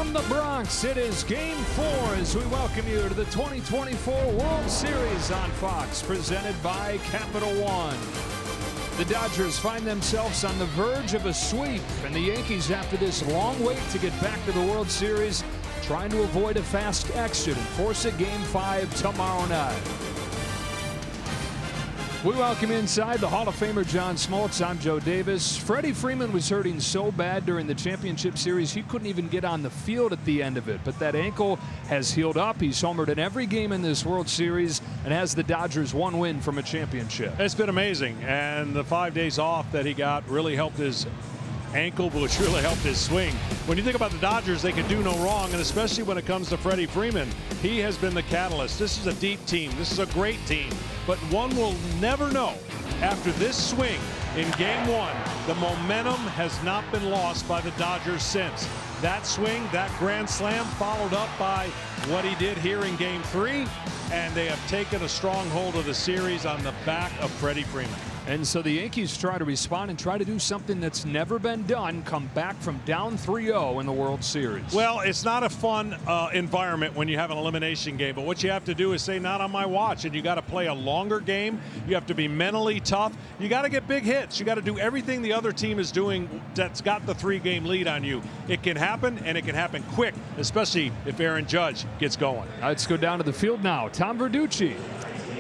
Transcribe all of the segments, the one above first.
From the Bronx, it is Game 4 as we welcome you to the 2024 World Series on Fox, presented by Capital One. The Dodgers find themselves on the verge of a sweep, and the Yankees, after this long wait to get back to the World Series, trying to avoid a fast exit and force a Game 5 tomorrow night. We welcome inside the Hall of Famer John Smoltz. I'm Joe Davis. Freddie Freeman was hurting so bad during the championship series he couldn't even get on the field at the end of it. But that ankle has healed up. He's homered in every game in this World Series and has the Dodgers one win from a championship. It's been amazing, and the 5 days off that he got really helped his ankle, which really helped his swing. When you think about the Dodgers, they can do no wrong, and especially when it comes to Freddie Freeman, he has been the catalyst. This is a deep team. This is a great team, but one will never know. After this swing in Game 1, the momentum has not been lost by the Dodgers since. That swing, that grand slam, followed up by what he did here in Game 3, and they have taken a strong hold of the series on the back of Freddie Freeman. And so the Yankees try to respond and try to do something that's never been done, come back from down 3-0 in the World Series. Well, it's not a fun environment when you have an elimination game, but what you have to do is say, not on my watch, and you got to play a longer game. You have to be mentally tough. You got to get big hits. You got to do everything the other team is doing that's got the 3-game lead on you. It can happen, and it can happen quick, especially if Aaron Judge gets going. Let's go down to the field now. Tom Verducci.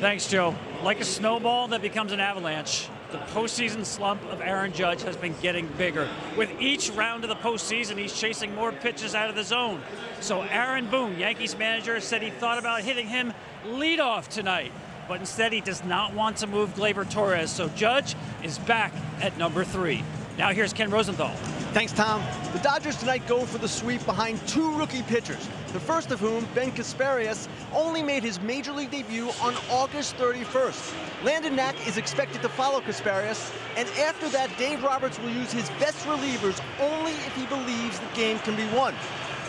Thanks, Joe. Like a snowball that becomes an avalanche, the postseason slump of Aaron Judge has been getting bigger. With each round of the postseason, he's chasing more pitches out of the zone. So Aaron Boone, Yankees manager, said he thought about hitting him leadoff tonight, but instead he does not want to move Gleyber Torres. So Judge is back at number 3. Now here's Ken Rosenthal. Thanks, Tom. The Dodgers tonight go for the sweep behind 2 rookie pitchers, the first of whom, Ben Kasparias, only made his major league debut on August 31st. Landon Knack is expected to follow Kasparias, and after that, Dave Roberts will use his best relievers only if he believes the game can be won.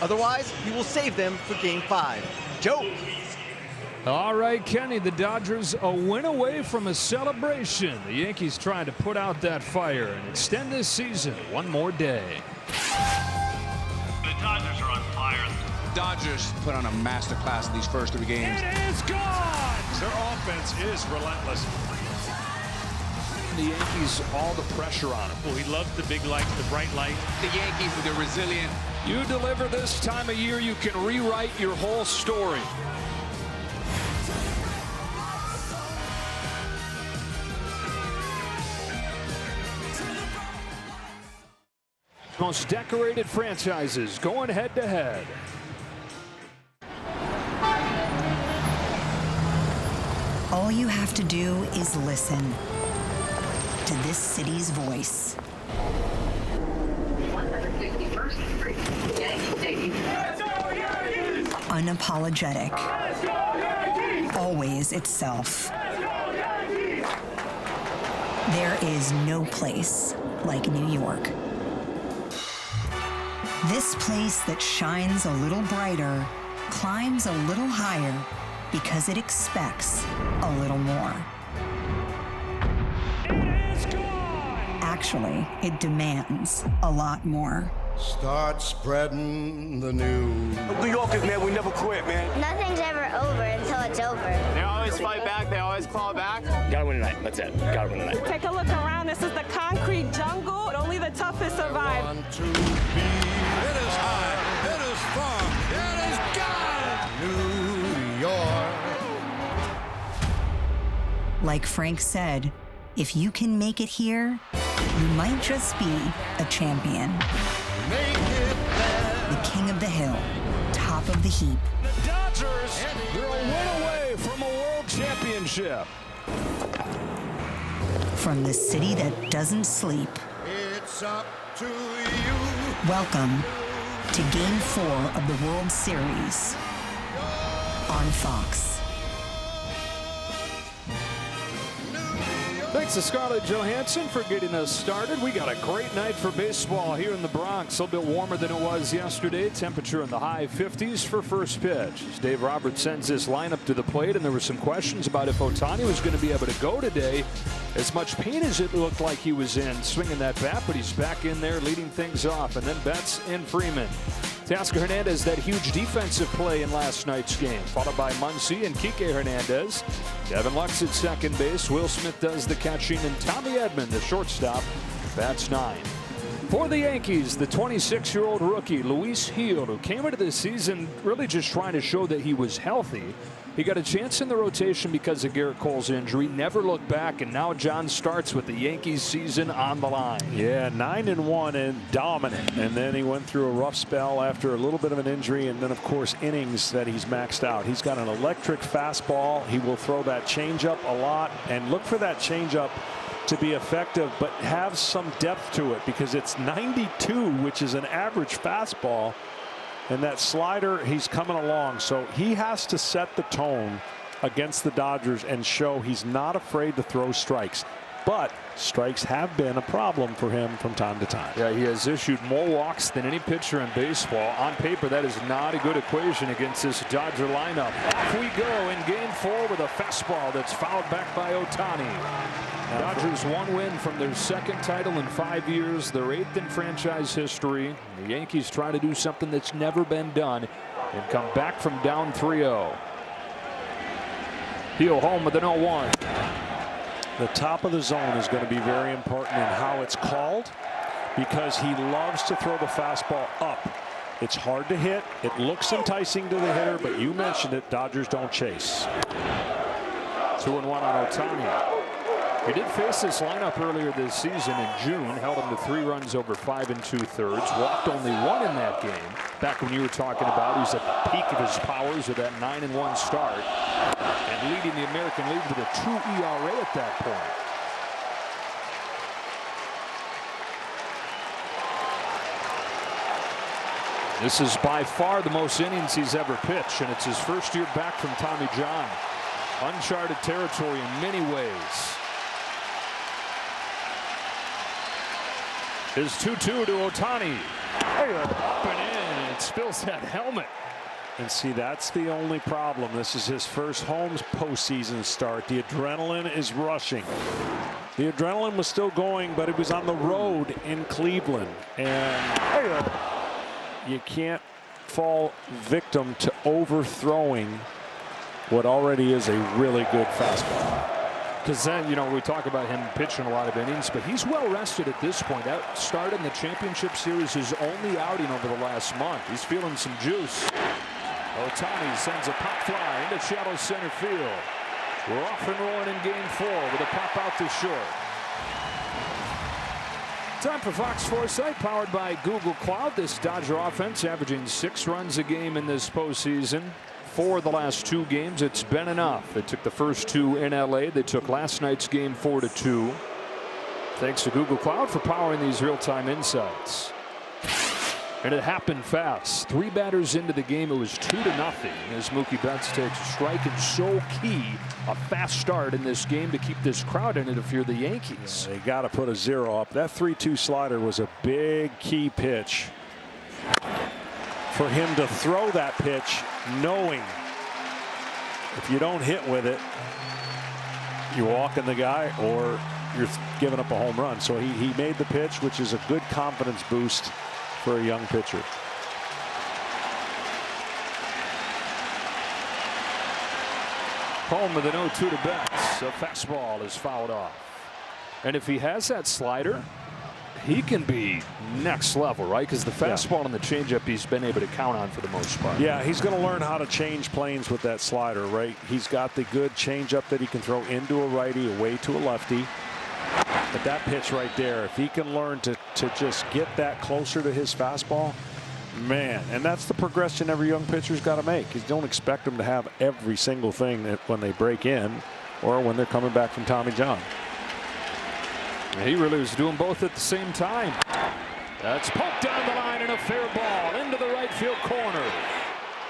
Otherwise, he will save them for Game 5. Joe. All right, Kenny, the Dodgers a win away from a celebration. The Yankees trying to put out that fire and extend this season one more day. The Dodgers are on fire. Dodgers put on a masterclass in these first 3 games. It is gone! Their offense is relentless. The Yankees, all the pressure on them. Well, he loves the big lights, the bright light. The Yankees with their resilient. You deliver this time of year, you can rewrite your whole story. Most decorated franchises going head-to-head. All you have to do is listen to this city's voice. 161st Street, Yankee Stadium. Unapologetic. Always itself. There is no place like New York. This place that shines a little brighter, climbs a little higher, because it expects a little more. It is gone! Actually, it demands a lot more. Start spreading the news. New Yorkers, man, we never quit, man. Nothing's ever over until it's over. They always fight back. They always claw back. Gotta win tonight. That's it. Gotta win tonight. Take a look around. This is the concrete jungle. Only the toughest survive. It is high. It is far. It is gone. New York. Like Frank said, if you can make it here, you might just be a champion. Make it there. The king of the hill, top of the heap. The Dodgers, they're a win away from a world championship. From the city that doesn't sleep. It's up to you. Welcome to Game 4 of the World Series on Fox. Thanks to Scarlett Johansson for getting us started. We got a great night for baseball here in the Bronx. A little bit warmer than it was yesterday. Temperature in the high 50s for first pitch. As Dave Roberts sends this lineup to the plate, and there were some questions about if Ohtani was going to be able to go today. As much pain as it looked like he was in swinging that bat, but he's back in there leading things off. And then Betts and Freeman. Teoscar Hernandez, that huge defensive play in last night's game, followed by Muncy and Kike Hernandez. Devin Lux at second base. Will Smith does the catching, and Tommy Edman, the shortstop, bats 9. For the Yankees, the 26-year-old rookie, Luis Gil, who came into the season really just trying to show that he was healthy. He got a chance in the rotation because of Garrett Cole's injury, never looked back, and now John starts with the Yankees season on the line. Yeah, 9-1 and dominant. And then he went through a rough spell after a little bit of an injury, and then, of course, innings that he's maxed out. He's got an electric fastball. He will throw that changeup a lot, and look for that changeup to be effective, but have some depth to it because it's 92, which is an average fastball. And that slider, he's coming along. So he has to set the tone against the Dodgers and show he's not afraid to throw strikes. But strikes have been a problem for him from time to time. Yeah, he has issued more walks than any pitcher in baseball. On paper, that is not a good equation against this Dodger lineup. Off we go in game 4 with a fastball that's fouled back by Ohtani. Dodgers one win from their second title in 5 years, their 8th in franchise history. The Yankees try to do something that's never been done and come back from down 3-0. Heel home with an 0-1. The top of the zone is going to be very important in how it's called because he loves to throw the fastball up. It's hard to hit. It looks enticing to the hitter, but you mentioned it, Dodgers don't chase. 2-1 on Ohtani. He did face this lineup earlier this season in June, held him to 3 runs over 5 2/3, walked only 1 in that game. Back when you were talking about, he's at the peak of his powers with that 9-1 start and leading the American League with a 2 ERA at that point. This is by far the most innings he's ever pitched, and it's his first year back from Tommy John. Uncharted territory in many ways. Is 2-2 to Ohtani. Up and in, and it spills that helmet. And see, that's the only problem. This is his first home postseason start. The adrenaline is rushing. The adrenaline was still going, but it was on the road in Cleveland. And you can't fall victim to overthrowing what already is a really good fastball. Because then, you know, we talk about him pitching a lot of innings, but he's well rested at this point. That start in the championship series, his only outing over the last month. He's feeling some juice. Ohtani sends a pop fly into shallow center field. We're off and rolling in game 4 with a pop out to short. Time for Fox Foresight, powered by Google Cloud. This Dodger offense averaging 6 runs a game in this postseason. For the last 2 games, it's been enough. They took the first 2 in LA. They took last night's game 4-2. Thanks to Google Cloud for powering these real-time insights. And it happened fast. 3 batters into the game, it was 2-0 as Mookie Betts takes a strike. And so key, a fast start in this game to keep this crowd in it if you're the Yankees. Yeah, they got to put a 0 up. That 3-2 slider was a big key pitch. For him to throw that pitch, knowing if you don't hit with it, you're walking the guy or you're giving up a home run. So he made the pitch, which is a good confidence boost for a young pitcher. Home with an 0-2 to Betts. A fastball is fouled off. And if he has that slider, he can be next level, right? Because the fastball and the changeup he's been able to count on for the most part. Yeah, he's going to learn how to change planes with that slider, right? He's got the good changeup that he can throw into a righty, away to a lefty. But that pitch right there, if he can learn to just get that closer to his fastball, man, and that's the progression every young pitcher's got to make. You don't expect them to have every single thing that when they break in or when they're coming back from Tommy John. He really was doing both at the same time. That's poked down the line and a fair ball into the right field corner.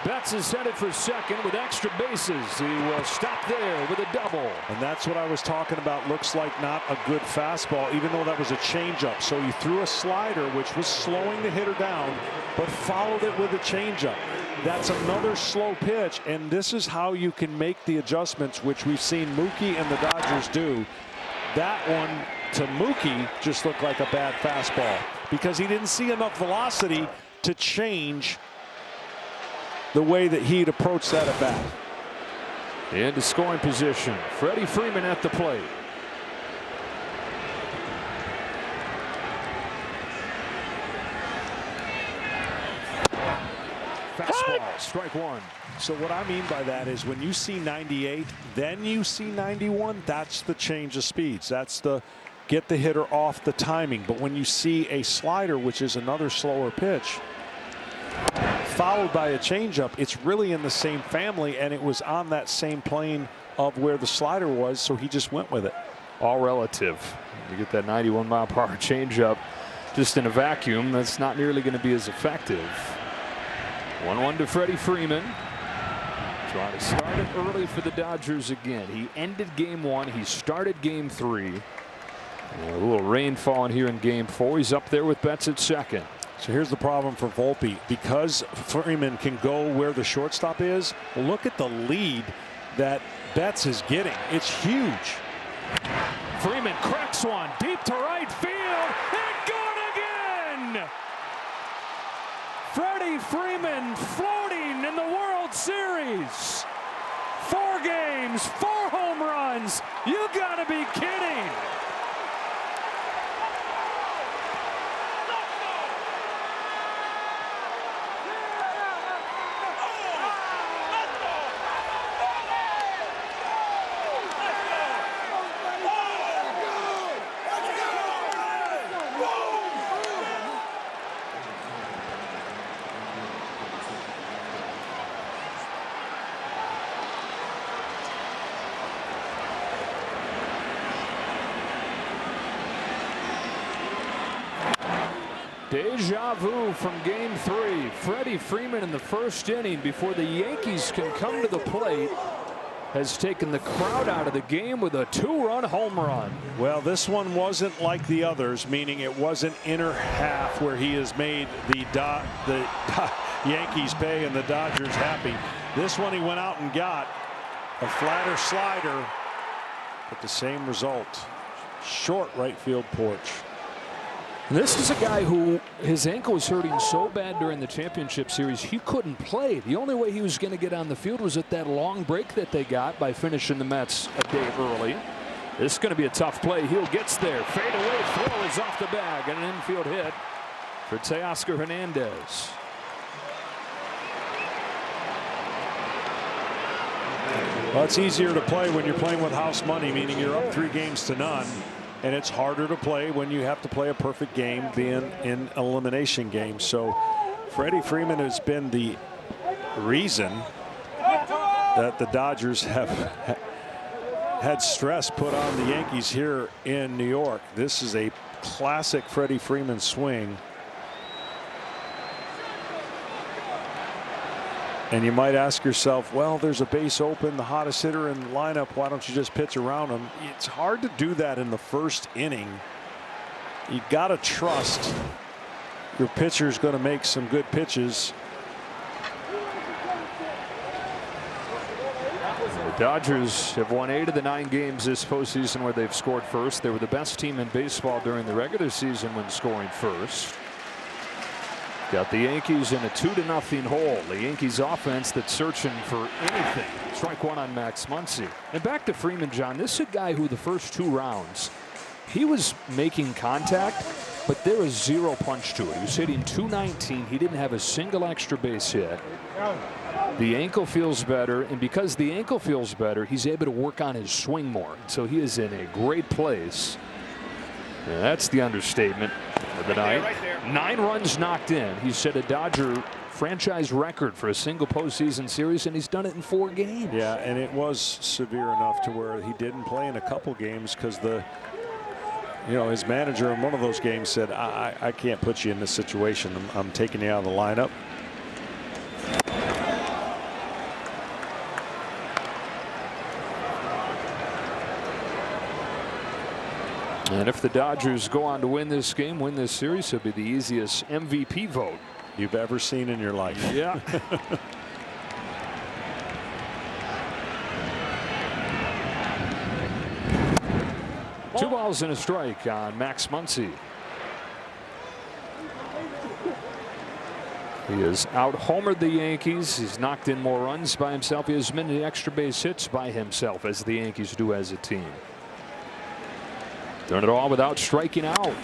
Betts is headed for second with extra bases. He will stop there with a double. And that's what I was talking about. Looks like not a good fastball, even though that was a changeup. So he threw a slider, which was slowing the hitter down, but followed it with a changeup. That's another slow pitch, and this is how you can make the adjustments, which we've seen Mookie and the Dodgers do. That one to Mookie just looked like a bad fastball because he didn't see enough velocity to change the way that he'd approach that at bat. Into scoring position. Freddie Freeman at the plate. Fastball, strike one. So what I mean by that is when you see 98, then you see 91, that's the change of speeds. That's the get the hitter off the timing. But when you see a slider, which is another slower pitch, followed by a changeup, it's really in the same family, and it was on that same plane of where the slider was, so he just went with it. All relative. You get that 91-mile-per-hour changeup just in a vacuum, that's not nearly going to be as effective. 1-1 to Freddie Freeman. Trying to start it early for the Dodgers again. He ended game 1. He started game 3. And a little rain falling here in game 4. He's up there with Betts at second. So here's the problem for Volpe. Because Freeman can go where the shortstop is, look at the lead that Betts is getting. It's huge. Freeman cracks one deep to right field and gone again. Freddie Freeman floating in the World Series. 4 games, 4 home runs. You gotta be kidding. Deja vu from game 3. Freddie Freeman in the first inning before the Yankees can come to the plate has taken the crowd out of the game with a 2-run home run. Well, this one wasn't like the others, meaning it wasn't inner half where he has made the Yankees pay and the Dodgers happy. This one he went out and got a flatter slider, but the same result. Short right field porch. This is a guy who his ankle was hurting so bad during the championship series he couldn't play. The only way he was going to get on the field was at that long break that they got by finishing the Mets a day early. This is going to be a tough play. Hill gets there. Fadeaway throw is off the bag and an infield hit for Teoscar Hernandez. Well, it's easier to play when you're playing with house money, meaning you're up 3 games to none. And it's harder to play when you have to play a perfect game, being in elimination games. So Freddie Freeman has been the reason that the Dodgers have had stress put on the Yankees here in New York. This is a classic Freddie Freeman swing. And you might ask yourself, well, there's a base open, the hottest hitter in the lineup. Why don't you just pitch around him? It's hard to do that in the first inning. You got to trust your pitcher's going to make some good pitches. The Dodgers have won 8 of the 9 games this postseason where they've scored first. They were the best team in baseball during the regular season when scoring first. Got the Yankees in a 2-0 hole. The Yankees offense that's searching for anything. Strike one on Max Muncy. And back to Freeman, John. This is a guy who the first 2 rounds he was making contact, but there was 0 punch to it. He was hitting .219. He didn't have a single extra base hit. The ankle feels better, and because the ankle feels better, he's able to work on his swing more. So he is in a great place. And that's the understatement of the night. 9 runs knocked in. He set a Dodger franchise record for a single postseason series, and he's done it in 4 games. Yeah, and it was severe enough to where he didn't play in a couple games because his manager in one of those games said, I can't put you in this situation. I'm taking you out of the lineup. And if the Dodgers go on to win this game, win this series, it'll be the easiest MVP vote you've ever seen in your life. Yeah. 2 balls and a strike on Max Muncy. He has out-homered the Yankees. He's knocked in more runs by himself. He has many extra base hits by himself, as the Yankees do as a team. Doing it all without striking out.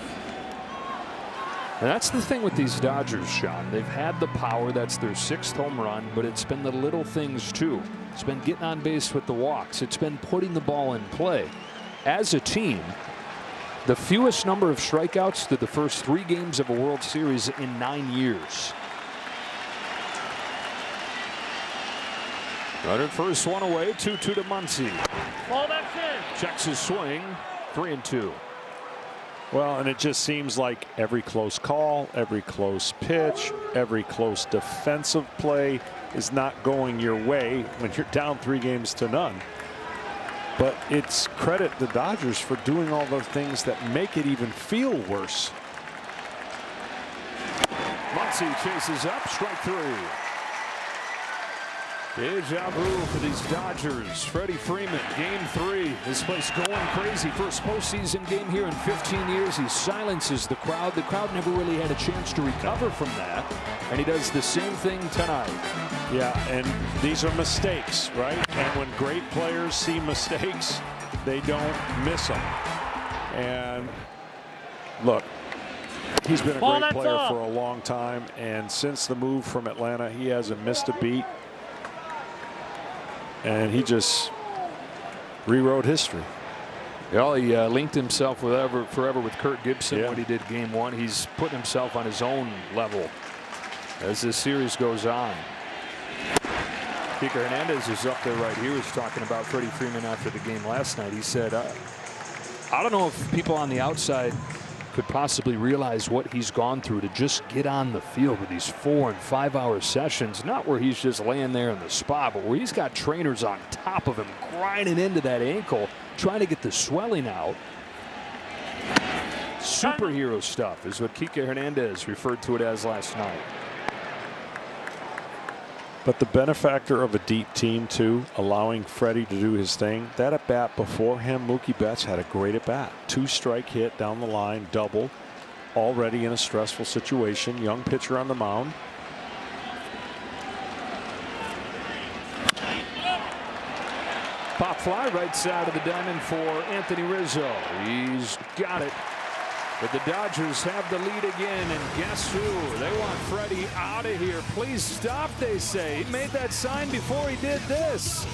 And that's the thing with these Dodgers, Sean. They've had the power. That's their 6th home run, but it's been the little things too. It's been getting on base with the walks. It's been putting the ball in play. As a team, the fewest number of strikeouts through the first 3 games of a World Series in 9 years. Runner first one away, 2-2 to Muncy. Ball that's in. Checks his swing, 3-2. Well, and it just seems like every close call, every close pitch, every close defensive play is not going your way when you're down 3-0. But it's credit the Dodgers for doing all those things that make it even feel worse. Muncy chases up, strike 3. Deja vu for these Dodgers. Freddie Freeman, game 3. This place going crazy. First postseason game here in 15 years. He silences the crowd. The crowd never really had a chance to recover from that. And he does the same thing tonight. Yeah, and these are mistakes, right? And when great players see mistakes, they don't miss them. And look, he's been a great player for a long time. And since the move from Atlanta, he hasn't missed a beat. And he just rewrote history. Well, he linked himself forever with Kurt Gibson when he did game 1. He's put himself on his own level as this series goes on. Kike Hernandez is up there right here. He's talking about Freddie Freeman after the game last night. He said, I don't know if people on the outside could possibly realize what he's gone through to just get on the field with these 4- and 5-hour sessions. Not where he's just laying there in the spot, but where he's got trainers on top of him grinding into that ankle, trying to get the swelling out. Superhero stuff is what Kike Hernandez referred to it as last night. But the benefactor of a deep team, too, allowing Freddie to do his thing. That at bat before him, Mookie Betts had a great at bat. 2-strike hit down the line, double, already in a stressful situation. Young pitcher on the mound. Pop fly right side of the diamond for Anthony Rizzo. He's got it. But the Dodgers have the lead again, and guess who? They want Freddie out of here. Please stop, they say. He made that sign before he did this.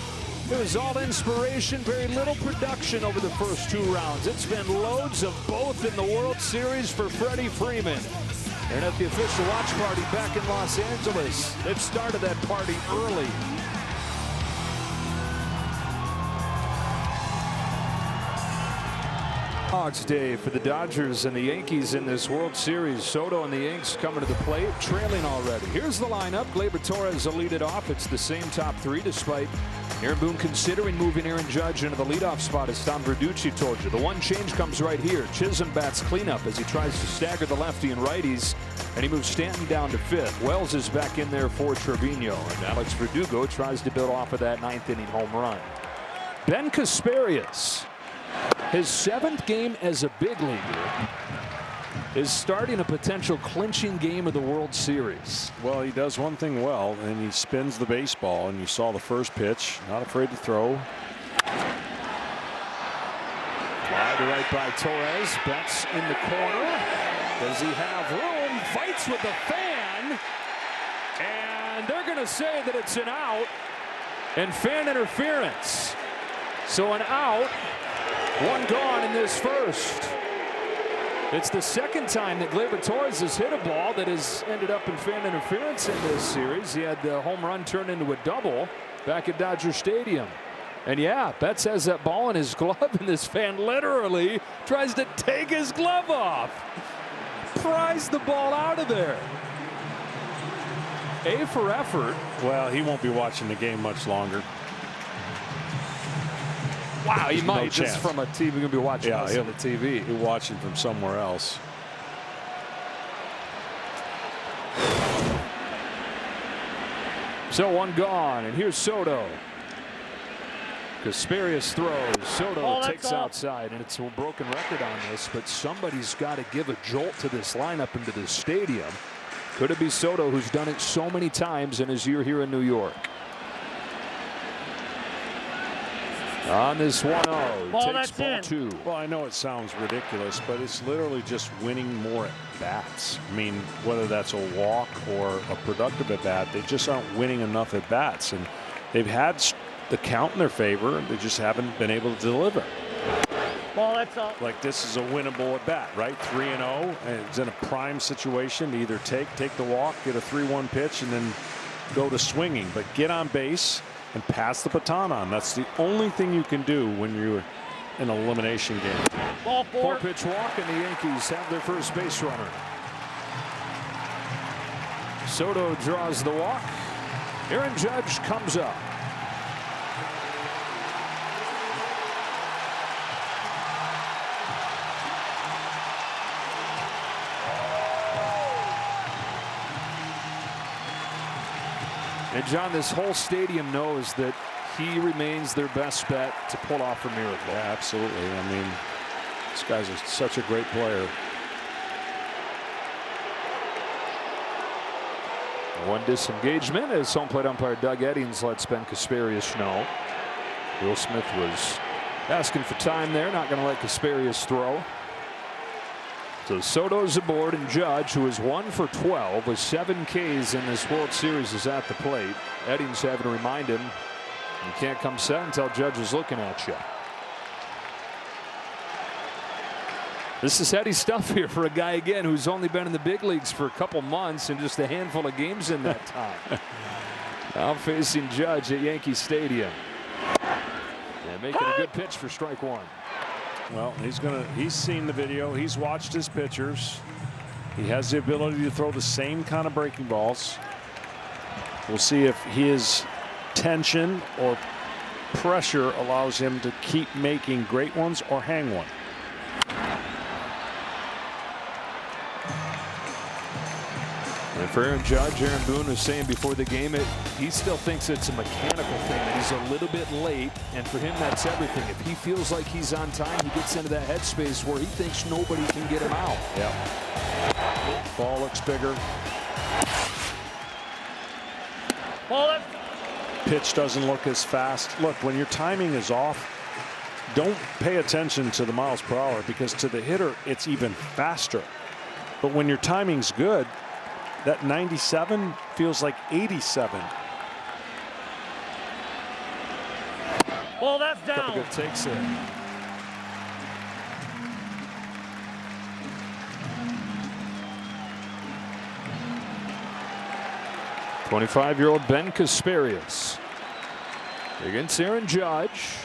It was all inspiration, very little production over the first 2 rounds. It's been loads of both in the World Series for Freddie Freeman. And at the official watch party back in Los Angeles, they've started that party early. Hogs Day for the Dodgers and the Yankees in this World Series. Soto and the Yanks coming to the plate, trailing already. Here's the lineup. Gleyber Torres will lead it off. It's the same top 3, despite Aaron Boone considering moving Aaron Judge into the leadoff spot, as Tom Verducci told you. The one change comes right here. Chisholm bats cleanup as he tries to stagger the lefty and righties, and he moves Stanton down to 5th. Wells is back in there for Trevino, and Alex Verdugo tries to build off of that 9th inning home run. Ben Kasparias, his 7th game as a big leaguer, is starting a potential clinching game of the World Series. Well, he does one thing well, and he spins the baseball, and you saw the first pitch, not afraid to throw. Fly to right by Torres. Betts in the corner. Does he have room? Fights with the fan, and they're going to say that it's an out and fan interference. So an out, 1 gone in this first. It's the 2nd time that Gleyber Torres has hit a ball that has ended up in fan interference in this series. He had the home run turned into a double back at Dodger Stadium. And yeah, Betts has that ball in his glove, and this fan literally tries to take his glove off. Pries the ball out of there. A for effort. Well, he won't be watching the game much longer. Wow, he might just from a TV. We're going to be watching us on the TV. He'll watch him from somewhere else. So 1 gone, and here's Soto. Kasparias throws. Soto takes outside, and it's a broken record on this, but somebody's got to give a jolt to this lineup into the stadium. Could it be Soto, who's done it so many times in his year here in New York? On this 1-0, Ball, takes ball in. 2. Well, I know it sounds ridiculous, but it's literally just winning more at bats. I mean, whether that's a walk or a productive at bat, they just aren't winning enough at bats, and they've had the count in their favor. They just haven't been able to deliver. Ball, that's up. Like, this is a winnable at bat, right? 3-0, and it's in a prime situation to either take the walk, get a 3-1 pitch, and then go to swinging. But get on base and pass the baton on. That's the only thing you can do when you're in an elimination game. Ball 4. 4-pitch walk, and the Yankees have their first base runner. Soto draws the walk. Aaron Judge comes up. And John, this whole stadium knows that he remains their best bet to pull off a miracle. Yeah, absolutely. I mean, this guy's such a great player. One disengagement as home plate umpire Doug Eddings lets Ben Kasparius know. Will Smith was asking for time there, not going to let Kasparius throw. So Soto's aboard, and Judge, who is 1 for 12 with 7 Ks in this World Series, is at the plate. Eddings having to remind him you can't come set until Judge is looking at you. This is heady stuff here for a guy, again, who's only been in the big leagues for a couple months and just a handful of games in that time. Now facing Judge at Yankee Stadium. And making a good pitch for strike 1. Well, he's seen the video. He's watched his pitchers. He has the ability to throw the same kind of breaking balls. We'll see if his tension or pressure allows him to keep making great ones or hang one. And for Aaron Judge, Aaron Boone was saying before the game, he still thinks it's a mechanical thing, that he's a little bit late, and for him that's everything. If he feels like he's on time, he gets into that headspace where he thinks nobody can get him out. Yeah. Ball looks bigger. Ball. Pitch doesn't look as fast. Look, when your timing is off, don't pay attention to the miles per hour, because to the hitter it's even faster. But when your timing's good, that 97 feels like 87. Well, that's down. Couple good takes there. '25-year-old Ben Kasparius against Aaron Judge.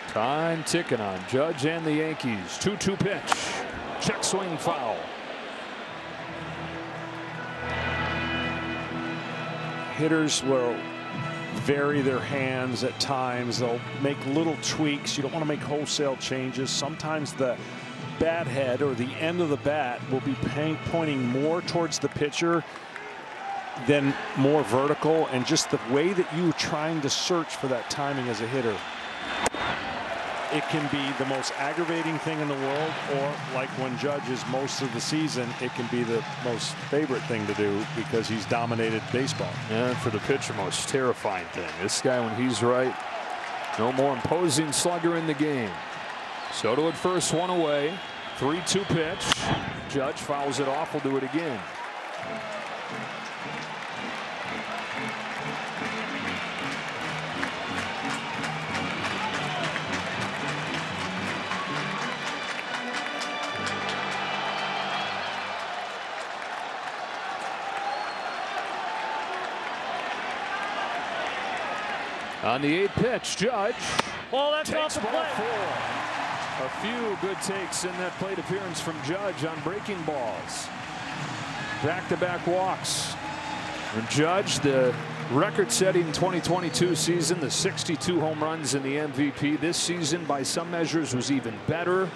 Time ticking on Judge and the Yankees. 2-2 pitch. Check swing foul. Hitters will vary their hands at times. They'll make little tweaks. You don't want to make wholesale changes. Sometimes the bat head or the end of the bat will be pointing more towards the pitcher than more vertical, and just the way that you're trying to search for that timing as a hitter, it can be the most aggravating thing in the world, or like when Judge is most of the season, it can be the most favorite thing to do because he's dominated baseball. And for the pitcher, most terrifying thing. This guy, when he's right, no more imposing slugger in the game. Soto at first, 1 away. 3-2 pitch. Judge fouls it off. We'll do it again. On the 8th pitch, Judge takes ball 4. A few good takes in that plate appearance from Judge on breaking balls. Back-to-back walks. And Judge, the record-setting 2022 season, the 62 home runs in the MVP. This season, by some measures, was even better.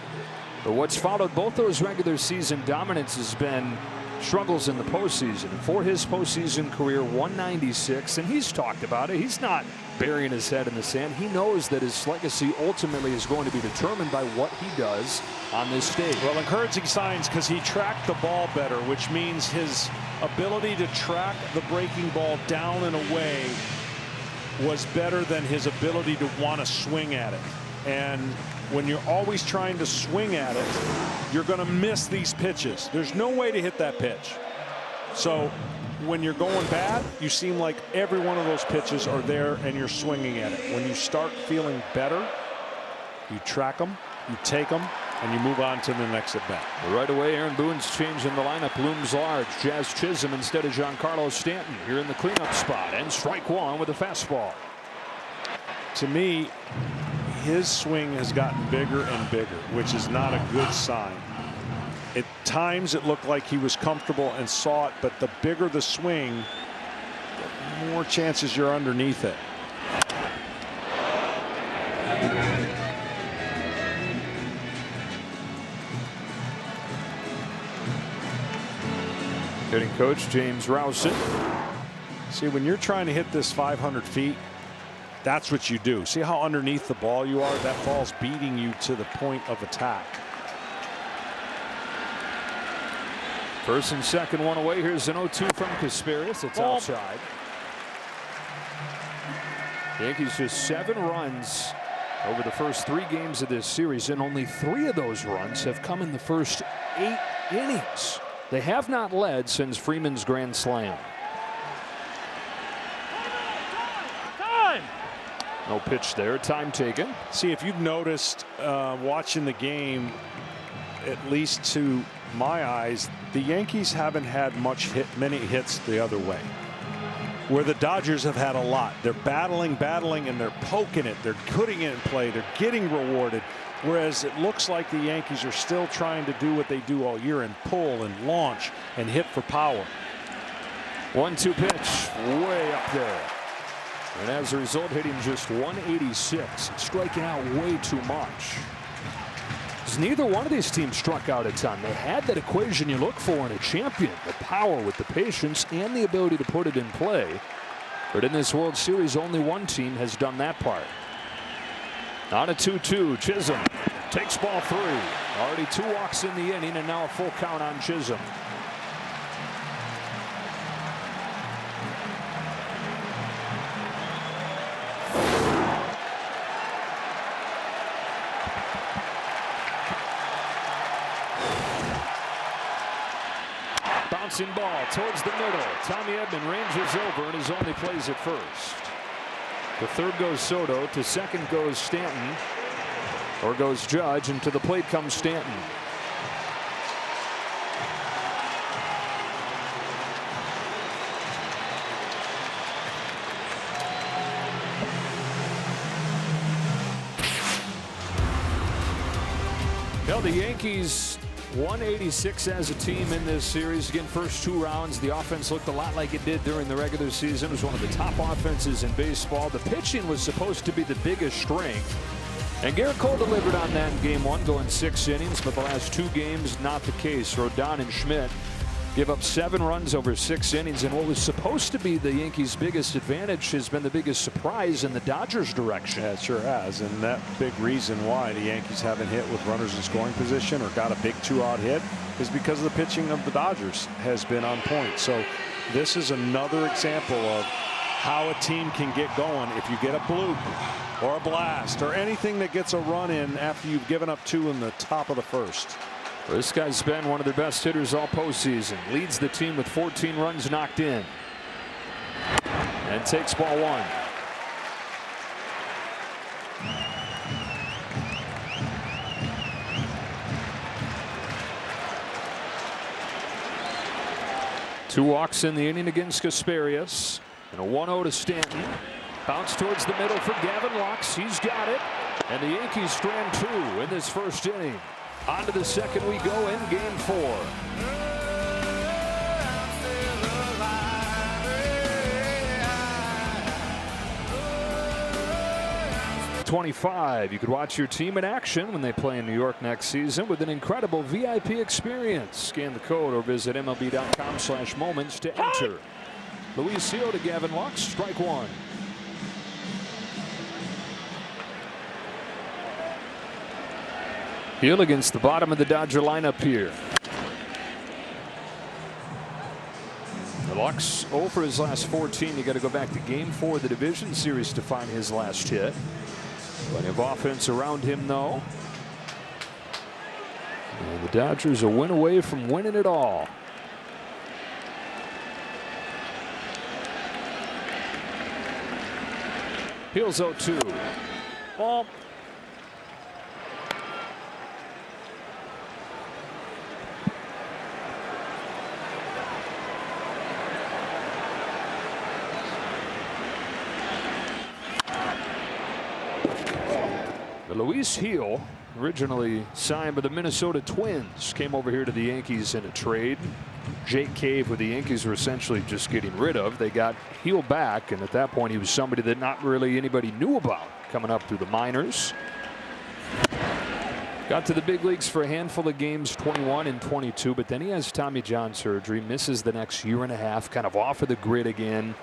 But what's followed both those regular season dominance has been struggles in the postseason. For his postseason career, 196, and he's talked about it. He's not burying his head in the sand. He knows that his legacy ultimately is going to be determined by what he does on this stage. Well, encouraging signs, because he tracked the ball better, which means his ability to track the breaking ball down and away was better than his ability to want to swing at it. And when you're always trying to swing at it, you're going to miss these pitches. There's no way to hit that pitch. So when you're going bad, you seem like every one of those pitches are there and you're swinging at it. When you start feeling better, you track them, you take them, and you move on to the next at bat. Right away, Aaron Boone's changing the lineup. Looms large. Jazz Chisholm instead of Giancarlo Stanton here in the cleanup spot. And strike one with a fastball. To me, his swing has gotten bigger and bigger, which is not a good sign. At times it looked like he was comfortable and saw it, but the bigger the swing, the more chances you're underneath it. Hitting coach James Rowson. See, when you're trying to hit this 500 feet, that's what you do. See how underneath the ball you are? That ball's beating you to the point of attack. First and second, one away. Here's an 0-2 from Kasparias. It's outside. The Yankees just 7 runs over the first 3 games of this series, and only 3 of those runs have come in the first 8 innings. They have not led since Freeman's grand slam. Time. No pitch there. Time taken. See, if you've noticed watching the game, at least to my eyes, the Yankees haven't had many hits the other way, where the Dodgers have had a lot. They're battling, and they're poking it. They're putting it in play. They're getting rewarded. Whereas it looks like the Yankees are still trying to do what they do all year and pull and launch and hit for power. 1-2 pitch way up there. And as a result, hitting just 186, striking out way too much. Neither one of these teams struck out a ton. They had that equation you look for in a champion, the power with the patience and the ability to put it in play. But in this World Series, only one team has done that part. On a 2-2, Chisholm takes ball 3. Already 2 walks in the inning, and now a full count on Chisholm. Bouncing ball towards the middle. Tommy Edman ranges over and his only plays at first. To third goes Soto. To second goes Stanton. Or goes Judge. And to the plate comes Stanton. Well, the Yankees 186 as a team in this series. Again, first 2 rounds, the offense looked a lot like it did during the regular season. It was one of the top offenses in baseball. The pitching was supposed to be the biggest strength. And Garrett Cole delivered on that in game 1, going 6 innings. But the last 2 games, not the case. Rodon and Schmidt give up 7 runs over 6 innings. And what was supposed to be the Yankees' biggest advantage has been the biggest surprise in the Dodgers' direction. Yeah, it sure has. And that big reason why the Yankees haven't hit with runners in scoring position or got a big 2-out hit is because the pitching of the Dodgers has been on point. So this is another example of how a team can get going if you get a bloop or a blast or anything that gets a run in after you've given up 2 in the top of the first. Well, this guy's been one of their best hitters all postseason. Leads the team with 14 runs knocked in. And takes ball 1. Two walks in the inning against Kasparias. And a 1-0 to Stanton. Bounce towards the middle for Gavin Lux. He's got it. And the Yankees strand 2 in this first inning. On to the second we go in game 4. 25. You could watch your team in action when they play in New York next season with an incredible VIP experience. Scan the code or visit MLB.com/moments to enter. Luis Seal to Gavin Lux, strike 1. Hill against the bottom of the Dodger lineup here. Lux 0 for his last 14. You got to go back to Game 4 of the division series to find his last hit. Plenty of offense around him, though. And the Dodgers a win away from winning it all. Peels 0-2. Ball. Luis Gil, originally signed by the Minnesota Twins, came over here to the Yankees in a trade. Jake Cave, who the Yankees were essentially just getting rid of. They got Gil back, and at that point he was somebody that not really anybody knew about coming up through the minors. Got to the big leagues for a handful of games, 21 and 22, but then he has Tommy John surgery, misses the next year and a half, kind of off of the grid again.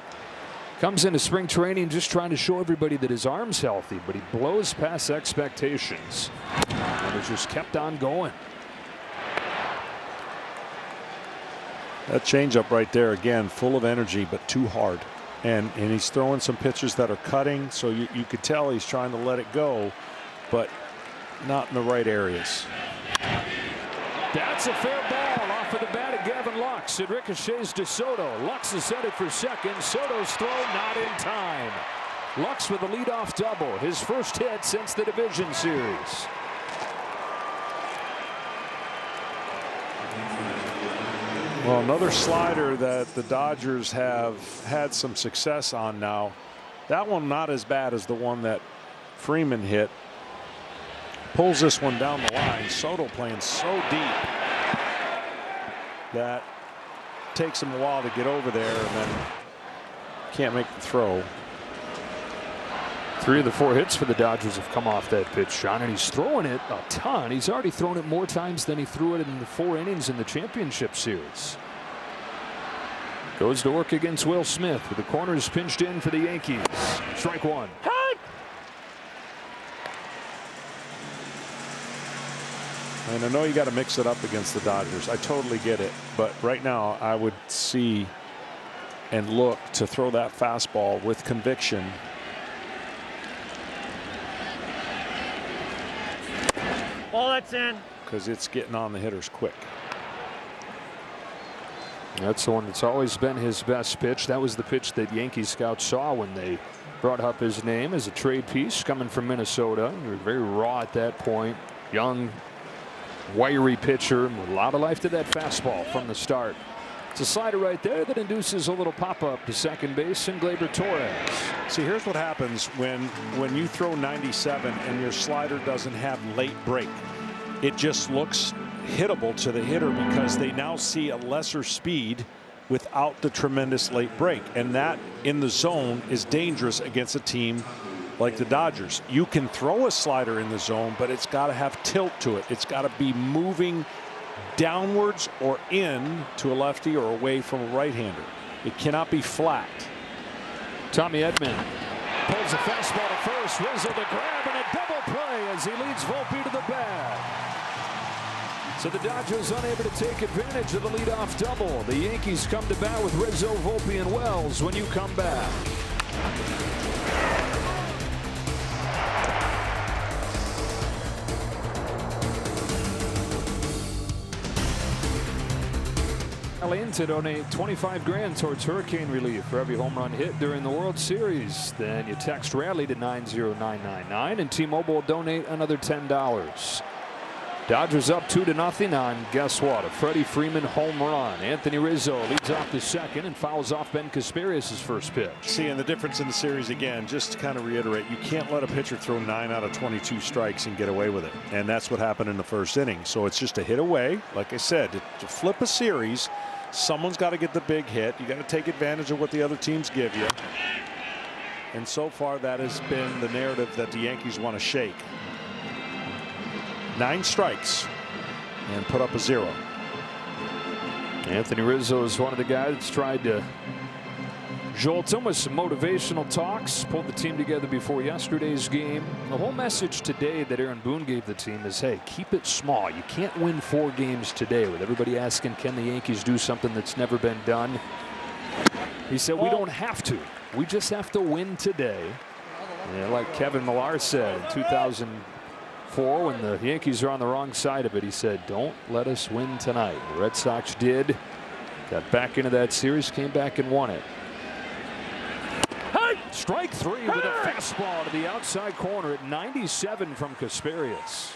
Comes into spring training just trying to show everybody that his arm's healthy, but he blows past expectations and has just kept on going. That changeup right there, again, full of energy, but too hard. And he's throwing some pitches that are cutting, so you could tell he's trying to let it go, but not in the right areas. That's a fair ball off of the bat of Gavin Lux. It ricochets to Soto. Lux is headed for second. Soto's throw not in time. Lux with a leadoff double, his first hit since the division series. Well, another slider that the Dodgers have had some success on now. That one not as bad as the one that Freeman hit. Pulls this one down the line. Soto playing so deep that takes him a while to get over there and then can't make the throw. 3 of the 4 hits for the Dodgers have come off that pitch, Sean, and he's throwing it a ton. He's already thrown it more times than he threw it in the 4 innings in the championship series. Goes to work against Will Smith with the corners pinched in for the Yankees. Strike 1. And I know you got to mix it up against the Dodgers. I totally get it. But right now I would see and look to throw that fastball with conviction. Ball, that's in. Because it's getting on the hitters quick. That's the one that's always been his best pitch. That was the pitch that Yankee scouts saw when they brought up his name as a trade piece coming from Minnesota. He was very raw at that point. Young, wiry pitcher, a lot of life to that fastball from the start. It's a slider right there that induces a little pop-up to second base and Gleyber Torres. See, here's what happens when you throw 97 and your slider doesn't have late break. It just looks hittable to the hitter because they now see a lesser speed without the tremendous late break, and that in the zone is dangerous against a team like the Dodgers. You can throw a slider in the zone, but it's got to have tilt to it. It's got to be moving downwards or in to a lefty or away from a right-hander. It cannot be flat. Tommy Edman pulls a fastball to first. Rizzo to grab and a double play as he leads Volpe to the bag. So the Dodgers unable to take advantage of the leadoff double. The Yankees come to bat with Rizzo, Volpe, and Wells when you come back. To donate 25 grand towards hurricane relief for every home run hit during the World Series. Then you text Rally to 90999 and T-Mobile will donate another $10. Dodgers up 2-0 on, guess what, a Freddie Freeman home run. Anthony Rizzo leads off the second and fouls off Ben Kasparius' first pitch. See, and the difference in the series again, just to kind of reiterate, you can't let a pitcher throw 9 out of 22 strikes and get away with it. And that's what happened in the first inning. So it's just a hit away. Like I said, to flip a series, someone's got to get the big hit. You got to take advantage of what the other teams give you. And so far that has been the narrative that the Yankees want to shake. 9 strikes and put up a 0. Anthony Rizzo is one of the guys that's tried to jolt him with some motivational talks. Pulled the team together before yesterday's game. The whole message today that Aaron Boone gave the team is, hey, keep it small. You can't win 4 games today. With everybody asking, can the Yankees do something that's never been done? He said, we don't have to. We just have to win today. And like Kevin Millar said in 2004 when the Yankees are on the wrong side of it, he said, don't let us win tonight. The Red Sox did. Got back into that series, came back and won it. Strike 3 with a fastball to the outside corner at 97 from Kasperius.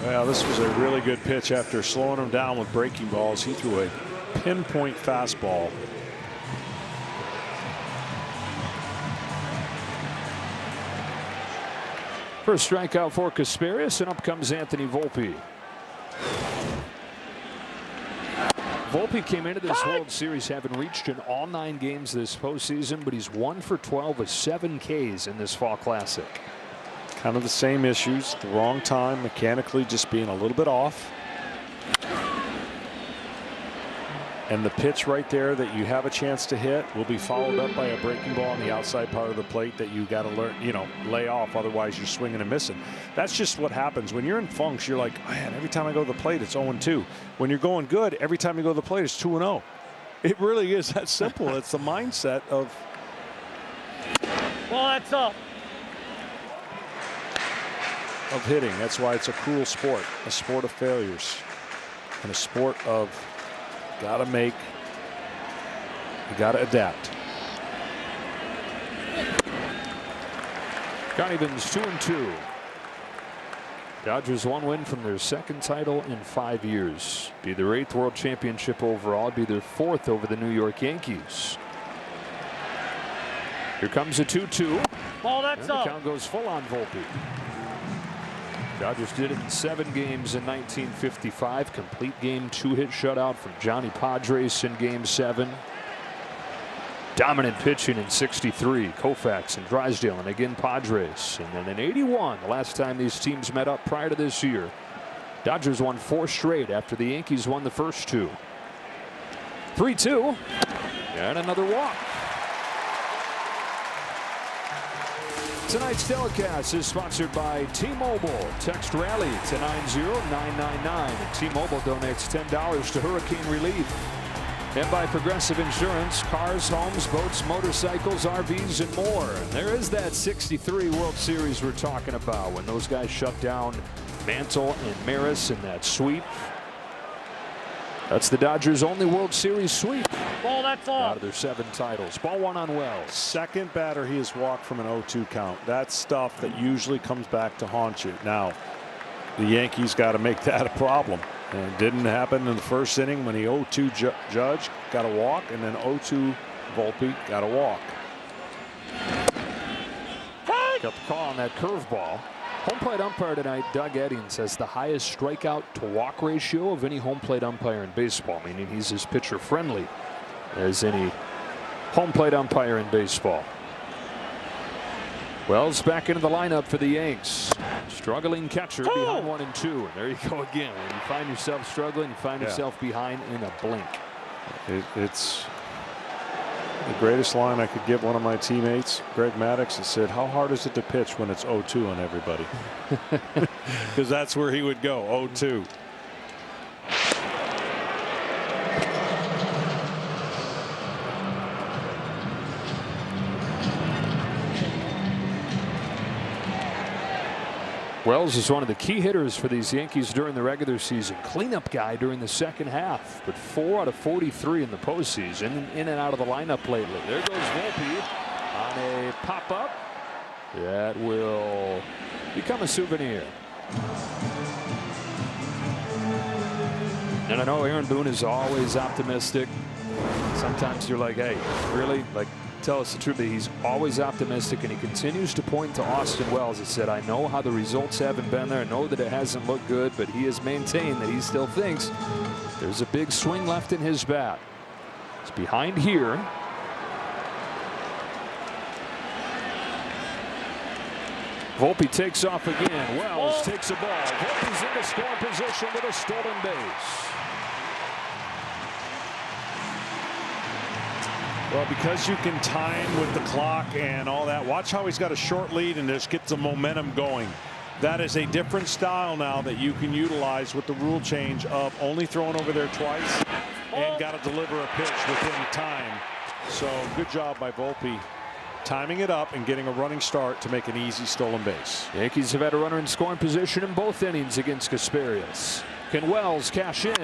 Well, this was a really good pitch after slowing him down with breaking balls. He threw a pinpoint fastball. First strikeout for Kasperius, and up comes Anthony Volpe. Volpe came into this World Series having reached in all 9 games this postseason, but he's 1 for 12 with 7 Ks in this Fall Classic. Kind of the same issues, the wrong time, mechanically just being a little bit off. And the pitch right there that you have a chance to hit will be followed up by a breaking ball on the outside part of the plate that you got to learn, lay off. Otherwise, you're swinging and missing. That's just what happens when you're in funks. You're like, man, every time I go to the plate, it's 0-2. When you're going good, every time you go to the plate, it's 2-0. It really is that simple. It's the mindset of. Well, that's up. Of hitting. That's why it's a cruel sport, a sport of failures, and a sport of. Got to make, you got to adapt. Connivan's 2-2. Dodgers 1 win from their 2nd title in 5 years. Be their 8th World Championship overall. Be their 4th over the New York Yankees. Here comes a 2-2. Ball, that's up. The count goes full on Volpe. Dodgers did it in 7 games in 1955. Complete game 2-hit shutout from Johnny Padres in game 7. Dominant pitching in 63. Koufax and Drysdale and again Padres. And then in 81, the last time these teams met up prior to this year, Dodgers won 4 straight after the Yankees won the first 2. 3-2 and another walk. Tonight's telecast is sponsored by T-Mobile. Text Rally to 90999. T-Mobile donates $10 to hurricane relief. And by Progressive Insurance, cars, homes, boats, motorcycles, RVs, and more. And there is that 63 World Series we're talking about when those guys shut down Mantle and Maris in that sweep. That's the Dodgers' only World Series sweep. Ball, that's all. Out of their 7 titles. Ball 1 on Wells. Second batter he has walked from an 0-2 count. That's stuff that usually comes back to haunt you. Now, the Yankees got to make that a problem. And it didn't happen in the first inning when he 0-2 Judge got a walk, and then 0-2 Volpe got a walk. Got the call on that curveball. Home plate umpire tonight, Doug Eddings, has the highest strikeout to walk ratio of any home plate umpire in baseball, meaning he's as pitcher friendly as any home plate umpire in baseball. Wells back into the lineup for the Yanks. Struggling catcher behind 1-2. And there you go again. When you find yourself struggling, you find yourself behind in a blink. It's the greatest line I could give one of my teammates, Greg Maddux. He said, how hard is it to pitch when it's 0-2 on everybody? Because that's where he would go, 0-2. Wells is one of the key hitters for these Yankees during the regular season. Cleanup guy during the second half, but 4 out of 43 in the postseason. In and out of the lineup lately. There goes Volpe on a pop-up. That will become a souvenir. And I know Aaron Boone is always optimistic. Sometimes you're like, hey, really? Like, tell us the truth. But he's always optimistic, and he continues to point to Austin Wells. He said, I know how the results haven't been there. I know that it hasn't looked good, but he has maintained that he still thinks there's a big swing left in his bat. It's behind here. Volpe takes off again. Wells takes a ball. Volpe's into scoring position with a stolen base. Well, because you can time with the clock and all that, watch how he's got a short lead and just gets the momentum going. That is a different style now that you can utilize with the rule change of only throwing over there twice. and got to deliver a pitch within time. So good job by Volpe, timing it up and getting a running start to make an easy stolen base. Yankees have had a runner in scoring position in both innings against Kasperius. Can Wells cash in?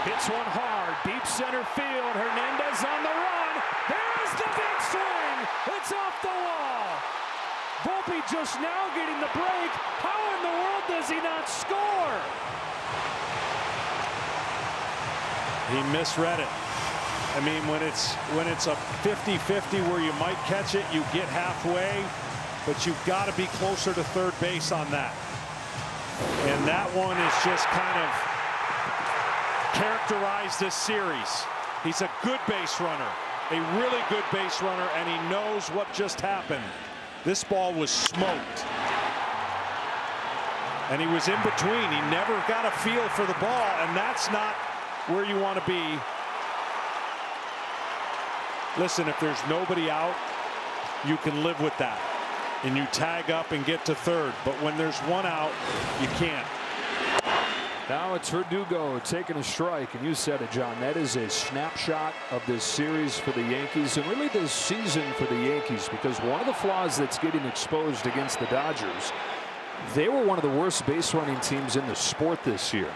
Hits one hard, deep center field. Hernandez on the run. There's the big swing. It's off the wall. Volpe just now getting the break. How in the world does he not score? He misread it. I mean, when it's a 50-50 where you might catch it, you get halfway, but you've got to be closer to third base on that. And that one is just kind of characterized this series. He's a good base runner, a really good base runner, and he knows what just happened. This ball was smoked. And he was in between. He never got a feel for the ball, and that's not where you want to be. Listen, if there's nobody out, you can live with that. And you tag up and get to third. But when there's one out, you can't. Now it's Verdugo taking a strike. And you said it, John. That is a snapshot of this series for the Yankees and really this season for the Yankees, because one of the flaws that's getting exposed against the Dodgers, they were one of the worst base running teams in the sport this year.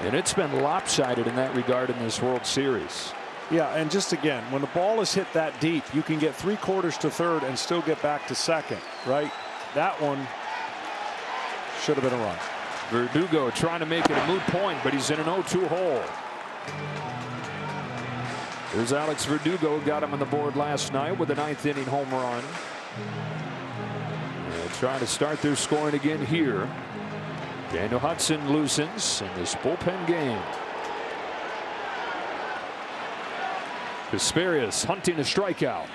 And it's been lopsided in that regard in this World Series. Yeah, and just again, when the ball is hit that deep, you can get 3/4 to third and still get back to second, right? That one should have been a run. Verdugo trying to make it a moot point, but he's in an 0-2 hole. There's Alex Verdugo, got him on the board last night with a 9th inning home run. They'll try to start their scoring again here. Daniel Hudson loosens in this bullpen game. Kasperius hunting a strikeout.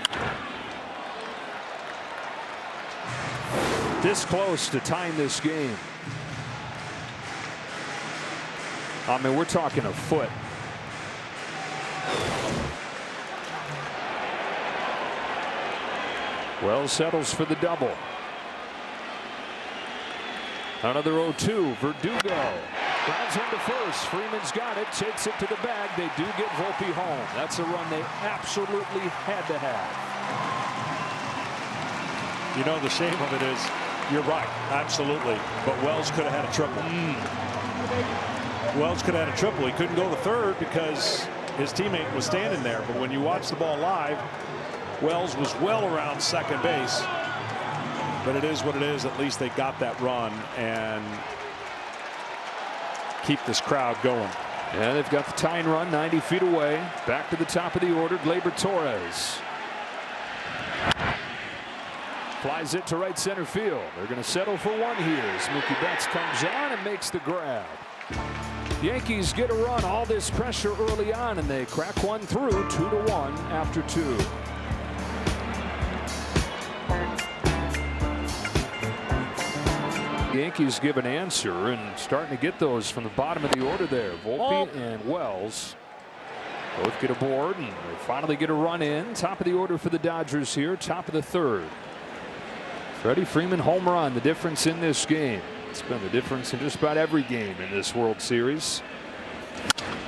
This close to tying this game. I mean, we're talking a foot. Wells settles for the double. Another 0-2. Verdugo grounds him to first. Freeman's got it, takes it to the bag. They do get Volpe home. That's a run they absolutely had to have. You know, the shame of it is, you're right, absolutely. But Wells could have had a triple. Wells could have had a triple. He couldn't go to third because his teammate was standing there. But when you watch the ball live, Wells was well around second base. But it is what it is. At least they got that run and keep this crowd going. And they've got the tying run 90 feet away. Back to the top of the order, Gleyber Torres. Flies it to right center field. They're going to settle for one here as Mookie Betts comes on and makes the grab. The Yankees get a run, all this pressure early on, and they crack one through 2-1 after 2. Yankees give an answer and starting to get those from the bottom of the order there. Volpe and Wells both get aboard, and they finally get a run in. Top of the order for the Dodgers here, top of the third. Freddie Freeman home run, the difference in this game. It's been the difference in just about every game in this World Series.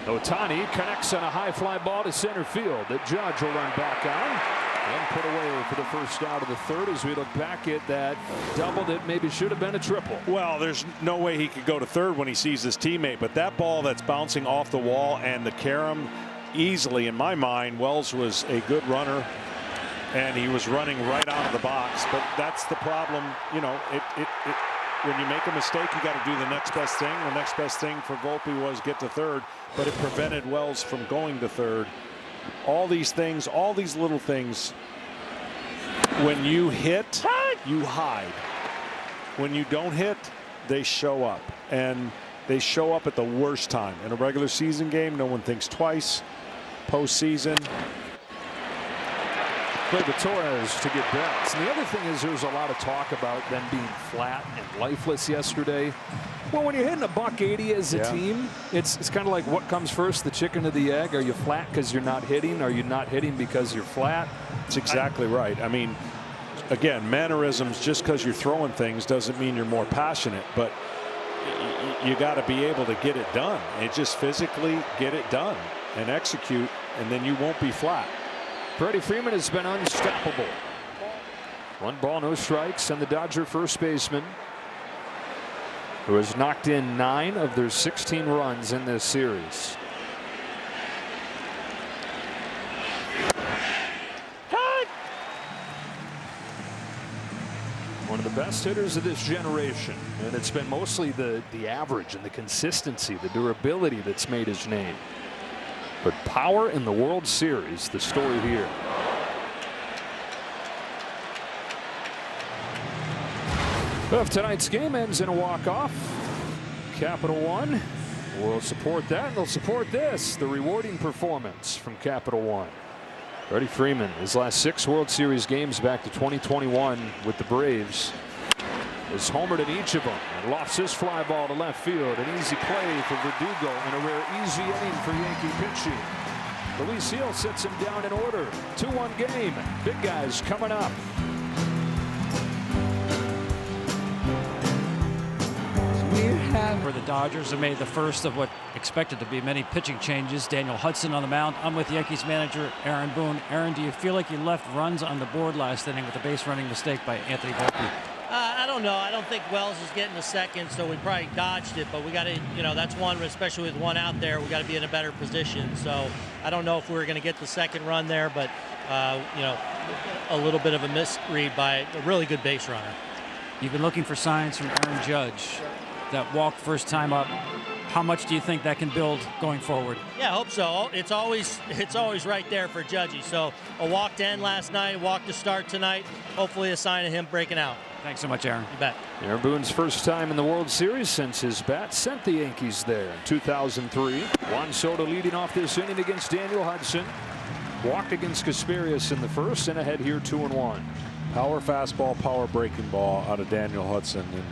Ohtani connects on a high fly ball to center field that Judge will run back on and put away for the first out of the third as we look back at that double that maybe should have been a triple. Well, there's no way he could go to third when he sees his teammate, but that ball that's bouncing off the wall and the carom easily, in my mind, Wells was a good runner and he was running right out of the box. But that's the problem, you know, when you make a mistake, you got to do the next best thing. The next best thing for Volpe was get to third, but it prevented Wells from going to third. All these things, all these little things, when you hit, you hide. When you don't hit, they show up, and they show up at the worst time. In a regular season game, no one thinks twice. Postseason. Gleyber Torres to get Betts. And the other thing is there's a lot of talk about them being flat and lifeless yesterday. Well, when you're hitting a $180 as a team, it's kind of like what comes first, the chicken or the egg? Are you flat because you're not hitting? Are you not hitting because you're flat? That's exactly right. I mean, again, mannerisms, just because you're throwing things doesn't mean you're more passionate, but you got to be able to get it done. It just physically get it done. and execute, and then you won't be flat. Freddie Freeman has been unstoppable. 1 ball, no strikes, and the Dodger first baseman, who has knocked in 9 of their 16 runs in this series. One of the best hitters of this generation, and it's been mostly the average and the consistency, the durability that's made his name. But power in the World Series, the story here. But if tonight's game ends in a walk-off, Capital One will support that, and they'll support this, the rewarding performance from Capital One. Freddie Freeman, his last 6 World Series games back to 2021 with the Braves, is homered in each of them and lofts his fly ball to left field. An easy play for Verdugo and a rare easy inning for Yankee pitching. Luis Gil sets him down in order. 2-1 game. Big guys coming up. Where the Dodgers have made the first of what expected to be many pitching changes. Daniel Hudson on the mound. I'm with Yankees manager Aaron Boone. Aaron, do you feel like you left runs on the board last inning with a base running mistake by Anthony Volpe? I don't know. I don't think Wells is getting a second, so we probably dodged it. But we got to, that's one, especially with one out there, we got to be in a better position. So I don't know if we were going to get the second run there, but a little bit of a misread by a really good base runner. You've been looking for signs from Aaron Judge. That walk first time up. How much do you think that can build going forward? Yeah, I hope so. It's always right there for Judgy. So a walk to end last night, walk to start tonight. Hopefully a sign of him breaking out. Thanks so much, Aaron. You bet. Aaron Boone's first time in the World Series since his bat sent the Yankees there in 2003. Juan Soto leading off this inning against Daniel Hudson. Walked against Kasperius in the first and ahead here 2-1. Power fastball, power breaking ball out of Daniel Hudson. And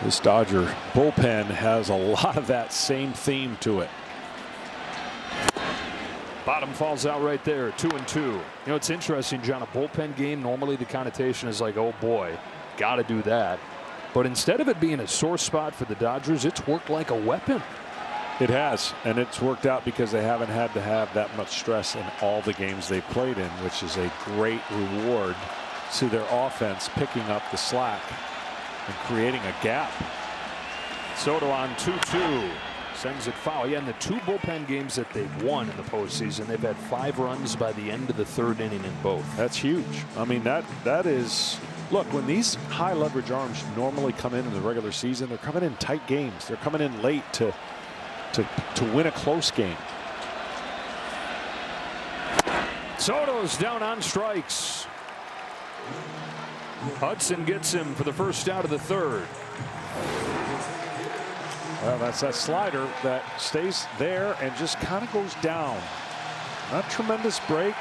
this Dodger bullpen has a lot of that same theme to it. Bottom falls out right there, 2-2. It's interesting, John, a bullpen game, normally the connotation is like, oh boy, got to do that. But instead of it being a sore spot for the Dodgers, it's worked like a weapon. It has, and it's worked out because they haven't had to have that much stress in all the games they've played in, which is a great reward to their offense picking up the slack and creating a gap. Soto on 2-2. Sends it foul. Yeah, in the 2 bullpen games that they've won in the postseason, they've had 5 runs by the end of the 3rd inning in both. That's huge. I mean, that is, look, when these high leverage arms normally come in the regular season, they're coming in tight games. They're coming in late to win a close game. Soto's down on strikes. Hudson gets him for the first out of the 3rd. Well, that's that slider that stays there and just kind of goes down. Not tremendous break,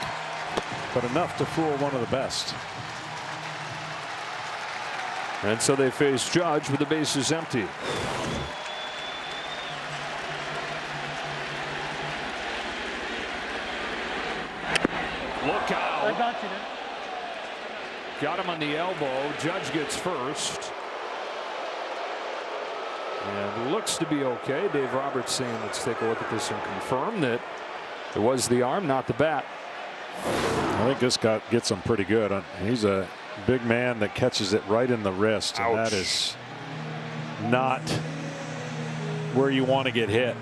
but enough to fool one of the best. And so they face Judge with the bases empty. Look out. I got you there. Got him on the elbow. Judge gets first. And looks to be okay. Dave Roberts saying, let's take a look at this and confirm that it was the arm, not the bat. I think this guy gets him pretty good. He's a big man that catches it right in the wrist. And that is not where you want to get hit.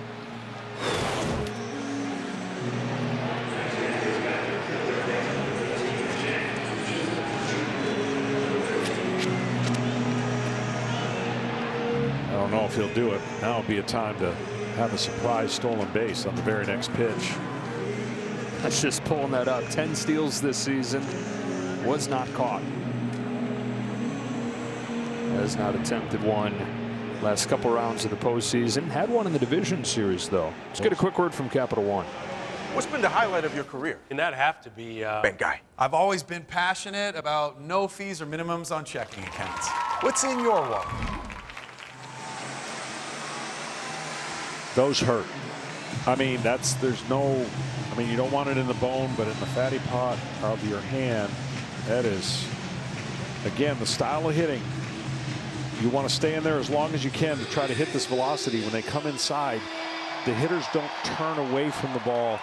I don't know if he'll do it. Now would be a time to have a surprise stolen base on the very next pitch. That's just pulling that up. 10 steals this season. Was not caught. Has not attempted one last couple rounds of the postseason. Had one in the division series, though. Let's get a quick word from Capital One. What's been the highlight of your career? And that'd have to be bank guy. I've always been passionate about no fees or minimums on checking accounts. What's in your wallet? Those hurt. I mean, you don't want it in the bone, but in the fatty part of your hand, that is, again, the style of hitting. You want to stay in there as long as you can to try to hit this velocity. When they come inside, the hitters don't turn away from the ball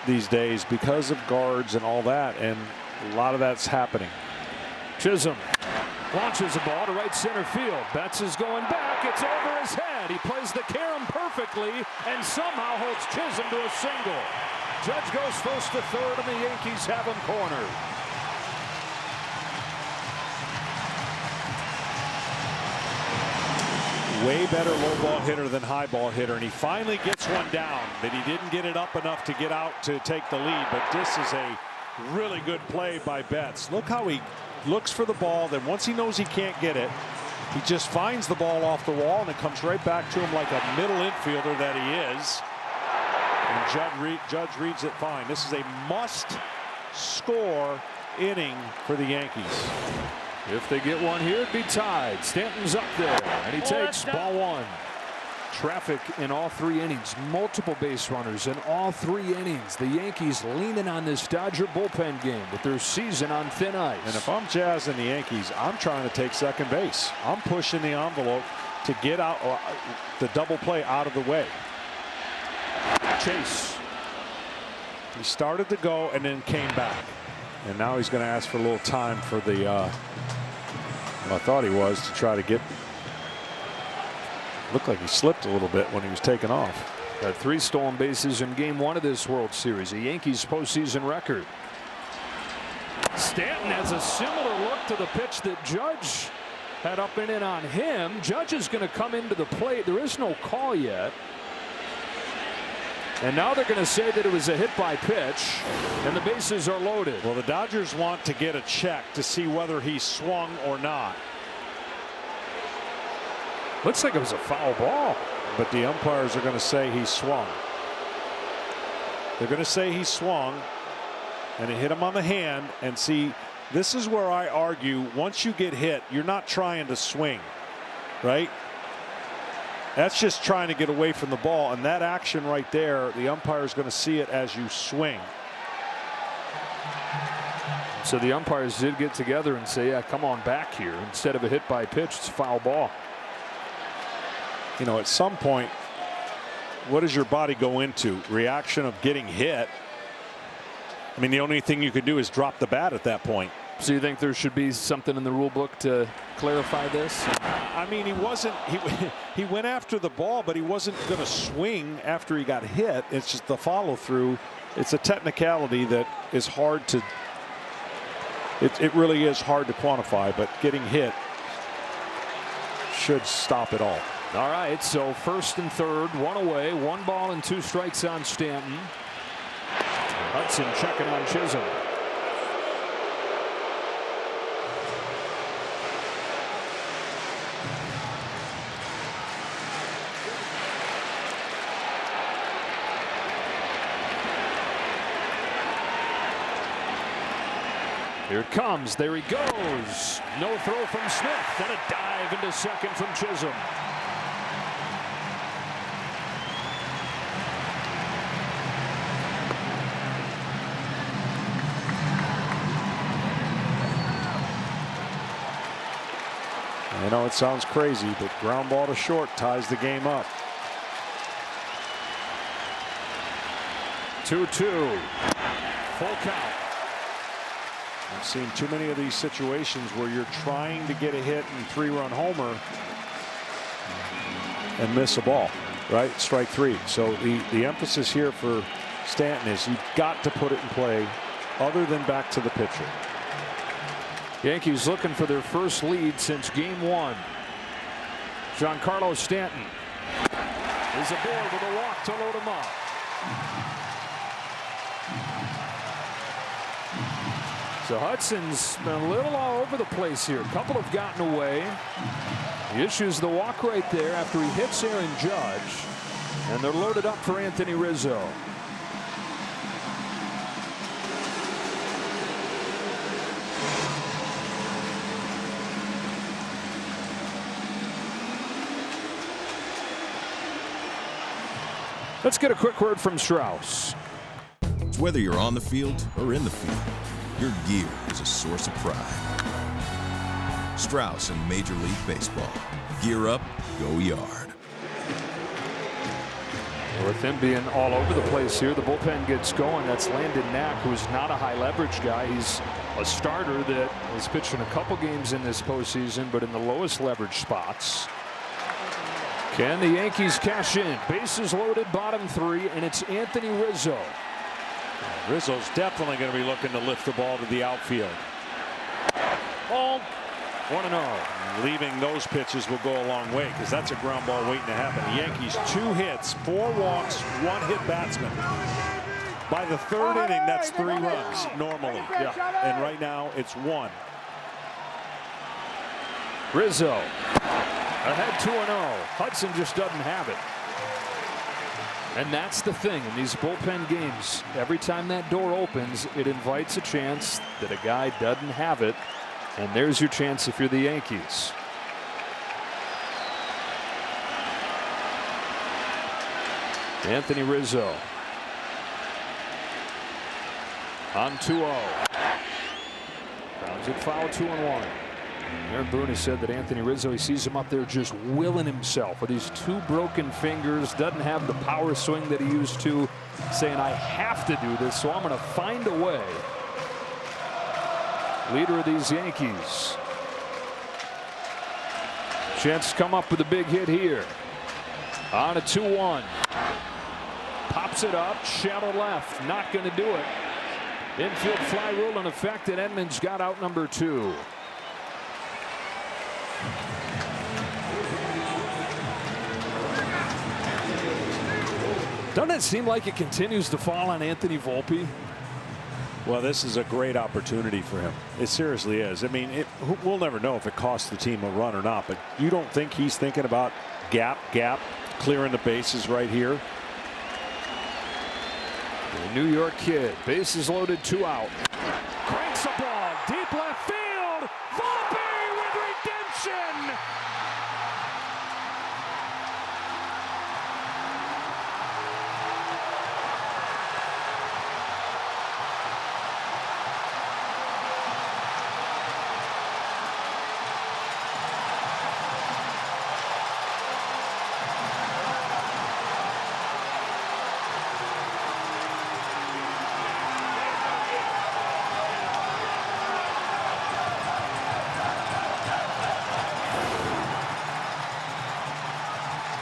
these days because of guards and all that, and a lot of that's happening. Chisholm launches a ball to right center field. Betts is going back. It's over his head. He plays the carom perfectly and somehow holds Chisholm to a single. Judge goes first to third, and the Yankees have him cornered. Way better low ball hitter than high ball hitter, and he finally gets one down, but he didn't get it up enough to get out to take the lead. But this is a really good play by Betts. Look how he looks for the ball, then once he knows he can't get it, he just finds the ball off the wall, and it comes right back to him like a middle infielder that he is. And Judge reads it fine. This is a must-score inning for the Yankees. If they get one here, it'd be tied. Stanton's up there, and he takes ball one. Traffic in all 3 innings. Multiple base runners in all 3 innings. The Yankees leaning on this Dodger bullpen game with their season on thin ice. And if I'm Jazz and the Yankees, I'm trying to take second base. I'm pushing the envelope to get out the double play out of the way. Chase. He started to go and then came back. And now he's going to ask for a little time for the, well, I thought he was, to try to get, looked like he slipped a little bit when he was taking off. Got 3 stolen bases in game 1 of this World Series, a Yankees postseason record. Stanton has a similar look to the pitch that Judge had up and in on him. Judge is going to come into the plate. There is no call yet. And now they're going to say that it was a hit by pitch, and the bases are loaded. Well, the Dodgers want to get a check to see whether he swung or not. Looks like it was a foul ball. But the umpires are going to say he swung. They're going to say he swung, and it hit him on the hand. And see, this is where I argue, once you get hit, you're not trying to swing, right? That's just trying to get away from the ball, and that action right there, the umpire is going to see it as you swing. So the umpires did get together and say, yeah, come on back here. Instead of a hit by pitch, it's a foul ball. You know, at some point, what does your body go into? Reaction of getting hit. I mean, the only thing you could do is drop the bat at that point. So you think there should be something in the rule book to clarify this? I mean, he went after the ball, but he wasn't going to swing after he got hit. It's just the follow through. It's a technicality that is hard to, it really is hard to quantify, but getting hit should stop it all. All right, so first and third, 1 away, 1 ball and 2 strikes on Stanton. Hudson checking on Chisholm. Here it comes. There he goes. No throw from Smith. Then a dive into second from Chisholm. I know it sounds crazy, but ground ball to short ties the game up. 2-2. Full count. I've seen too many of these situations where you're trying to get a hit and 3-run homer and miss a ball, right? Strike 3. So the emphasis here for Stanton is you've got to put it in play other than back to the pitcher. Yankees looking for their first lead since game 1. Giancarlo Stanton is aboard with a walk to load him up. So Hudson's been a little all over the place here. A couple have gotten away. He issues the walk right there after he hits Aaron Judge. And they're loaded up for Anthony Rizzo. Let's get a quick word from Strauss. Whether you're on the field or in the field, your gear is a source of pride. Strauss and Major League Baseball. Gear up, go yard. With him being all over the place here, the bullpen gets going. That's Landon Knack, who's not a high leverage guy. He's a starter that has pitched in a couple games in this postseason, but in the lowest leverage spots. Can the Yankees cash in? Bases loaded, bottom 3, and it's Anthony Rizzo. Rizzo's definitely going to be looking to lift the ball to the outfield. Ball. 1-0. Leaving those pitches will go a long way because that's a ground ball waiting to happen. The Yankees 2 hits, 4 walks, 1 hit batsman. By the 3rd inning, that's 3 runs normally. Yeah. And right now it's 1. Rizzo ahead 2-0. Hudson just doesn't have it. And that's the thing in these bullpen games. Every time that door opens, it invites a chance that a guy doesn't have it. And there's your chance if you're the Yankees. Anthony Rizzo on 2-0. Grounds it foul, 2-1. Aaron Boone has said that Anthony Rizzo, he sees him up there just willing himself with these 2 broken fingers, doesn't have the power swing that he used to, saying, I have to do this, so I'm going to find a way. Leader of these Yankees. Chance to come up with a big hit here. On a 2-1. Pops it up, shallow left, not going to do it. Infield fly rule in effect, and Edmonds got out number 2. Doesn't it seem like it continues to fall on Anthony Volpe? Well, this is a great opportunity for him. It seriously is. I mean, we'll never know if it costs the team a run or not, but you don't think he's thinking about gap, clearing the bases right here? The New York kid, bases loaded, 2 out. Cranks a ball, deep left field. Volpe with redemption.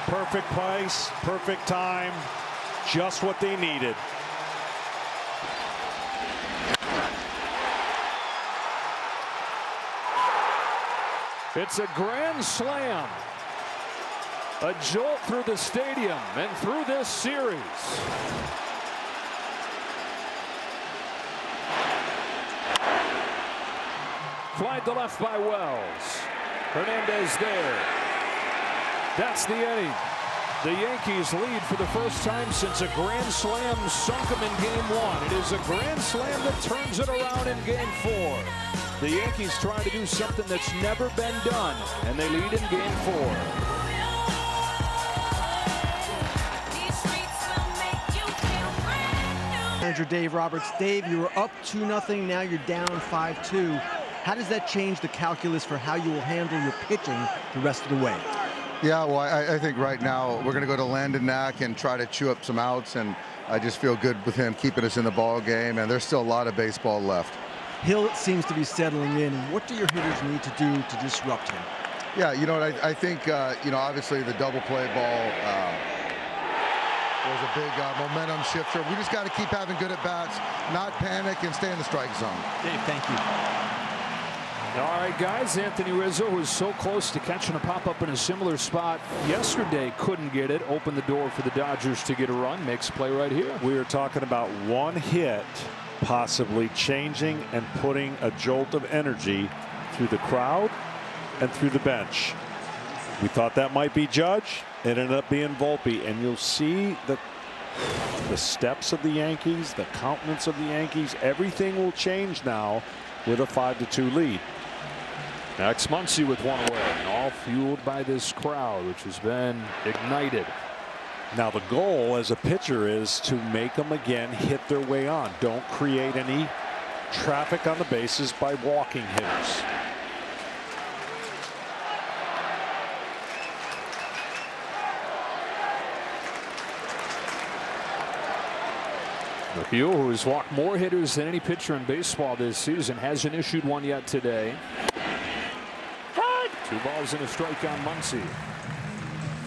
Perfect place, perfect time, just what they needed. It's a grand slam. A jolt through the stadium and through this series. Flied to left by Wells. Hernandez there. That's the inning. The Yankees lead for the first time since a grand slam sunk them in game 1. It is a grand slam that turns it around in game 4. The Yankees trying to do something that's never been done, and they lead in game 4. Manager Dave Roberts. Dave, you were up 2-0. Now you're down 5-2. How does that change the calculus for how you will handle your pitching the rest of the way? Yeah, well, I think right now we're going to go to Landon Knack and try to chew up some outs, and I just feel good with him keeping us in the ball game, and there's still a lot of baseball left. Hill seems to be settling in. What do your hitters need to do to disrupt him? Yeah, you know what, I think, you know, obviously the double play ball was a big momentum shifter. We just got to keep having good at-bats, not panic, and stay in the strike zone. Dave, thank you. All right, guys, Anthony Rizzo was so close to catching a pop-up in a similar spot yesterday. Couldn't get it. Opened the door for the Dodgers to get a run. Makes play right here. We are talking about 1 hit possibly changing and putting a jolt of energy through the crowd and through the bench. We thought that might be Judge. It ended up being Volpe, and you'll see the steps of the Yankees, the countenance of the Yankees. Everything will change now with a 5-2 lead. Max Muncy with 1 away, and all fueled by this crowd, which has been ignited. Now the goal as a pitcher is to make them again hit their way on. Don't create any traffic on the bases by walking hitters. Hill, who has walked more hitters than any pitcher in baseball this season, hasn't issued one yet today. 2 balls and a strike on Muncy.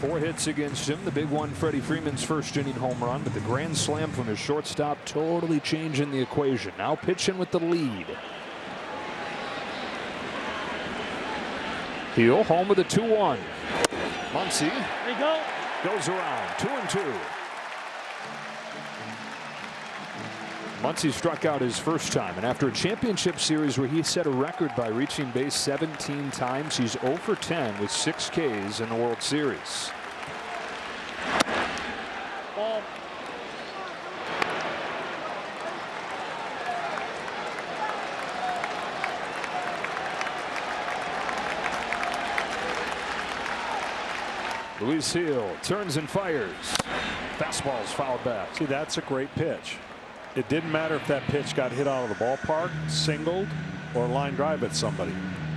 4 hits against him. The big one, Freddie Freeman's first inning home run, but the grand slam from his shortstop totally changing the equation. Now pitching with the lead. Hill home with a 2-1. Muncy goes around 2-2. Muncy struck out his first time, and after a championship series where he set a record by reaching base 17 times, he's 0 for 10 with 6 Ks in the World Series. Ball. Luis Hill turns and fires. Fastball's fouled back. See, that's a great pitch. It didn't matter if that pitch got hit out of the ballpark, singled, or line drive at somebody.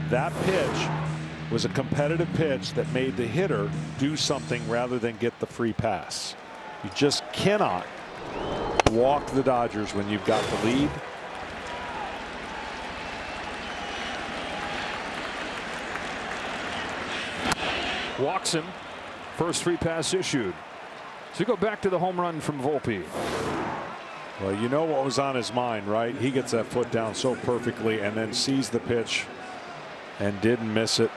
That pitch was a competitive pitch that made the hitter do something rather than get the free pass. You just cannot walk the Dodgers when you've got the lead. Walks him. First free pass issued. So you go back to the home run from Volpe. Well, you know what was on his mind, right? He gets that foot down so perfectly and then sees the pitch and didn't miss it.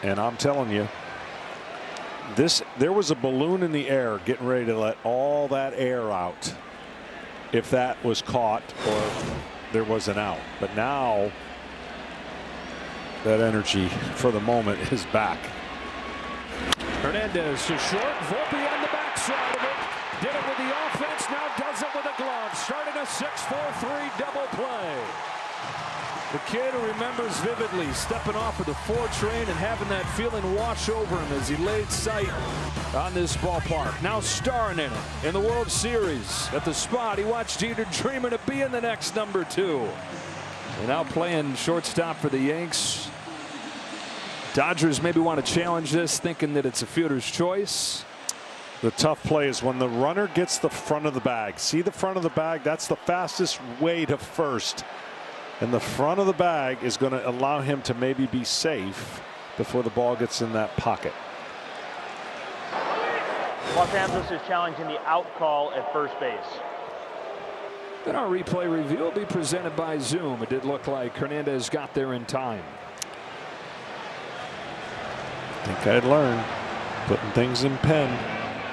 And I'm telling you, there was a balloon in the air getting ready to let all that air out if that was caught or there was an out. But now that energy for the moment is back. Hernandez to short. Volpe on the backside of it. Did it with the offense. Now does it with a glove. Starting a 6-4-3 double play. The kid who remembers vividly stepping off of the 4 train and having that feeling wash over him as he laid sight on this ballpark. Now starring in it in the World Series at the spot he watched Jeter dreaming of being the next number 2. And now playing shortstop for the Yanks. Dodgers maybe want to challenge this, thinking that it's a fielder's choice. The tough play is when the runner gets the front of the bag. See the front of the bag? That's the fastest way to first. And the front of the bag is going to allow him to maybe be safe before the ball gets in that pocket. Los Angeles is challenging the out call at first base. Then our replay review will be presented by Zoom. It did look like Hernandez got there in time. I think I'd learn putting things in pen.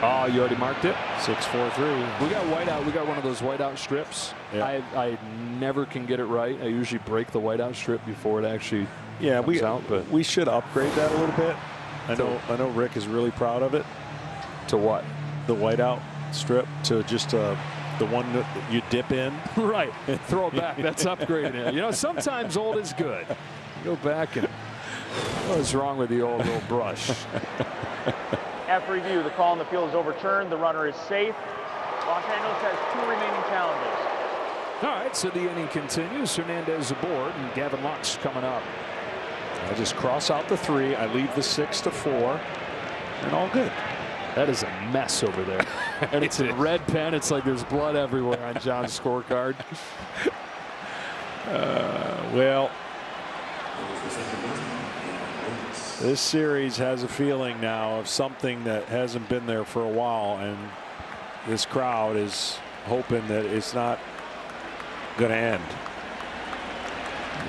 Oh, you already marked it? 6-4-3. We got whiteout. We got one of those whiteout strips. Yeah. I never can get it right. I usually break the whiteout strip before it actually comes out. But we should upgrade that a little bit. I know Rick is really proud of it. To what? The whiteout strip to just the one that you dip in. Right. Throw it back. That's upgrading it. You know, sometimes old is good. Go back and what was wrong with the old little brush? After review, the call on the field is overturned. The runner is safe. Los Angeles has 2 remaining challenges. All right, so the inning continues. Hernandez aboard, and Gavin Lux coming up. I just cross out the 3. I leave the 6 to 4, and all good. That is a mess over there. And it's a red pen. It's like there's blood everywhere on John's scorecard. Well, this series has a feeling now of something that hasn't been there for a while, and this crowd is hoping that it's not going to end.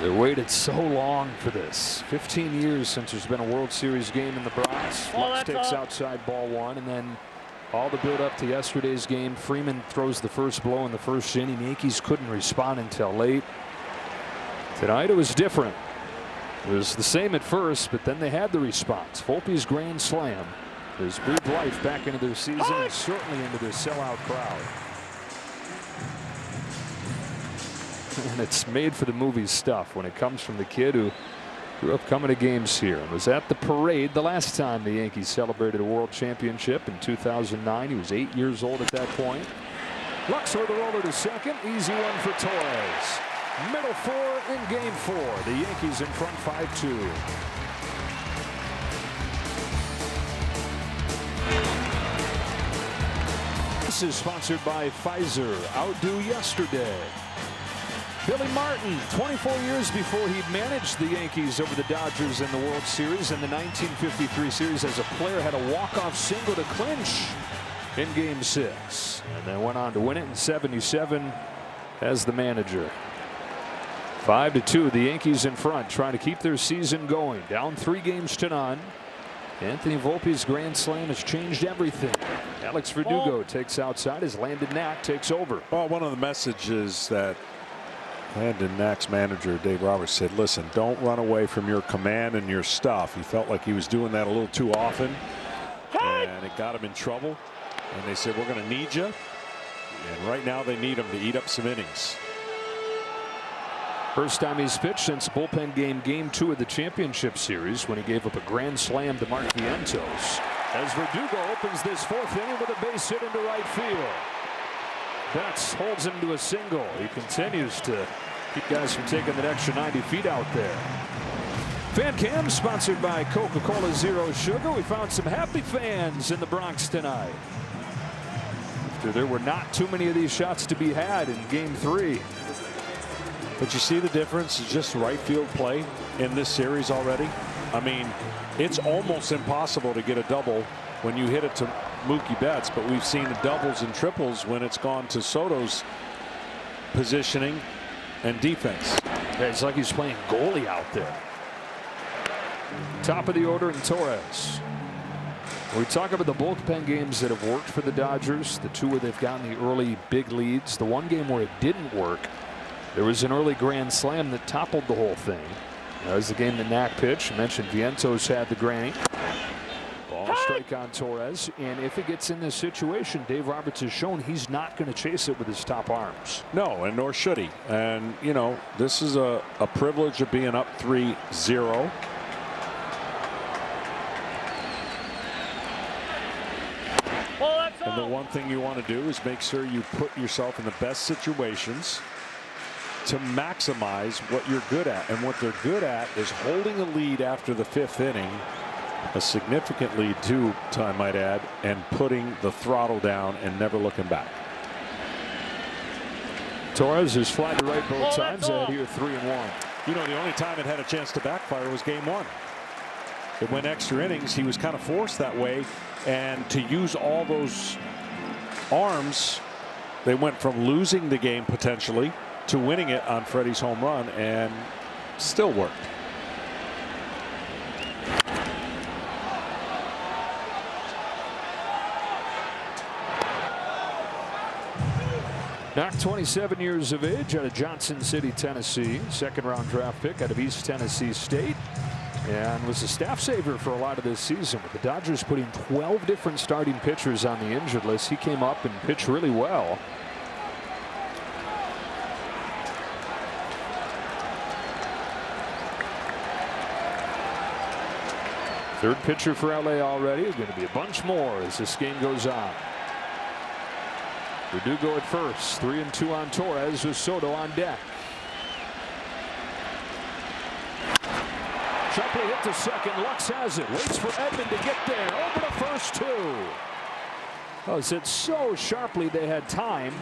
They waited so long for this. 15 years since there's been a World Series game in the Bronx. Lux takes outside ball 1, and then all the build up to yesterday's game. Freeman throws the first blow in the first inning. Yankees couldn't respond until late. Tonight it was different. It was the same at first, but then they had the response. Volpe's grand slam has breathed life back into their season and certainly into their sellout crowd. And it's made for the movie stuff when it comes from the kid who grew up coming to games here and was at the parade the last time the Yankees celebrated a world championship in 2009. He was 8 years old at that point. Lux with the roller to second. Easy one for Torres. Middle 4 in game 4. The Yankees in front 5-2. This is sponsored by Pfizer. Outdo yesterday. Billy Martin, 24 years before he managed the Yankees over the Dodgers in the World Series in the 1953 series as a player, had a walk-off single to clinch in Game 6. And then went on to win it in 77 as the manager. 5-2, the Yankees in front, trying to keep their season going. Down 3 games to none. Anthony Volpe's grand slam has changed everything. Alex Verdugo takes outside as Landon Knack takes over. Well, one of the messages that Landon Knack's manager, Dave Roberts, said, listen, don't run away from your command and your stuff. He felt like he was doing that a little too often, and it got him in trouble. And they said, we're going to need you. And right now they need him to eat up some innings. First time he's pitched since bullpen game 2 of the championship series when he gave up a grand slam to Mark Vientos. As Verdugo opens this 4th inning with a base hit into right field. Betts holds him to a single. He continues to keep guys from taking that extra 90 feet out there. Fan Cam sponsored by Coca-Cola Zero Sugar. We found some happy fans in the Bronx tonight. After there were not too many of these shots to be had in Game 3. But you see the difference is just right field play in this series already. I mean, it's almost impossible to get a double when you hit it to Mookie Betts, but we've seen the doubles and triples when it's gone to Soto's positioning and defense. Yeah, it's like he's playing goalie out there. Top of the order in Torres. We talk about the bullpen games that have worked for the Dodgers, the 2 where they've gotten the early big leads. The 1 game where it didn't work, there was an early grand slam that toppled the whole thing. That was the game that Knack pitched. I mentioned Vientos had the granny. Ball strike on Torres, and if it gets in this situation, Dave Roberts has shown he's not going to chase it with his top arms. No, and nor should he. And, you know, this is a privilege of being up 3-0. And the one thing you want to do is make sure you put yourself in the best situations to maximize what you're good at. And what they're good at is holding a lead after the 5th inning, a significant lead too, I might add, and putting the throttle down and never looking back. Torres is fly to right both times out here, 3-1. You know, the only time it had a chance to backfire was Game 1. It went extra innings. He was kind of forced that way, and to use all those arms, they went from losing the game potentially to winning it on Freddie's home run, and still worked. Knack, 27 years of age, out of Johnson City, Tennessee. 2nd-round draft pick out of East Tennessee State. And was a staff saver for a lot of this season, with the Dodgers putting 12 different starting pitchers on the injured list. He came up and pitched really well. Third pitcher for LA already. There's going to be a bunch more as this game goes on. Verdugo at first. 3-2 on Torres with Soto on deck. Sharply hit to second. Lux has it. Waits for Edman to get there. Over to first, too. Oh, it's hit so sharply they had time.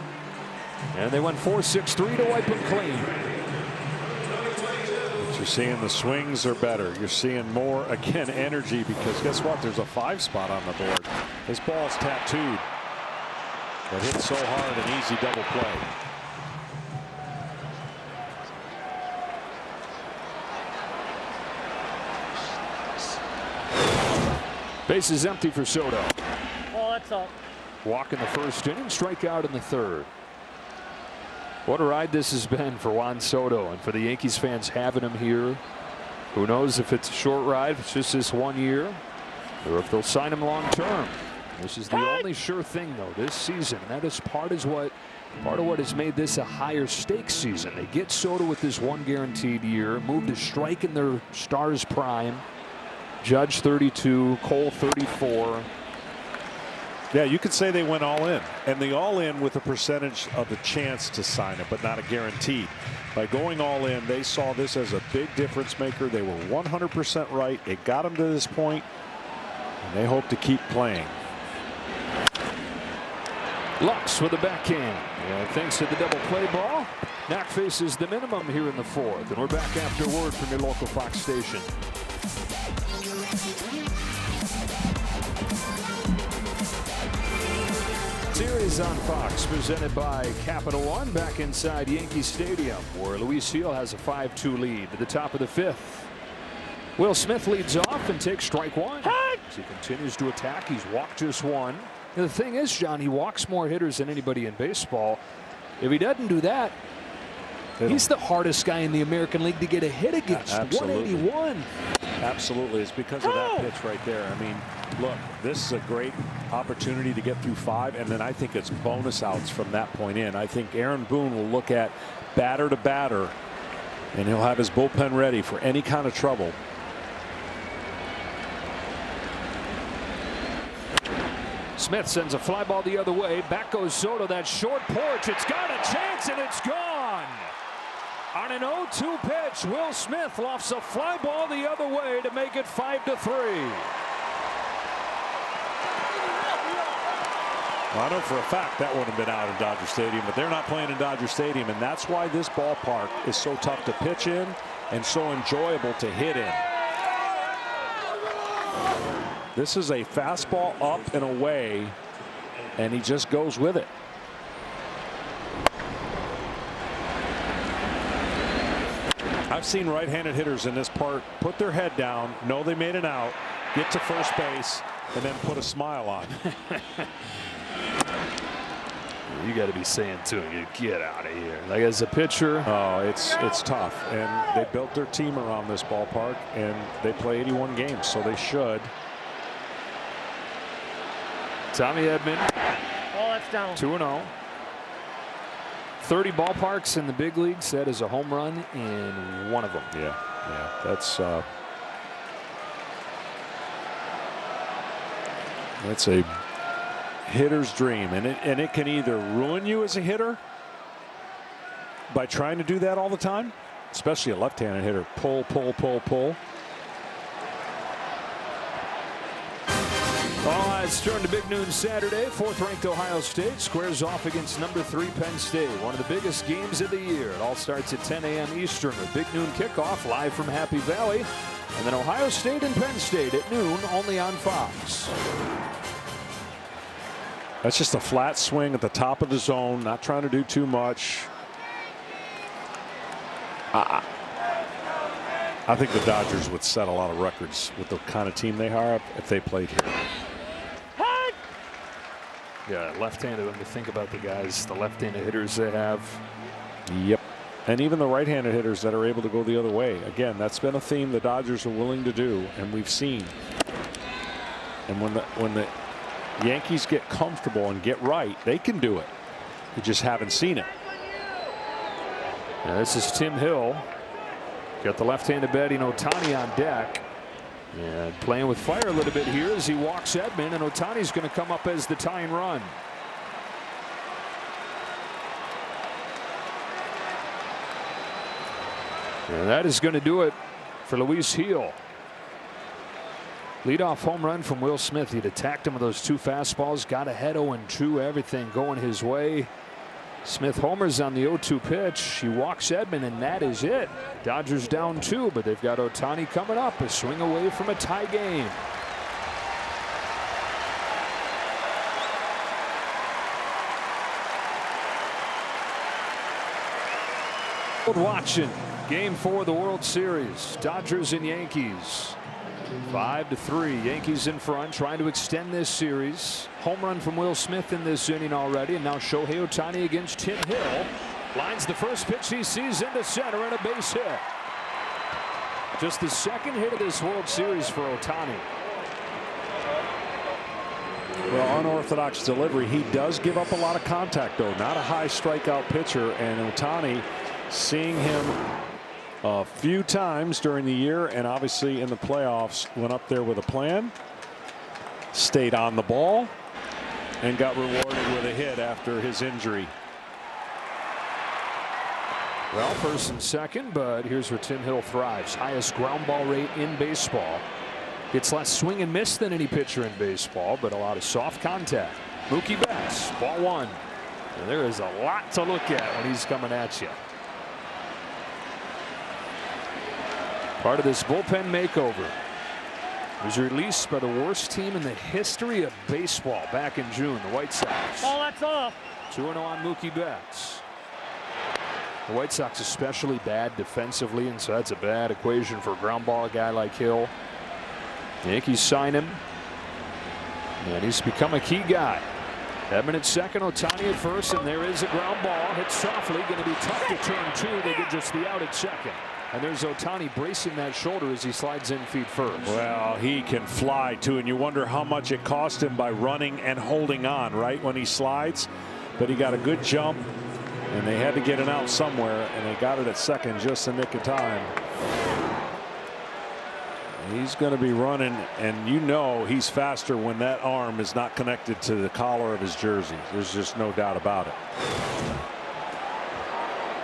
And they went 4-6-3 to wipe it clean. But you're seeing the swings are better. You're seeing more, again, energy, because guess what? There's a 5 spot on the board. This ball's tattooed. But hit so hard, an easy double play. Base is empty for Soto. Oh, that's all. Walk in the 1st inning, strikeout in the 3rd. What a ride this has been for Juan Soto, and for the Yankees fans having him here. Who knows if it's a short ride, if it's just this 1 year, or if they'll sign him long term. This is the only sure thing, though, this season. And that is part of what has made this a higher stakes season. They get Soto with this 1 guaranteed year, move to strike in their stars prime. Judge 32, Cole 34. Yeah, you could say they went all in, and the all in with a percentage of the chance to sign it, but not a guaranteed. By going all in, they saw this as a big difference maker. They were 100% right. It got them to this point, and they hope to keep playing. Lux with a backhand. And thanks to the double play ball, Knack faces the minimum here in the fourth. And we're back after word from your local Fox station. Series on Fox presented by Capital One back inside Yankee Stadium, where Luis Gil has a 5-2 lead to the top of the fifth. Will Smith leads off and takes strike one. As he continues to attack, he's walked just one. And the thing is, John, he walks more hitters than anybody in baseball. If he doesn't do that, he's the hardest guy in the American League to get a hit against. Absolutely. 181. Absolutely. It's because of that pitch right there. I mean, look, this is a great opportunity to get through 5, and then I think it's bonus outs from that point in. I think Aaron Boone will look at batter to batter, and he'll have his bullpen ready for any kind of trouble. Smith sends a fly ball the other way. Back goes Soto. That short porch. It's got a chance, and it's gone. On an 0-2 pitch, Will Smith lofts a fly ball the other way to make it 5-3. Well, I know for a fact that wouldn't have been out in Dodger Stadium, but they're not playing in Dodger Stadium, and that's why this ballpark is so tough to pitch in and so enjoyable to hit in. This is a fastball up and away, and he just goes with it. I've seen right-handed hitters in this part put their head down, know they made an out, get to first base, and then put a smile on. You got to be saying to him, get out of here. Like, as a pitcher. Oh, it's tough. And they built their team around this ballpark, and they play 81 games, so they should. Tommy Edman. Oh, that's down. 2-0. 30 ballparks in the big leagues. That is a home run in one of them. Yeah. That's a hitter's dream, and it can either ruin you as a hitter by trying to do that all the time, especially a left-handed hitter. Pull. All eyes turn to Big Noon Saturday. 4th-ranked Ohio State squares off against number 3 Penn State. One of the biggest games of the year. It all starts at 10 a.m. Eastern with Big Noon kickoff live from Happy Valley. And then Ohio State and Penn State at noon only on Fox. That's just a flat swing at the top of the zone, not trying to do too much. I think the Dodgers would set a lot of records with the kind of team they are if they played here. Yeah, left-handed. When you think about the guys, the left-handed hitters they have. Yep. And even the right-handed hitters that are able to go the other way. Again, that's been a theme the Dodgers are willing to do, and we've seen. And when the Yankees get comfortable and get right, they can do it. You just haven't seen it. Now, this is Tim Hill. Got the left-handed batting Ohtani on deck. And playing with fire a little bit here as he walks Edman, and Ohtani's going to come up as the tying run. And that is going to do it for Luis Gil. Leadoff home run from Will Smith. He'd attacked him with those 2 fastballs, got ahead 0-2, everything going his way. Smith homers on the 0-2 pitch. He walks Edman, and that is it. Dodgers down 2, but they've got Ohtani coming up, a swing away from a tie game. Watching Game 4 of the World Series. Dodgers and Yankees. 5-3. Yankees in front, trying to extend this series. Home run from Will Smith in this inning already, and now Shohei Ohtani against Tim Hill. Lines the first pitch he sees into center, and a base hit. Just the second hit of this World Series for Ohtani. Well, unorthodox delivery. He does give up a lot of contact, though. Not a high strikeout pitcher, and Ohtani, seeing him a few times during the year and obviously in the playoffs, went up there with a plan, stayed on the ball, and got rewarded with a hit after his injury. Well, first and second, but here's where Tim Hill thrives. Highest ground ball rate in baseball. Gets less swing and miss than any pitcher in baseball, but a lot of soft contact. Mookie Betts, ball one. And there is a lot to look at when he's coming at you. Part of this bullpen makeover. Was released by the worst team in the history of baseball back in June, the White Sox. Oh, that's off. 2-0 on Mookie Betts. The White Sox especially bad defensively, and so that's a bad equation for a ground ball a guy like Hill. The Yankees sign him, and he's become a key guy. Edman at second, Ohtani at first, and there is a ground ball hit softly. Going to be tough to turn two. They get just the out at second. And there's Ohtani bracing that shoulder as he slides in feet first. Well, he can fly too, and you wonder how much it cost him by running and holding on right when he slides. But he got a good jump, and they had to get it out somewhere, and they got it at second just in the nick of time. He's going to be running, and you know he's faster when that arm is not connected to the collar of his jersey. There's just no doubt about it.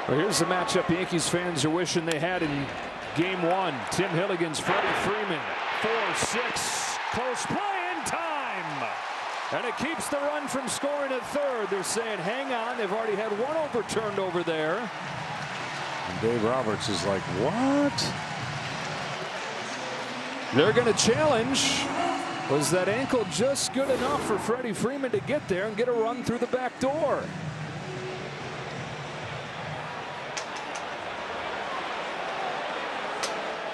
Well, here's the matchup Yankees fans are wishing they had in game one. Tim Hill against Freddie Freeman. 4-6. Close play in time. And it keeps the run from scoring at third. They're saying, hang on. They've already had one overturned over there. And Dave Roberts is like, what? They're going to challenge. Was that ankle just good enough for Freddie Freeman to get there and get a run through the back door?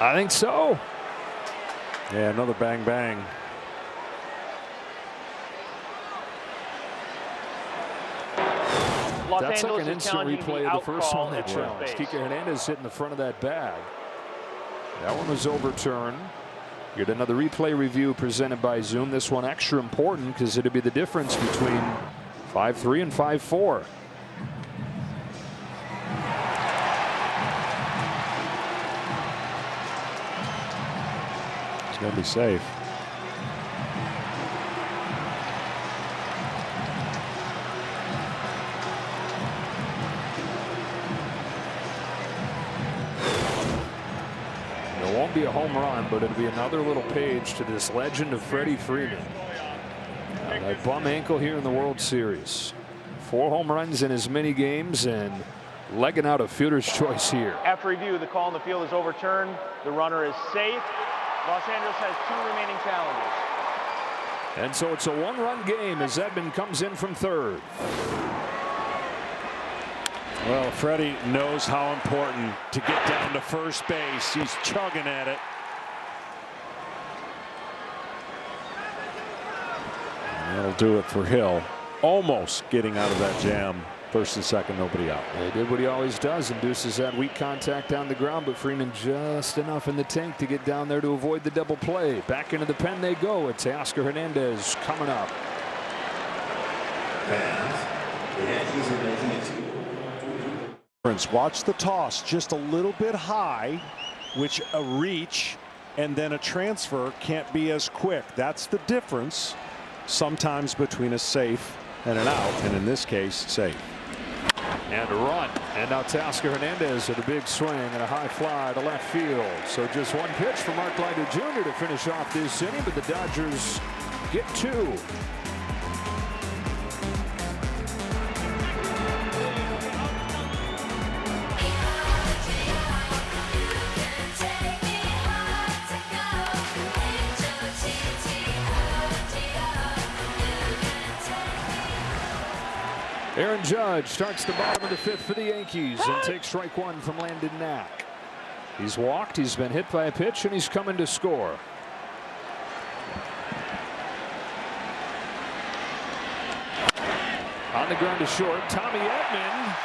I think so. Yeah, another bang bang. That's like an instant replay of the first one that challenged. Kike Hernandez hitting the front of that bag. That one was overturned. Get another replay review presented by Zoom. This one extra important because it'll be the difference between 5-3 and 5-4. It's going to be safe. It won't be a home run, but it'll be another little page to this legend of Freddie Freeman. That bum ankle here in the World Series. 4 home runs in as many games and legging out a fielder's choice here. After review, the call on the field is overturned. The runner is safe. Los Angeles has 2 remaining challenges. And so it's a 1-run game as Edman comes in from third. Well, Freddie knows how important to get down to first base. He's chugging at it. And that'll do it for Hill. Almost getting out of that jam. First and second, nobody out. He did what he always does, induces that weak contact down the ground, but Freeman just enough in the tank to get down there to avoid the double play. Back into the pen they go. It's Oscar Hernandez coming up. The Yankees are making it 2. Watch the toss just a little bit high, which a reach and then a transfer can't be as quick. That's the difference sometimes between a safe and an out, and in this case, safe. And a run. And now Oscar Hernandez with a big swing and a high fly to left field. So just one pitch for Mark Leiter Jr. to finish off this inning, but the Dodgers get 2. Aaron Judge starts the bottom of the 5th for the Yankees and takes strike 1 from Landon Knack. He's walked, he's been hit by a pitch, and he's coming to score. On the ground to short, Tommy Edman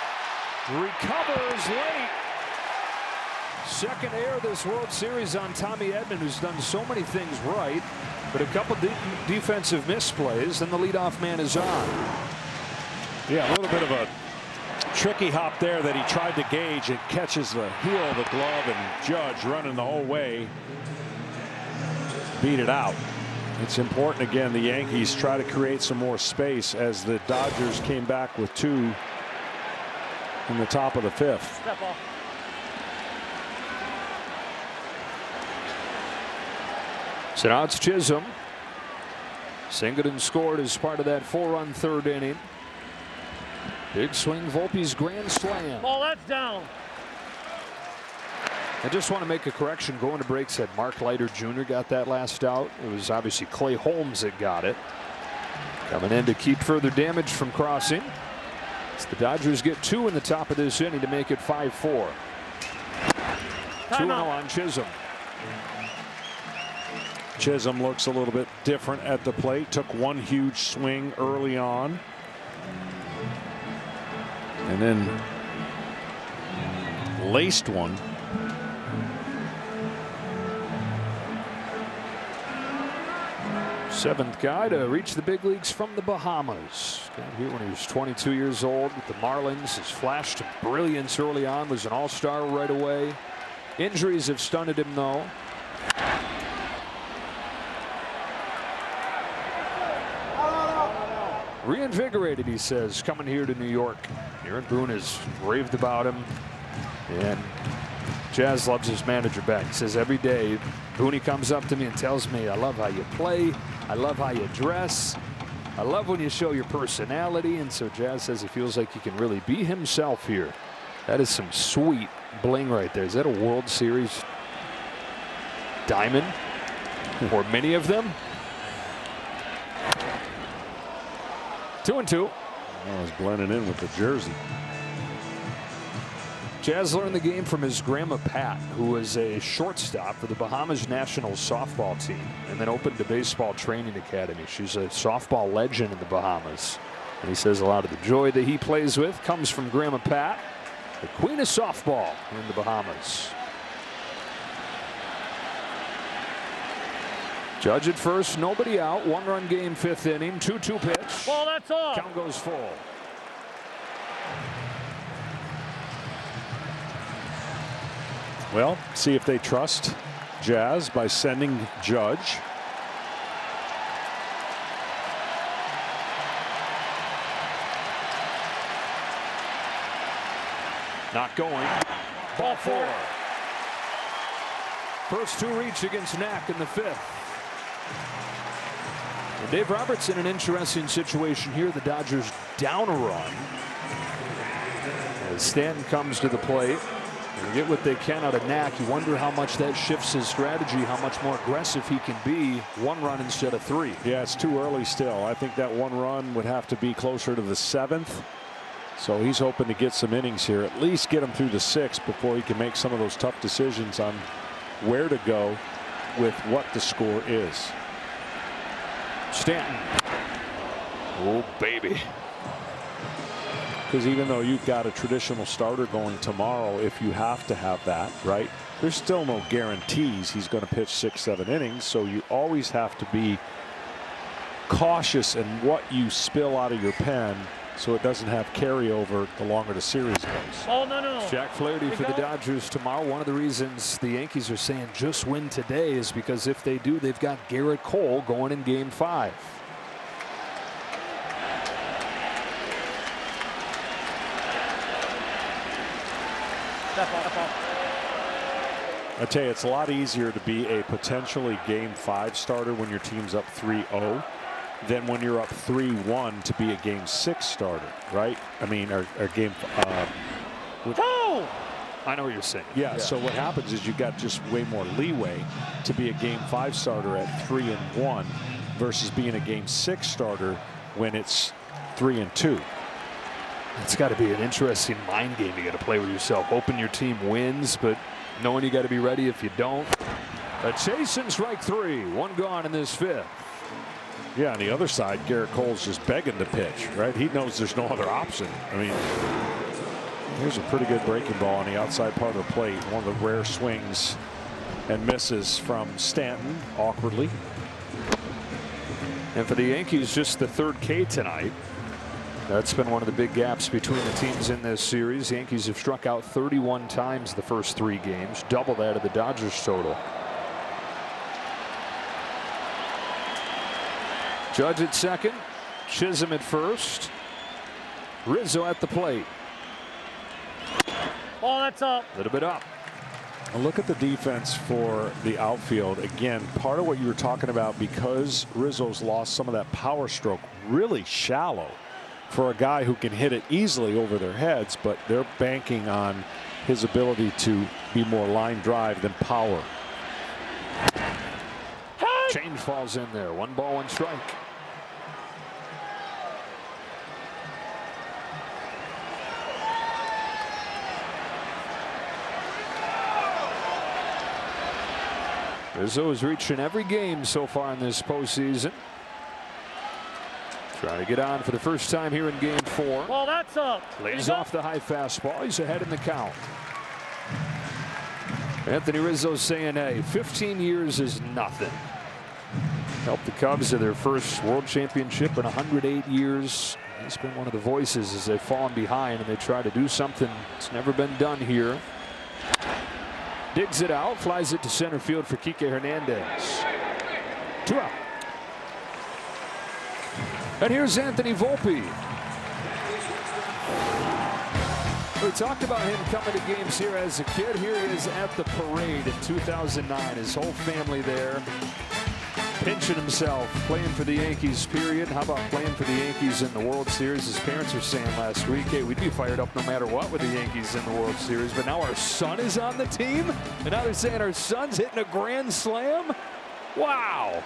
recovers late. Second error this World Series on Tommy Edman, who's done so many things right, but a couple defensive misplays, and the leadoff man is on. Yeah, a little bit of a tricky hop there that he tried to gauge. It catches the heel of the glove, and Judge running the whole way beat it out. It's important again the Yankees try to create some more space as the Dodgers came back with 2 in the top of the 5th. So now it's Chisholm. Singleton scored as part of that 4-run third inning. Big swing, Volpe's grand slam. Ball, that's down. I just want to make a correction. Going to break, said Mark Leiter Jr. got that last out. It was obviously Clay Holmes that got it. Coming in to keep further damage from crossing. As the Dodgers get 2 in the top of this inning to make it 5-4. 2-0 on Chisholm. Chisholm looks a little bit different at the plate. Took one huge swing early on. And then laced one. Seventh guy to reach the big leagues from the Bahamas. Got here when he was 22 years old with the Marlins. His flash to brilliance early on, was an all-star right away. Injuries have stunted him though. Reinvigorated, he says, coming here to New York. Aaron Boone has raved about him, and Jazz loves his manager back. He says every day Boone comes up to me and tells me, I love how you play, I love how you dress, I love when you show your personality. And so Jazz says he feels like he can really be himself here. That is some sweet bling right there. Is that a World Series diamond, or many of them? 2-2. Oh, he's blending in with the jersey. Jazz learned the game from his grandma Pat, who was a shortstop for the Bahamas national softball team and then opened a baseball training academy. She's a softball legend in the Bahamas. And he says a lot of the joy that he plays with comes from Grandma Pat, the queen of softball in the Bahamas. Judge at first, nobody out. 1-run game, 5th inning, 2-2 pitch. Ball, that's off. Count goes full. Well, see if they trust Jazz by sending Judge. Not going. Ball 4. First 2 reach against Knack in the 5th. And Dave Roberts in an interesting situation here. The Dodgers down a run as Stanton comes to the plate. They get what they can out of Knack. You wonder how much that shifts his strategy, how much more aggressive he can be. 1 run instead of 3. Yeah, it's too early still. I think that 1 run would have to be closer to the 7th. So he's hoping to get some innings here, at least get him through the 6th before he can make some of those tough decisions on where to go with what the score is. Stanton. Oh, baby. Because even though you've got a traditional starter going tomorrow, if you have to have that, right, there's still no guarantees he's going to pitch 6-7 innings. So you always have to be cautious in what you spill out of your pen so it doesn't have carryover the longer the series goes. Oh, no. Jack Flaherty for the Dodgers tomorrow. One of the reasons the Yankees are saying just win today is because if they do, they've got Garrett Cole going in Game 5. I tell you, it's a lot easier to be a potentially Game 5 starter when your team's up 3-0 than when you're up 3-1 to be a Game 6 starter, right? I mean, or Game. Oh! I know what you're saying. Yeah. So what happens is you got just way more leeway to be a Game 5 starter at 3-1 versus being a Game 6 starter when it's 3-2. It's got to be an interesting mind game you got to play with yourself. Hoping your team wins, but knowing you got to be ready if you don't. A chase and strike 3. 1 gone in this 5th. Yeah, on the other side, Garrett Cole's just begging to pitch, right? He knows there's no other option. I mean, here's a pretty good breaking ball on the outside part of the plate. One of the rare swings and misses from Stanton awkwardly. And for the Yankees, just the 3rd K tonight. That's been one of the big gaps between the teams in this series. The Yankees have struck out 31 times the first 3 games, double that of the Dodgers total. Judge at second, Chisholm at first, Rizzo at the plate. Oh, that's up. A little bit up. Look at the defense for the outfield. Again, part of what you were talking about, because Rizzo's lost some of that power stroke, really shallow for a guy who can hit it easily over their heads, but they're banking on his ability to be more line drive than power. Change falls in there. 1 ball, 1 strike. Rizzo has reached in every game so far in this postseason. Trying to get on for the first time here in game 4. Well, that's up. Lays off the high fastball. He's ahead in the count. Anthony Rizzo saying, hey, 15 years is nothing. Helped the Cubs to their first world championship in 108 years. He's been one of the voices as they've fallen behind and they try to do something that's never been done here. Digs it out, flies it to center field for Kike Hernandez. 2 out. And here's Anthony Volpe. We talked about him coming to games here as a kid. Here he is at the parade in 2009. His whole family there, pinching himself, playing for the Yankees, period. How about playing for the Yankees in the World Series? His parents were saying last week, hey, we'd be fired up no matter what with the Yankees in the World Series. But now our son is on the team, and now they're saying our son's hitting a grand slam? Wow.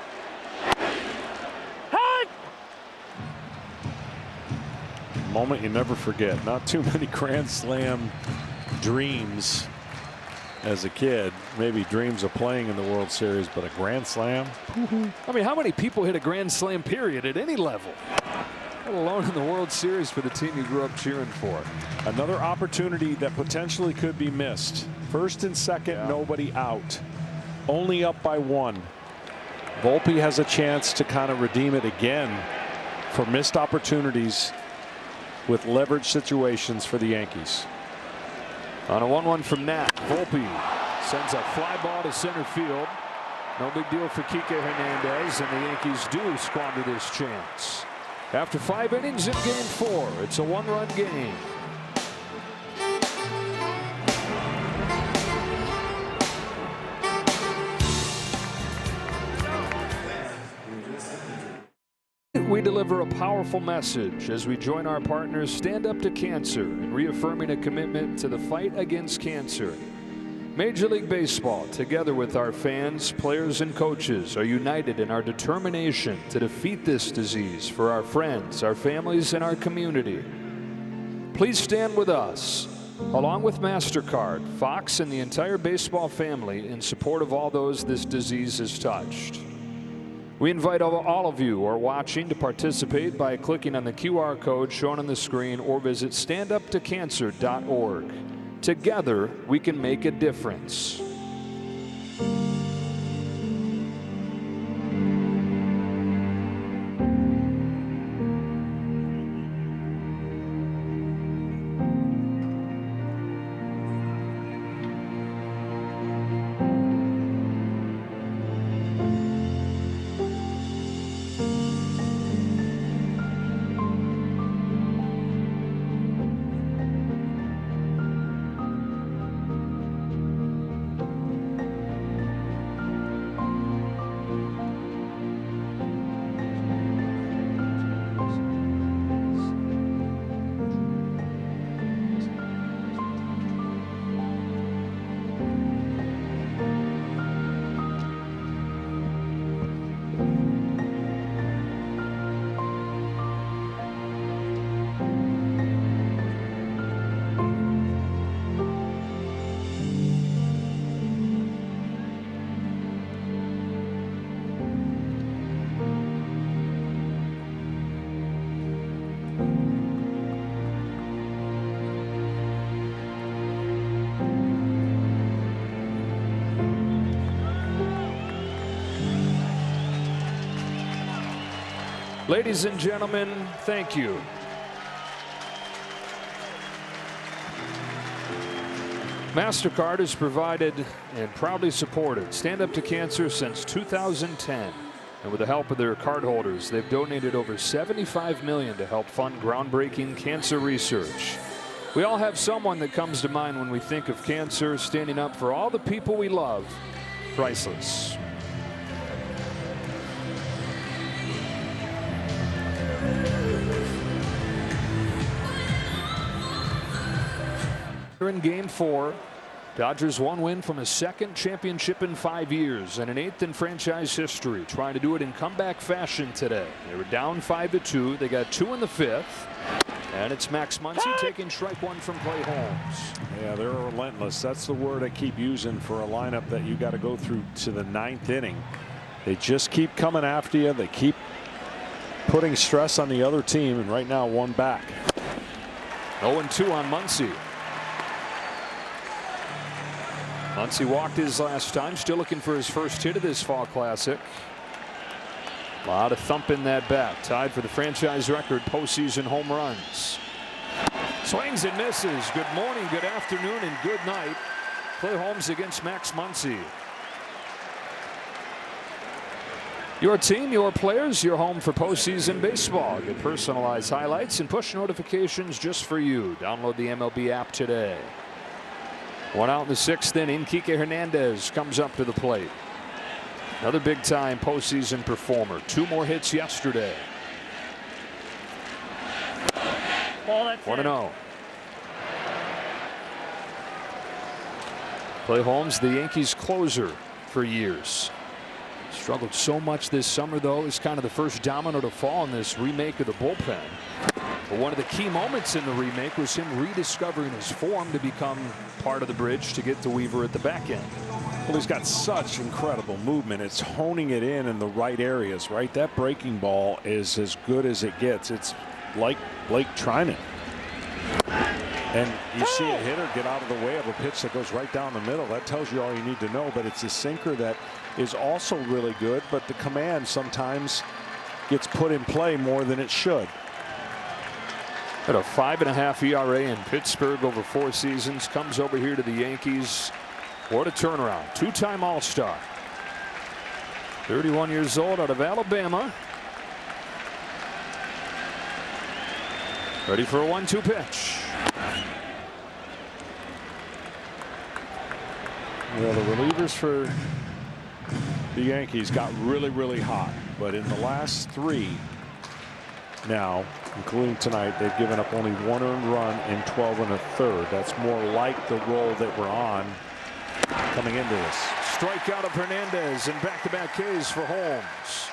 Moment you never forget. Not too many grand slam dreams as a kid. Maybe dreams of playing in the World Series, but a grand slam? I mean, how many people hit a grand slam period at any level? Let alone in the World Series for the team you grew up cheering for. Another opportunity that potentially could be missed. First and second, nobody out. Only up by 1. Volpe has a chance to kind of redeem it again for missed opportunities with leverage situations for the Yankees. On a 1-1 from Nat, Volpe sends a fly ball to center field. No big deal for Kike Hernandez, and the Yankees do squander this chance. After 5 innings in game 4, it's a 1-run game. We deliver a powerful message as we join our partners Stand Up to Cancer in reaffirming a commitment to the fight against cancer. Major League Baseball, together with our fans, players, and coaches, are united in our determination to defeat this disease for our friends, our families, and our community. Please stand with us, along with MasterCard, Fox, and the entire baseball family in support of all those this disease has touched. We invite all of you who are watching to participate by clicking on the QR code shown on the screen or visit standuptocancer.org. Together, we can make a difference. Ladies and gentlemen, thank you. MasterCard has provided and proudly supported Stand Up to Cancer since 2010. And with the help of their cardholders, they've donated over $75 million to help fund groundbreaking cancer research. We all have someone that comes to mind when we think of cancer. Standing up for all the people we love. Priceless. In Game 4, Dodgers one win from a second championship in 5 years and an 8th in franchise history, trying to do it in comeback fashion today. They were down 5-2. They got 2 in the 5th. And it's Max Muncy taking strike 1 from Clay Holmes. Yeah, they're relentless. That's the word I keep using for a lineup that you got to go through to the 9th inning. They just keep coming after you. They keep putting stress on the other team, and right now 1 back. 0-2 on Muncy. Muncy walked his last time, still looking for his first hit of this fall classic. A lot of thump in that bat, tied for the franchise record postseason home runs. Swings and misses. Good morning, good afternoon, and good night. Clay Holmes against Max Muncy. Your team, your players, your home for postseason baseball. Get personalized highlights and push notifications just for you. Download the MLB app today. 1 out in the 6th inning. Kike Hernandez comes up to the plate. Another big time postseason performer. 2 more hits yesterday. 1-0. Clay Holmes, the Yankees closer for years. Struggled so much this summer, though. Is kind of the first domino to fall in this remake of the bullpen. But one of the key moments in the remake was him rediscovering his form to become part of the bridge to get to Weaver at the back end. Well, he's got such incredible movement. It's honing it in the right areas, right? That breaking ball is as good as it gets. It's like Blake Trinan. And you see a hitter get out of the way of a pitch that goes right down the middle. That tells you all you need to know. But it's a sinker that is also really good, but the command sometimes gets put in play more than it should. At a 5.5 ERA in Pittsburgh over 4 seasons, comes over here to the Yankees. What a turnaround. 2-time All-Star. 31 years old, out of Alabama. Ready for a 1-2 pitch. Well, the relievers for the Yankees got really, really hot, but in the last 3 now, including tonight, they've given up only 1 earned run in 12 1/3. That's more like the role that we're on coming into this. Strikeout of Hernandez and back-to-back Ks for Holmes.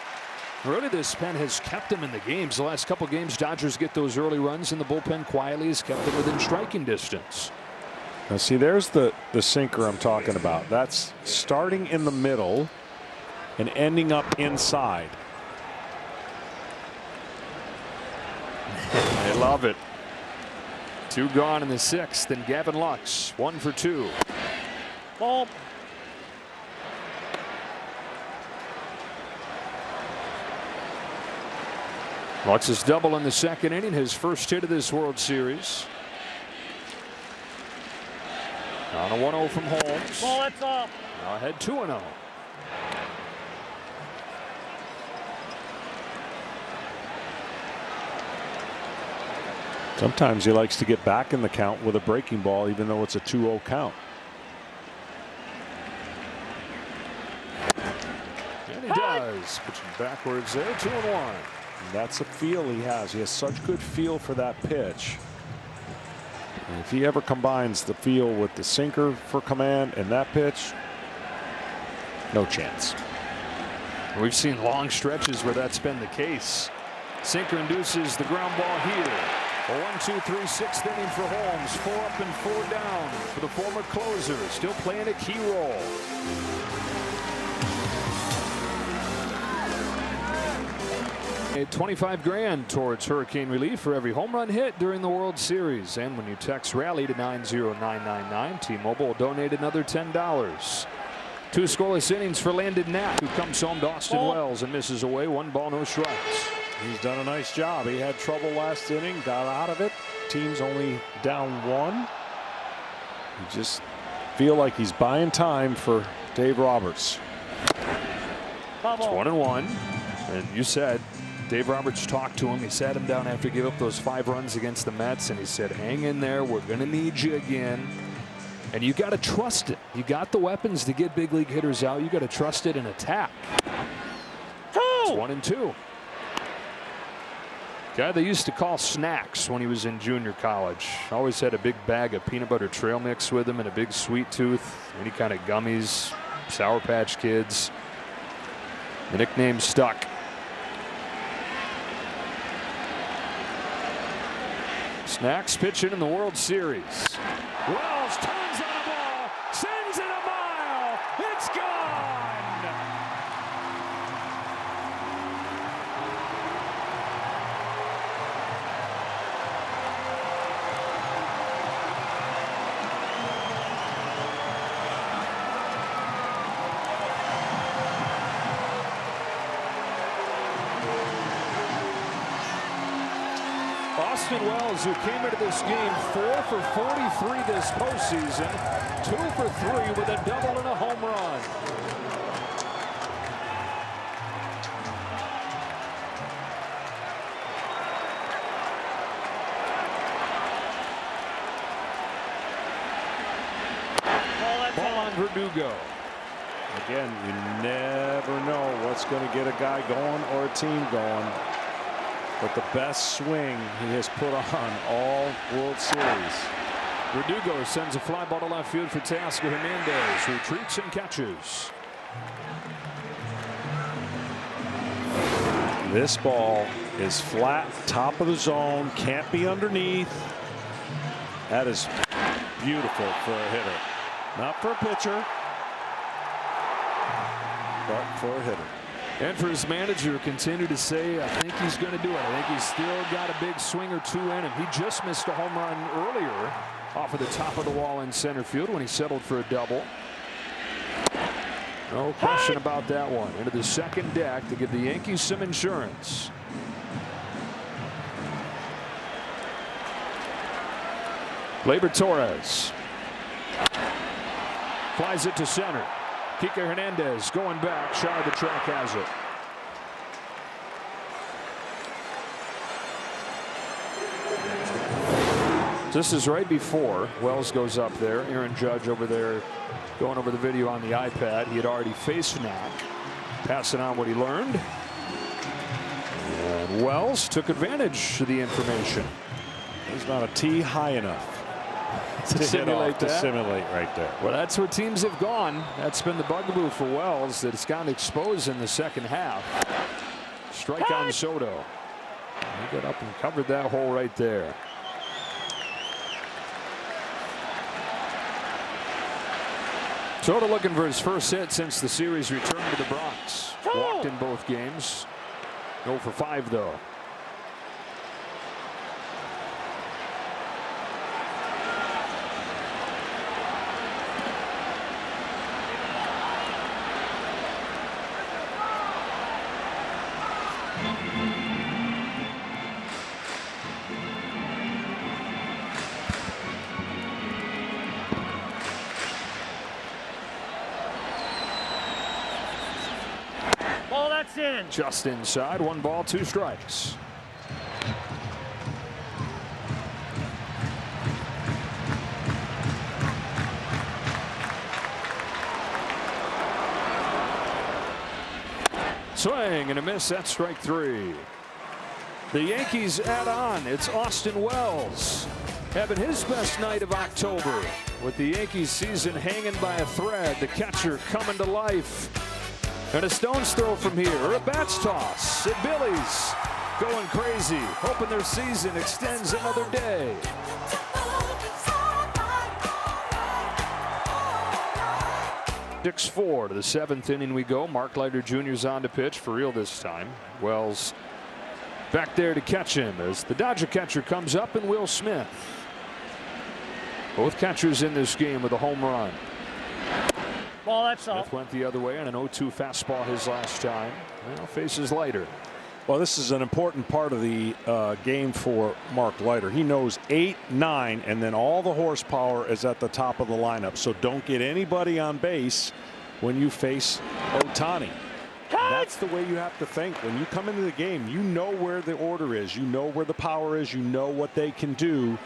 Really, this pen has kept them in the games. The last couple games, Dodgers get those early runs, and the bullpen quietly has kept them within striking distance. Now, see, there's the sinker I'm talking about. That's starting in the middle and ending up inside. I love it. 2 gone in the 6th, and Gavin Lux 1 for 2. Ball. Lux's double in the 2nd inning, his first hit of this World Series. On a 1-0 from Holmes. Ball, that's off. Now ahead 2-0. Sometimes he likes to get back in the count with a breaking ball, even though it's a 2-0 count. And he does. Pitching backwards there. 2-1. That's a feel he has. He has such good feel for that pitch. And if he ever combines the feel with the sinker for command and that pitch, no chance. We've seen long stretches where that's been the case. Sinker induces the ground ball here. A 1-2-3 6th inning for Holmes. 4 up and 4 down for the former closer. Still playing a key role. $25 grand towards hurricane relief for every home run hit during the World Series. And when you text RALLY to 90999, T-Mobile will donate another $10. 2 scoreless innings for Landon Knack, who comes home to Austin Wells and misses away. 1 ball, no strikes. He's done a nice job. He had trouble last inning, got out of it. Team's only down 1. You just feel like he's buying time for Dave Roberts. It's 1-1. And you said Dave Roberts talked to him. He sat him down after he gave up those 5 runs against the Mets, and he said, hang in there. We're going to need you again. And you got to trust it. You got the weapons to get big league hitters out. You got to trust it and attack. It's 1-2. Guy they used to call Snacks when he was in junior college. Always had a big bag of peanut butter trail mix with him and a big sweet tooth. Any kind of gummies, Sour Patch Kids. The nickname stuck. Snacks pitching in the World Series. Wells turns on a ball, sends it a mile. It's gone. Austin Wells, who came into this game 4 for 43 this postseason, 2 for 3 with a double and a home run. Ball on Verdugo. Again, you never know what's going to get a guy going or a team going. But the best swing he has put on all World Series. Verdugo sends a fly ball to left field for Teoscar Hernandez. Retreats and catches. This ball is flat, top of the zone, can't be underneath. That is beautiful for a hitter. Not for a pitcher, but for a hitter. And for his manager, continue to say, I think he's going to do it. I think he's still got a big swing or two in him. He just missed a home run earlier off of the top of the wall in center field when he settled for a double. No question about that one. Into the second deck to give the Yankees some insurance. Gleyber Torres flies it to center. Kike Hernandez going back. Shy of the track has it. This is right before Wells goes up there. Aaron Judge over there going over the video on the iPad. He had already faced Knack, passing on what he learned. And Wells took advantage of the information. He's not a tee high enough to simulate that. To simulate right there. Well, that's where teams have gone. That's been the bugaboo for Wells, that it's gotten exposed in the second half. Strike on Soto. He got up and covered that hole right there. Soto looking for his first hit since the series returned to the Bronx. Walked in both games. 0 for 5 though. In. Just inside. 1 ball, 2 strikes. Swing and a miss. That's strike 3. The Yankees add on. It's Austin Wells having his best night of October with the Yankees season hanging by a thread. The catcher coming to life. And a stone's throw from here, or a bat's toss. And Billy's going crazy, hoping their season extends another day. Six 4 to the 7th inning we go. Mark Leiter Jr.'s on to pitch for real this time. Wells back there to catch him as the Dodger catcher comes up, and Will Smith. Both catchers in this game with a home run. Well, that's all. Smith went the other way on an 0-2 fastball his last time. Now faces Leiter. Well, this is an important part of the game for Mark Leiter. He knows 8, 9, and then all the horsepower is at the top of the lineup. So don't get anybody on base when you face Ohtani. That's the way you have to think. When you come into the game, you know where the order is. You know where the power is. You know what they can do.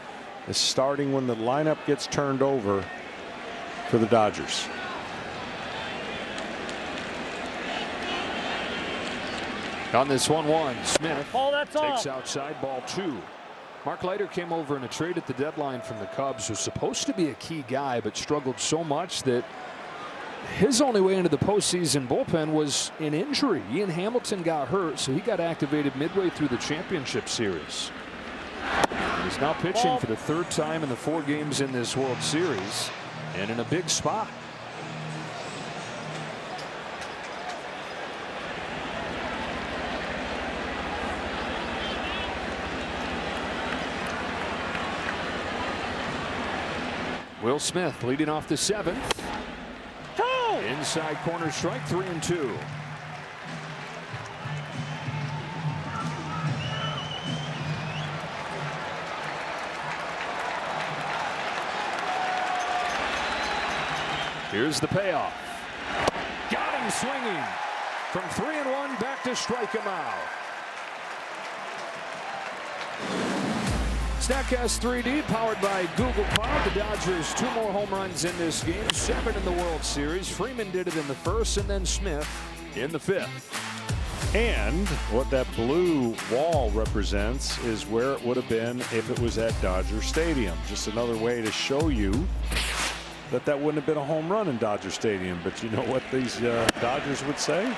It's starting when the lineup gets turned over for the Dodgers. On this 1-1, Smith that's takes outside, ball 2. Mark Leiter came over in a trade at the deadline from the Cubs, who's supposed to be a key guy, but struggled so much that his only way into the postseason bullpen was an injury. Ian Hamilton got hurt, so he got activated midway through the championship series. He's now pitching for the 3rd time in the 4 games in this World Series, and in a big spot. Will Smith leading off the 7th. Inside corner strike, 3-2. Here's the payoff. Got him swinging. From 3-1 back to strike him out. Statcast 3D powered by Google Cloud. The Dodgers 2 more home runs in this game, 7 in the World Series. Freeman did it in the 1st, and then Smith in the 5th. And what that blue wall represents is where it would have been if it was at Dodger Stadium. Just another way to show you that that wouldn't have been a home run in Dodger Stadium. But you know what these Dodgers would say?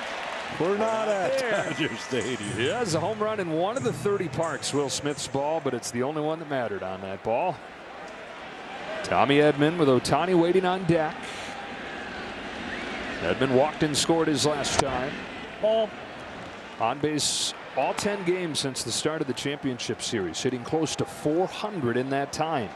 We're not at Dodger Stadium. Yeah, it's a home run in one of the 30 parks. Will Smith's ball, but it's the only one that mattered on that ball. Tommy Edman with Ohtani waiting on deck. Edman walked and scored his last time. Ball. On base all 10 games since the start of the championship series, hitting close to 400 in that time.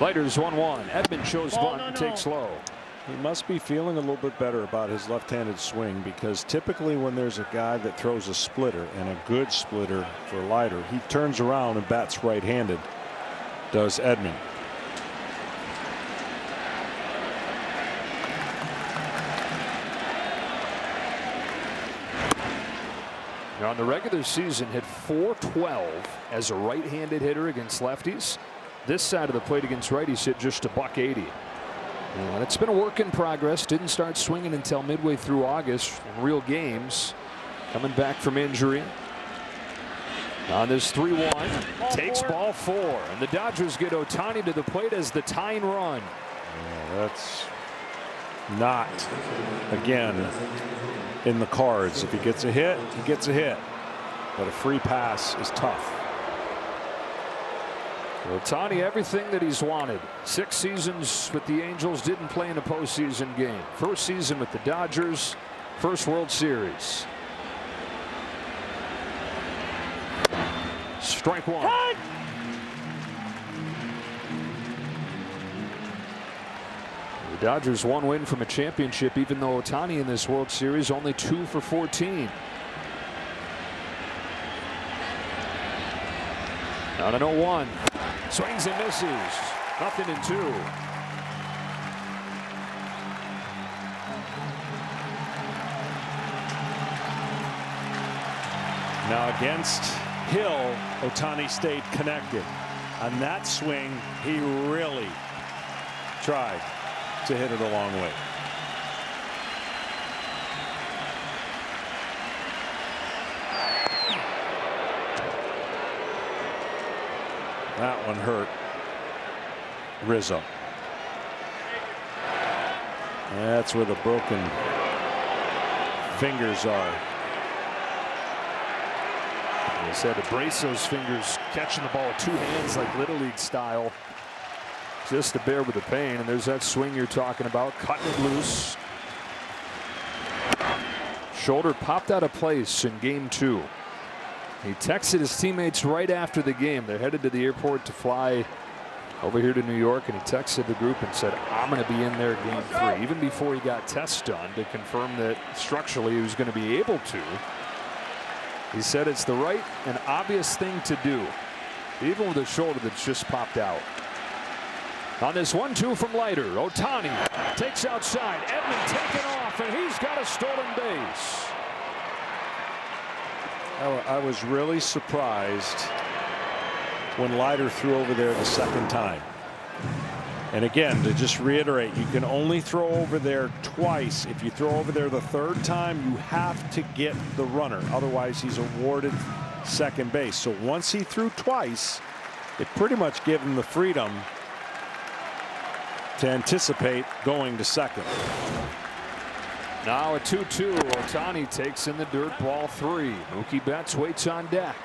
Leiter's 1-1. Edman shows bunt and takes low. He must be feeling a little bit better about his left-handed swing, because typically when there's a guy that throws a splitter, and a good splitter for Leiter, he turns around and bats right-handed. Does Edman. Now, in the regular season, hit .412 as a right-handed hitter against lefties. This side of the plate against righties hit just a .180. And it's been a work in progress. Didn't start swinging until midway through August in real games. Coming back from injury. On this 3-1, takes ball 4, and the Dodgers get Ohtani to the plate as the tying run. Yeah, that's not, again, in the cards. If he gets a hit, he gets a hit. But a free pass is tough. Ohtani, everything that he's wanted. 6 seasons with the Angels, didn't play in a postseason game. First season with the Dodgers, first World Series. Strike 1. The Dodgers 1 win from a championship, even though Ohtani in this World Series only 2 for 14. On an 0-1. Swings and misses. 0-2. Now against Hill, Ohtani stayed connected. On that swing, he really tried to hit it a long way. That one hurt Rizzo. That's where the broken fingers are. He said to brace those fingers, catching the ball with 2 hands like Little League style, just to bear with the pain. And there's that swing you're talking about, cutting it loose. Shoulder popped out of place in game 2. He texted his teammates right after the game. They're headed to the airport to fly over here to New York, and he texted the group and said, I'm going to be in there game 3, even before he got tests done to confirm that structurally he was going to be able to. He said it's the right and obvious thing to do, even with a shoulder that's just popped out. On this 1-2 from Leiter, Ohtani takes outside. Edman taken off, and he's got a stolen base. I was really surprised when Leiter threw over there the second time. And again, to just reiterate, you can only throw over there twice. If you throw over there the third time, you have to get the runner. Otherwise, he's awarded second base. So once he threw twice, it pretty much gave him the freedom to anticipate going to second. Now a 2-2. Ohtani takes in the dirt, ball 3. Mookie Betts waits on deck.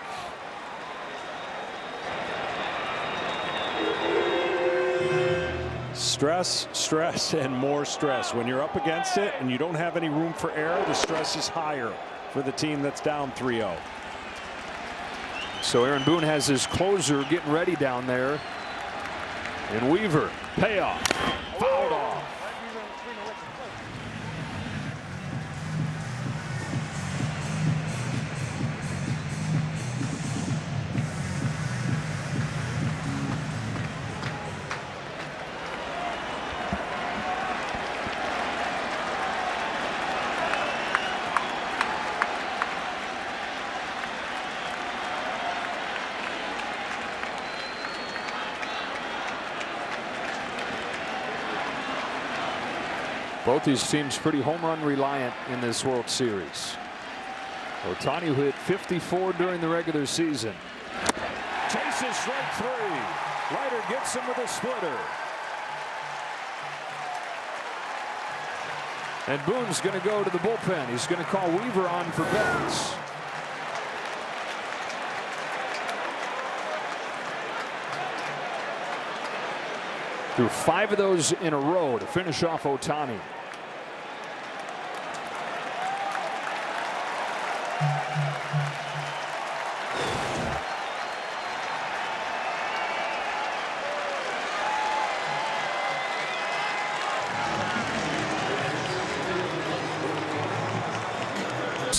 Stress, stress, and more stress. When you're up against it and you don't have any room for error, the stress is higher for the team that's down 3-0. So Aaron Boone has his closer getting ready down there. And Weaver, payoff, fouled off. Both these teams pretty home run reliant in this World Series. Ohtani, who hit 54 during the regular season, chases strike 3. Leiter gets him with a splitter. And Boone's going to go to the bullpen. He's going to call Weaver on for Betts. Threw 5 of those in a row to finish off Ohtani.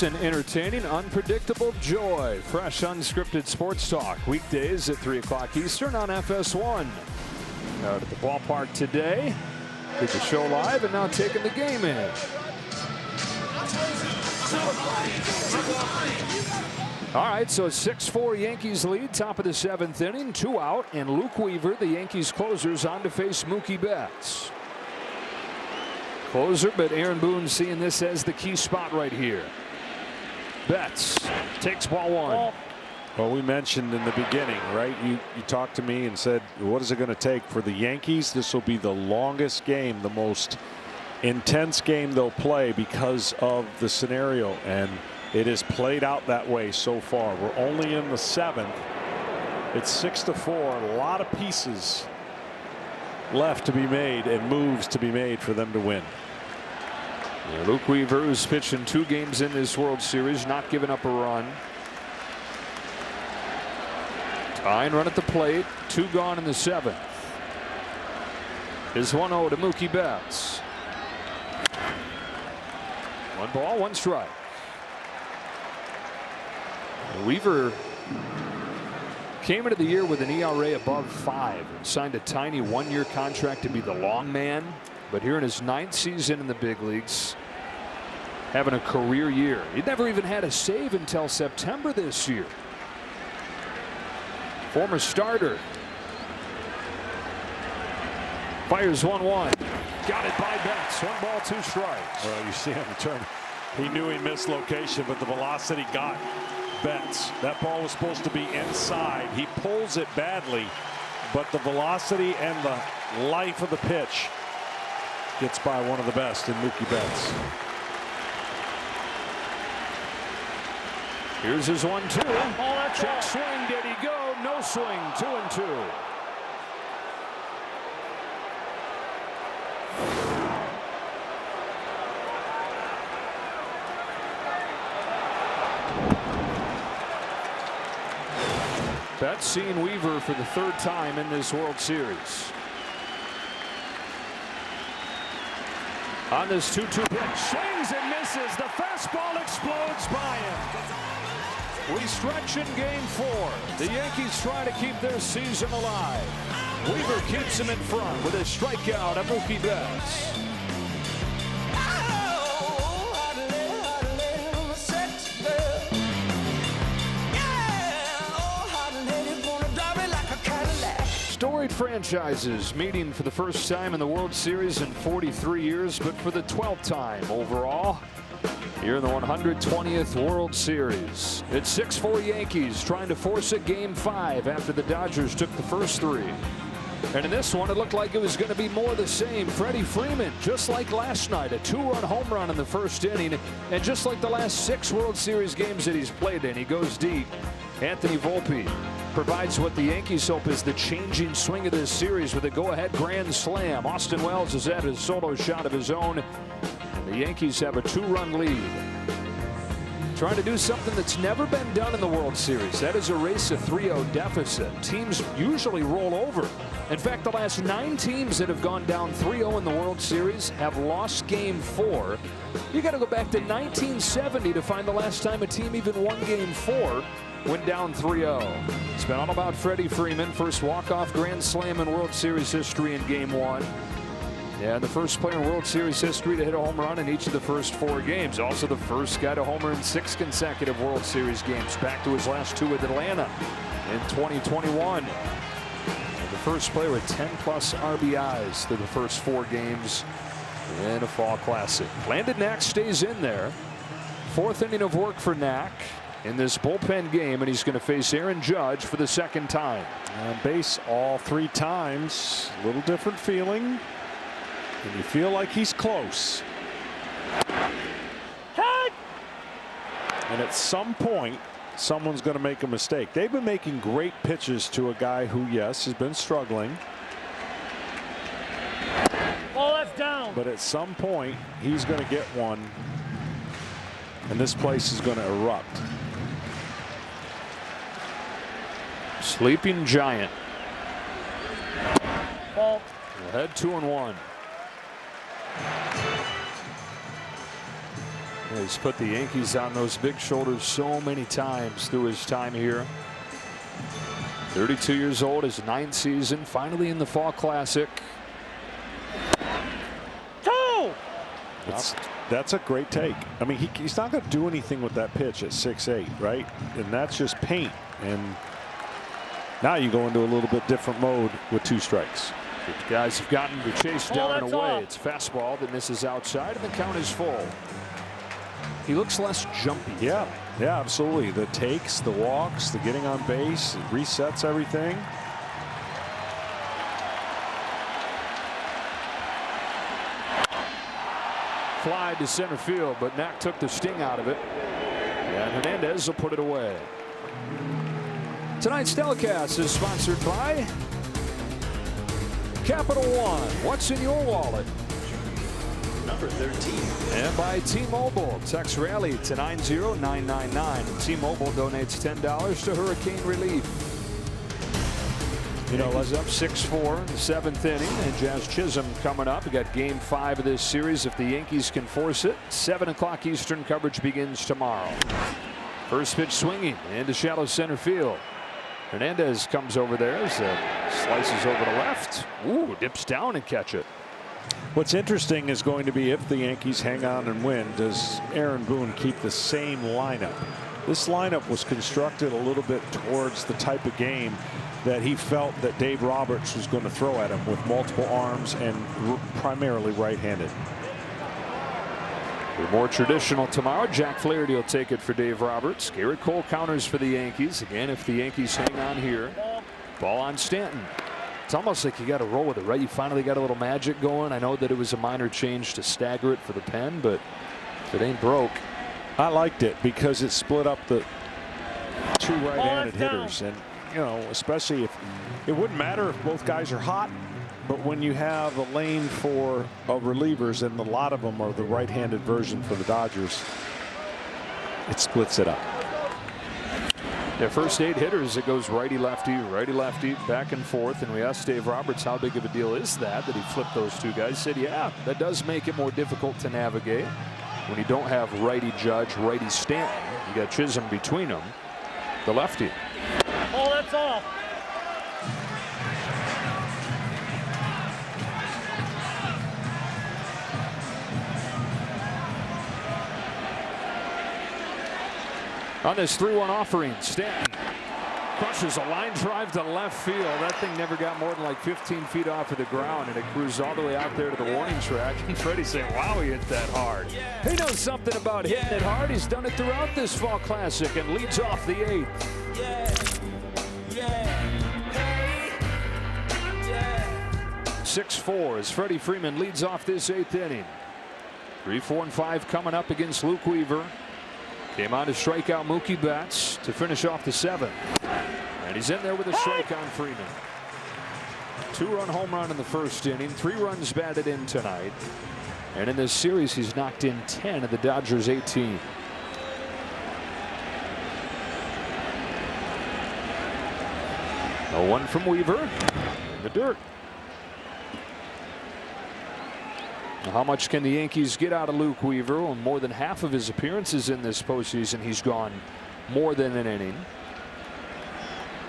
An entertaining, unpredictable joy. Fresh, unscripted sports talk. Weekdays at 3 o'clock Eastern on FS1. Out at the ballpark today. Did the show live and now taking the game in. All right, so 6-4 Yankees lead, top of the 7th inning, 2 out, and Luke Weaver, the Yankees closers, on to face Mookie Betts. Closer, but Aaron Boone seeing this as the key spot right here. Betts takes ball 1. Well, we mentioned in the beginning, right? You talked to me and said, what is it going to take for the Yankees? This will be the longest game, the most intense game they'll play because of the scenario. And it has played out that way so far. We're only in the 7th. It's 6-4. A lot of pieces left to be made and moves to be made for them to win. Yeah, Luke Weaver, who's pitched in 2 games in this World Series, not giving up a run. Tie and run at the plate. 2 gone in the 7th. Is 1-0 to Mookie Betts. 1 ball, 1 strike. Weaver came into the year with an ERA above 5 and signed a tiny 1-year contract to be the long man. But here in his 9th season in the big leagues, having a career year. He'd never even had a save until September this year. Former starter. Fires 1-1. Got it by Betts. 1 ball, 2 strikes. Well, you see him turn. He knew he missed location, but the velocity got Betts. That ball was supposed to be inside. He pulls it badly, but the velocity and the life of the pitch gets by one of the best in Mookie Betts. Here's his 1-2. Check swing. Did he go? No swing. 2-2. Betts seeing Weaver for the 3rd time in this World Series. On this 2-2 pitch, swings and misses. The fastball explodes by him. We stretch in game 4. The Yankees try to keep their season alive. Weaver keeps him in front with a strikeout of Mookie Betts. Storied franchises meeting for the first time in the World Series in 43 years, but for the 12th time overall here in the 120th World Series. It's 6-4 Yankees trying to force a Game 5 after the Dodgers took the first 3. And in this one, it looked like it was going to be more the same. Freddie Freeman, just like last night, a 2-run home run in the first inning. And just like the last 6 World Series games that he's played in, he goes deep. Anthony Volpe provides what the Yankees hope is the changing swing of this series with a go-ahead grand slam. Austin Wells has had a solo shot of his own. The Yankees have a 2-run lead. Trying to do something that's never been done in the World Series. That is erase a 3-0 deficit. Teams usually roll over. In fact, the last 9 teams that have gone down 3-0 in the World Series have lost Game 4. You got to go back to 1970 to find the last time a team even won Game 4 went down 3-0. It's been all about Freddie Freeman. First walk-off grand slam in World Series history in Game 1. Yeah, the first player in World Series history to hit a home run in each of the first 4 games. Also the first guy to homer in 6 consecutive World Series games, back to his last 2 with Atlanta in 2021. And the first player with 10+ RBIs through the first 4 games in a fall classic. Landon Knack stays in there. 4th inning of work for Knack in this bullpen game, and he's going to face Aaron Judge for the 2nd time. On base all 3 times. A little different feeling. And you feel like he's close. And at some point, someone's going to make a mistake. They've been making great pitches to a guy who, yes, has been struggling. Oh, that's down. But at some point, he's going to get one. And this place is going to erupt. Sleeping Giant. Ball. Ahead 2-1. He's put the Yankees on those big shoulders so many times through his time here. 32 years old, his 9th season, finally in the Fall Classic. 2. That's a great take. I mean, he's not going to do anything with that pitch at 6'8", right? And that's just paint. And now you go into a little bit different mode with 2 strikes. The guys have gotten the chase down and away. Off. It's fastball that misses outside, and the count is full. He looks less jumpy. Yeah, absolutely. The takes, the walks, the getting on base, it resets everything. Fly to center field, but Knack took the sting out of it. And Hernandez will put it away. Tonight's telecast is sponsored by Capital One. What's in your wallet? Number 13. And by T-Mobile. Text Rally to 90999. T-Mobile donates $10 to hurricane relief. You know, he's up 6-4 in the 7th inning, and Jazz Chisholm coming up. We got Game 5 of this series if the Yankees can force it. 7 o'clock Eastern coverage begins tomorrow. First pitch swinging into shallow center field. Hernandez comes over there as slices over to left. Ooh, dips down and catch it. What's interesting is going to be if the Yankees hang on and win, does Aaron Boone keep the same lineup? This lineup was constructed a little bit towards the type of game that he felt that Dave Roberts was going to throw at him, with multiple arms and primarily right-handed. More traditional tomorrow. Jack Flaherty will take it for Dave Roberts. Garrett Cole counters for the Yankees. Again, if the Yankees hang on here. Ball on Stanton. It's almost like you got to roll with it, right? You finally got a little magic going. I know that it was a minor change to stagger it for the pen, but if it ain't broke. I liked it because it split up the 2 right-handed hitters. And, you know, especially if it wouldn't matter if both guys are hot. But when you have a lane for relievers, and a lot of them are the right-handed version for the Dodgers, it splits it up. Their first 8 hitters, it goes righty-lefty, back and forth. And we asked Dave Roberts how big of a deal is that he flipped those 2 guys. He said, yeah, that does make it more difficult to navigate. When you don't have righty Judge, righty Stanton, you got Chisholm between them, the lefty. Oh, that's off. On this 3-1 offering, Stanton crushes a line drive to left field. That thing never got more than like 15 feet off of the ground, and it cruised all the way out there to the warning track. And Freddie's saying, wow, he hit that hard. He knows something about hitting it hard. He's done it throughout this fall classic and leads off the 8th. 6-4 as Freddie Freeman leads off this 8th inning. 3, 4, and 5 coming up against Luke Weaver. Came on to strike out Mookie Betts to finish off the 7th. And he's in there with a strike on Freeman. 2-run home run in the first inning. 3 runs batted in tonight. And in this series, he's knocked in 10 of the Dodgers' 18. No 1 from Weaver. In the dirt. How much can the Yankees get out of Luke Weaver? Well, more than half of his appearances in this postseason, he's gone more than an inning.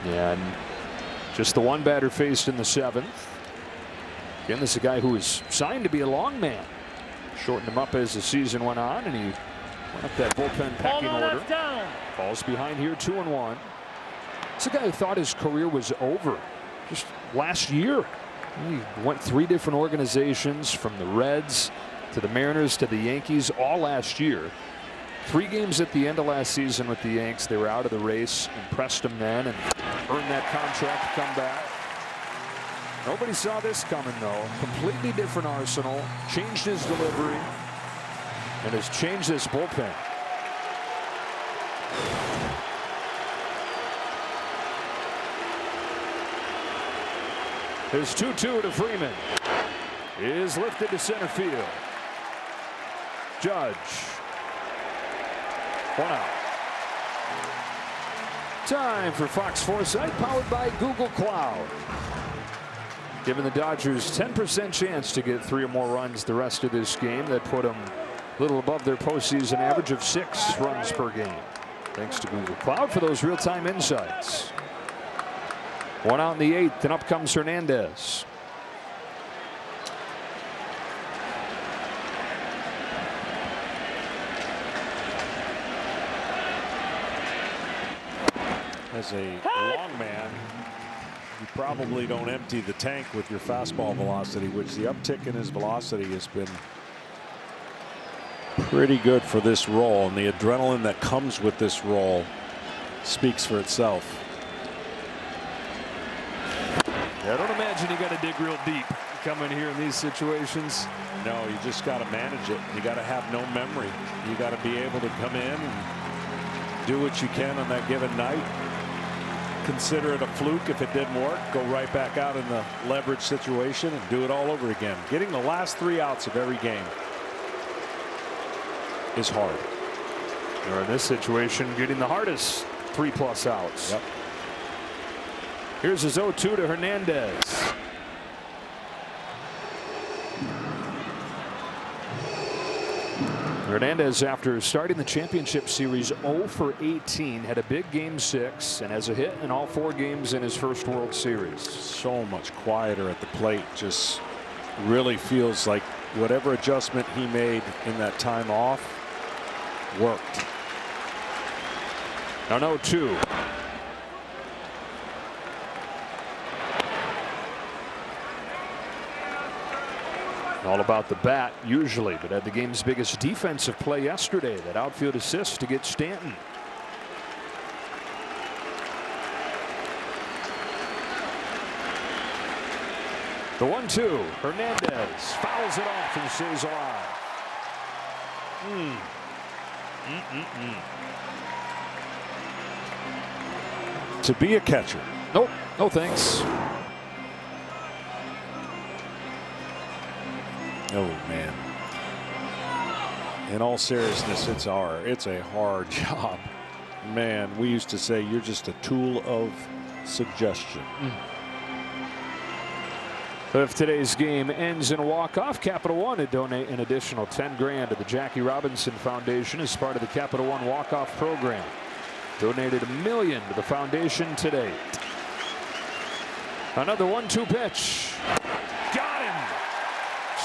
And just the 1 batter faced in the 7th. Again, this is a guy who was signed to be a long man. Shortened him up as the season went on, and he went up that bullpen pecking order. Falls behind here 2-1. It's a guy who thought his career was over just last year. He went 3 different organizations, from the Reds to the Mariners to the Yankees, all last year. 3 games at the end of last season with the Yanks. They were out of the race. Impressed him then and earned that contract to come back. Nobody saw this coming, though. Completely different arsenal. Changed his delivery and has changed this bullpen. There's 2-2 to Freeman. Is lifted to center field. Judge. 1 out. Time for Fox Foresight, powered by Google Cloud. Giving the Dodgers 10% chance to get 3 or more runs the rest of this game. That put them a little above their postseason average of 6 runs per game. Thanks to Google Cloud for those real-time insights. 1 out in the 8th, and up comes Hernandez. As a long man, you probably don't empty the tank with your fastball velocity, which the uptick in his velocity has been pretty good for this role, and the adrenaline that comes with this role speaks for itself. I don't imagine you got to dig real deep coming here in these situations. No, you just got to manage it. You got to have no memory. You got to be able to come in and do what you can on that given night. Consider it a fluke if it didn't work. Go right back out in the leverage situation and do it all over again. Getting the last 3 outs of every game is hard. Or in this situation, getting the hardest 3+ outs. Yep. Here's his 0-2 to Hernandez. Hernandez, after starting the championship series 0 for 18, had a big game 6 and has a hit in all 4 games in his first World Series. So much quieter at the plate. Just really feels like whatever adjustment he made in that time off worked. An 0-2. All about the bat usually, but had the game's biggest defensive play yesterday. That outfield assist to get Stanton. The 1-2. Hernandez fouls it off and stays alive. To be a catcher. Nope. No thanks. Oh man. In all seriousness, it's a hard job. Man, we used to say you're just a tool of suggestion. If today's game ends in a walk-off, Capital One would donate an additional $10,000 to the Jackie Robinson Foundation as part of the Capital One walk-off program. Donated $1 million to the foundation today. Another 1-2 pitch. Got him.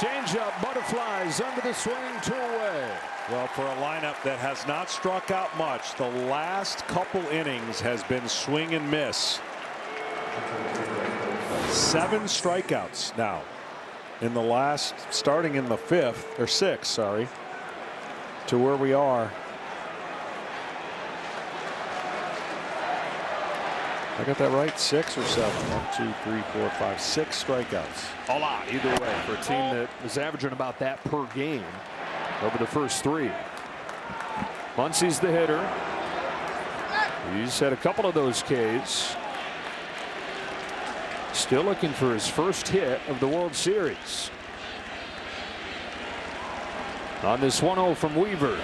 Change-up, butterflies under the swing, 2 away. Well, for a lineup that has not struck out much, the last couple innings has been swing and miss. 7 strikeouts now in the last, starting in the 5th, or 6th, sorry, to where we are. I got that right? 6 or 7? 1, 2, 3, 4, 5, 6 strikeouts. A lot either way for a team that is averaging about that per game over the first 3. Muncy's the hitter. He's had a couple of those Ks. Still looking for his first hit of the World Series. On this 1-0 from Weaver.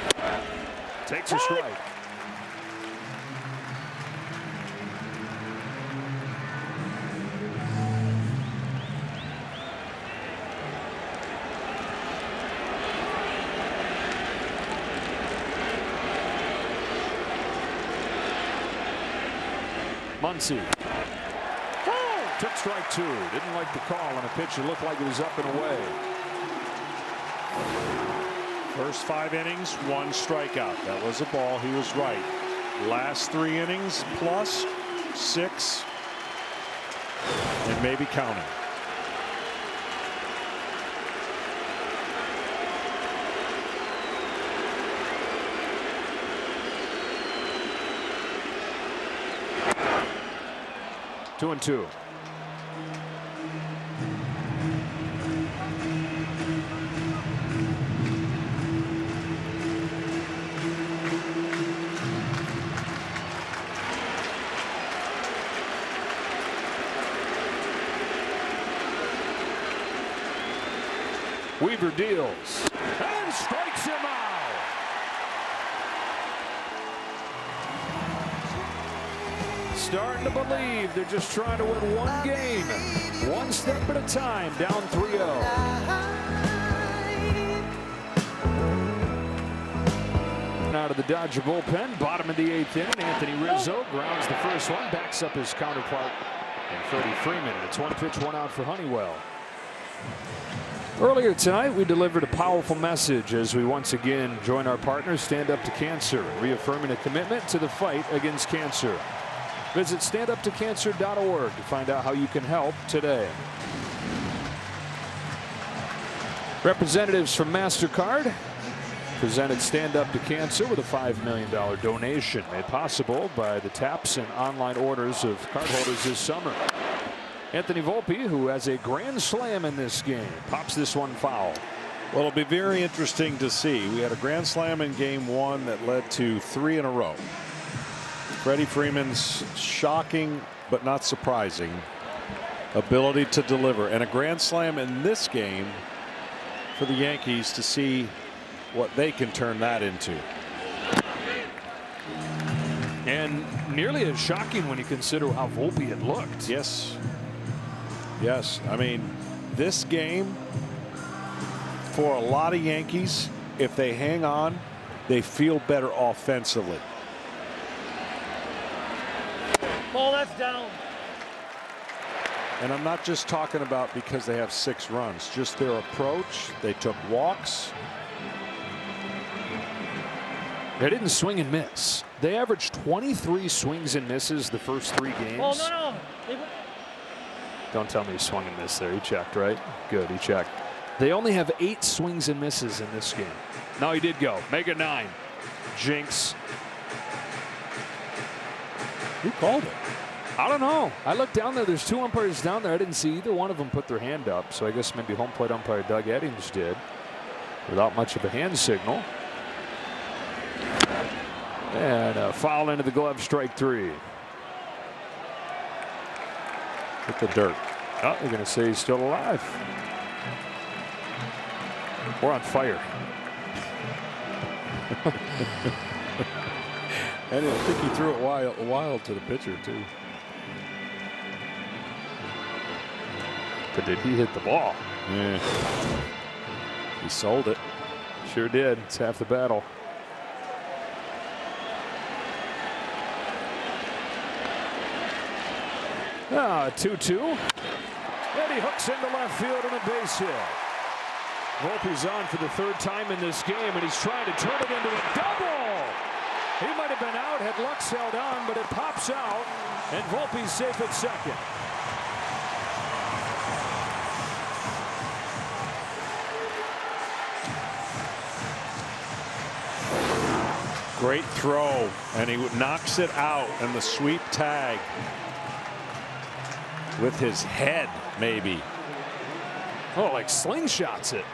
Takes a strike. Muncy. Took strike 2. Didn't like the call on a pitch that looked like it was up and away. First 5 innings, 1 strikeout. That was a ball. He was right. Last 3 innings plus 6 and maybe counting. Two and 2. Weaver deals and strikes him out. Starting to believe they're just trying to win one game, one step at a time, down 3-0. Out of the Dodger bullpen, bottom of the 8th inning, Anthony Rizzo grounds the first one, backs up his counterpart, and Freddie Freeman. It's 1 pitch, 1 out for Honeywell. Earlier tonight, we delivered a powerful message as we once again join our partners, Stand Up to Cancer, reaffirming a commitment to the fight against cancer. Visit standuptocancer.org to find out how you can help today. Representatives from MasterCard presented Stand Up to Cancer with a $5 million donation made possible by the taps and online orders of cardholders this summer. Anthony Volpe, who has a grand slam in this game, pops this one foul. Well, it'll be very interesting to see. We had a grand slam in game 1 that led to 3 in a row. Freddie Freeman's shocking but not surprising ability to deliver, and a grand slam in this game for the Yankees to see what they can turn that into. And nearly as shocking when you consider how Volpe had looked. Yes. Yes. I mean, this game for a lot of Yankees, if they hang on, they feel better offensively. Ball, that's down. And I'm not just talking about because they have 6 runs, just their approach. They took walks. They didn't swing and miss. They averaged 23 swings and misses the first 3 games. Oh, no. Don't tell me he swung and missed there. He checked, right? Good, he checked. They only have 8 swings and misses in this game. Now he did go. Make it 9. Jinx. Who called it? I don't know. I looked down there. There's 2 umpires down there. I didn't see either one of them put their hand up. So I guess maybe home plate umpire Doug Eddings did without much of a hand signal. And a foul into the glove, strike 3. Hit the dirt. Oh, they're going to say he's still alive. We're on fire. And I think he threw it wild to the pitcher, too. But did he hit the ball? Yeah. He sold it. Sure did. It's half the battle. Ah, 2-2. And he hooks into left field and a base hit. Volpe's on for the third time in this game, and he's trying to turn it into a double. He might have been out had Lux held on, but it pops out, and Volpe's safe at second. Great throw, and he knocks it out, and the sweep tag with his head, maybe. Oh, like slingshots it.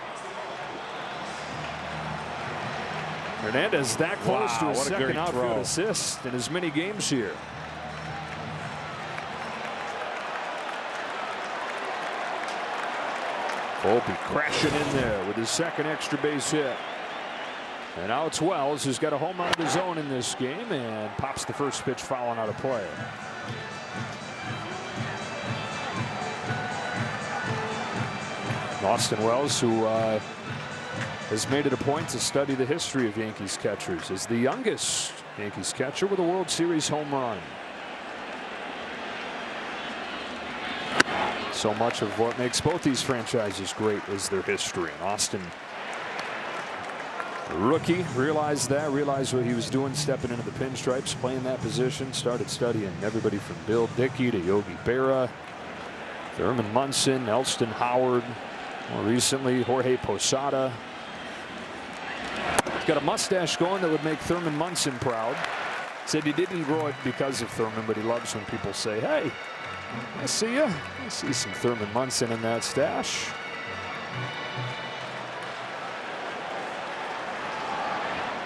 Hernandez that close to his second outfield assist in as many games here. Volpe crashing in there with his second extra base hit. And now it's Wells who's got a home run of his own in this game and pops the first pitch fouling out of play. Austin Wells, who has made it a point to study the history of Yankees catchers, is the youngest Yankees catcher with a World Series home run. So much of what makes both these franchises great is their history. And Austin, the rookie, realized what he was doing, stepping into the pinstripes, playing that position, started studying everybody from Bill Dickey to Yogi Berra, Thurman Munson, Elston Howard, more recently Jorge Posada. He's got a mustache going that would make Thurman Munson proud. Said he didn't grow it because of Thurman, but he loves when people say, hey, I see you. I see some Thurman Munson in that stash.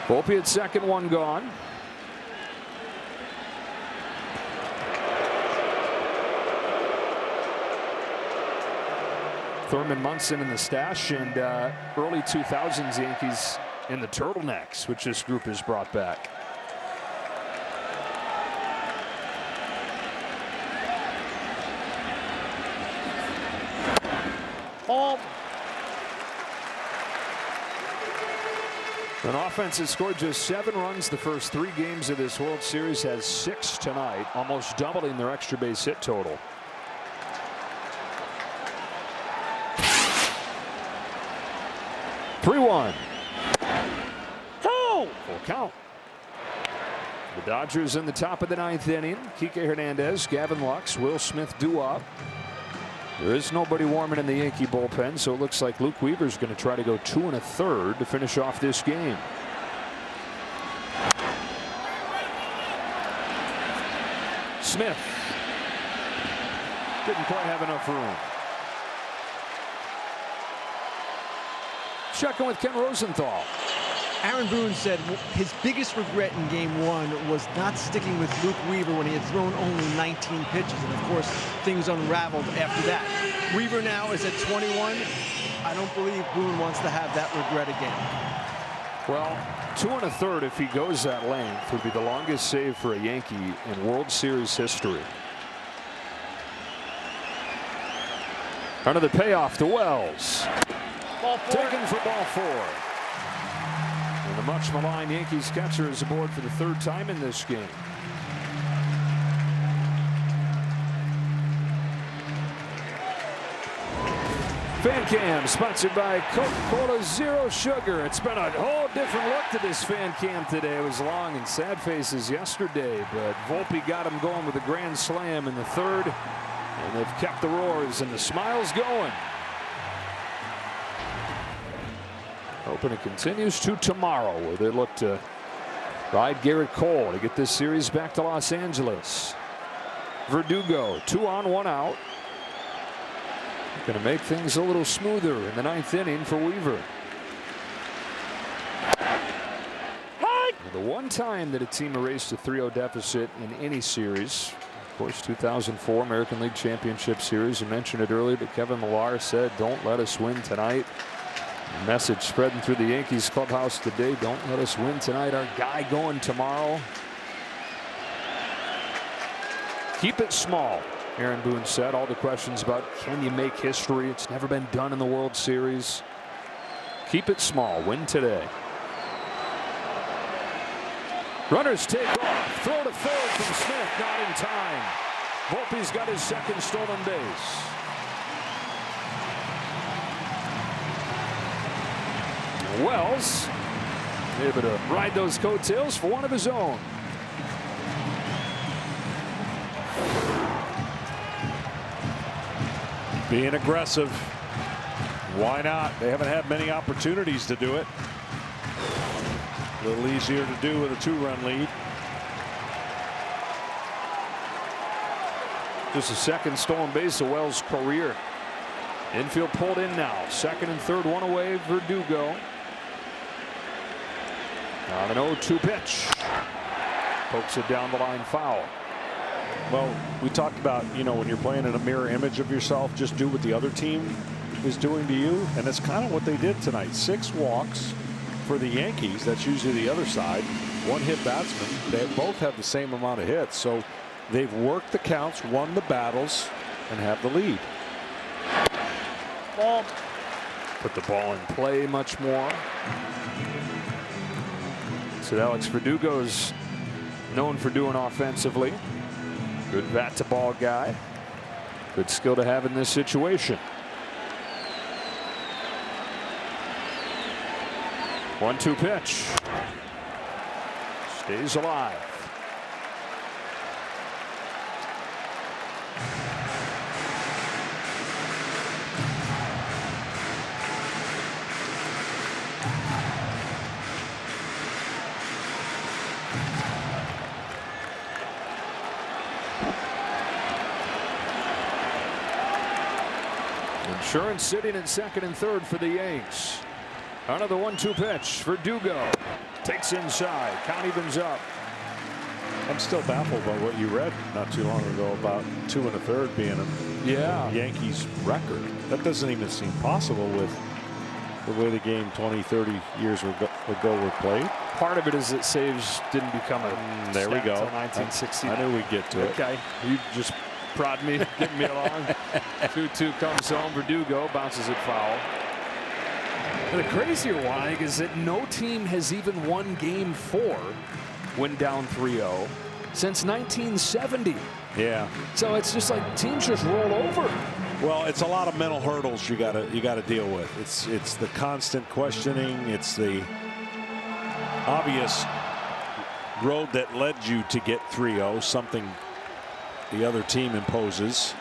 Volpe at second, one gone. Thurman Munson in the stash, and early 2000s Yankees in the turtlenecks, which this group has brought back. An offense has scored just 7 runs the first 3 games of this World Series, has 6 tonight, almost doubling their extra base hit total. Full count. The Dodgers in the top of the 9th inning. Kike Hernandez, Gavin Lux, Will Smith due up. There is nobody warming in the Yankee bullpen, so it looks like Luke Weaver's going to try to go 2 1/3 to finish off this game. Smith didn't quite have enough room. Checking with Ken Rosenthal. Aaron Boone said his biggest regret in Game 1 was not sticking with Luke Weaver when he had thrown only 19 pitches. And, of course, things unraveled after that. Weaver now is at 21. I don't believe Boone wants to have that regret again. Well, 2 1/3 if he goes that length would be the longest save for a Yankee in World Series history. Another payoff to Wells. Taken for ball 4. And the much maligned Yankees catcher is aboard for the 3rd time in this game. Fan cam sponsored by Coca-Cola Zero Sugar. It's been a whole different look to this fan cam today. It was long and sad faces yesterday, but Volpe got him going with a grand slam in the 3rd, and they've kept the roars and the smiles going. Hoping it continues to tomorrow, where they look to ride Garrett Cole to get this series back to Los Angeles. Verdugo, 2 on, 1 out. Going to make things a little smoother in the 9th inning for Weaver. The one time that a team erased a 3-0 deficit in any series, of course, 2004 American League Championship Series. You mentioned it earlier, but Kevin Millar said, "Don't let us win tonight." Message spreading through the Yankees clubhouse today. Don't let us win tonight. Our guy going tomorrow. Keep it small, Aaron Boone said. All the questions about can you make history? It's never been done in the World Series. Keep it small. Win today. Runners take off. Throw to 3rd from Smith. Not in time. Volpe's got his 2nd stolen base. Wells able to ride those coattails for one of his own. Being aggressive. Why not? They haven't had many opportunities to do it. A little easier to do with a 2-run lead. Just a second stolen base of Wells' career. Infield pulled in now. Second and third, one away. Verdugo. On an 0-2 pitch. Pokes it down the line, foul. Well, we talked about, you know, when you're playing in a mirror image of yourself, just do what the other team is doing to you. And that's kind of what they did tonight. 6 walks for the Yankees. That's usually the other side. 1 hit batsman. They both have the same amount of hits. So they've worked the counts, won the battles, and have the lead. Ball. Put the ball in play much more. So Alex Verdugo's known for doing offensively. Good bat to ball guy. Good skill to have in this situation. 1-2 pitch. Stays alive. Insurance sitting in second and third for the Yanks. Another 1-2 pitch. Verdugo takes inside. Count evens up. I'm still baffled by what you read not too long ago about 2 1/3 being a Yankees record. That doesn't even seem possible with the way the game 20-30 years ago were played. Part of it is that saves didn't become a there we go. 1960. I knew we'd get to it. Okay, you just prod me, getting me along. 2-2 comes home. Verdugo bounces it foul. And the crazier one, I think, is that no team has even won Game 4 when down 3-0 since 1970. Yeah. So it's just like teams just roll over. Well, it's a lot of mental hurdles you gotta deal with. It's the constant questioning. It's the obvious road that led you to get 3-0, something the other team imposes.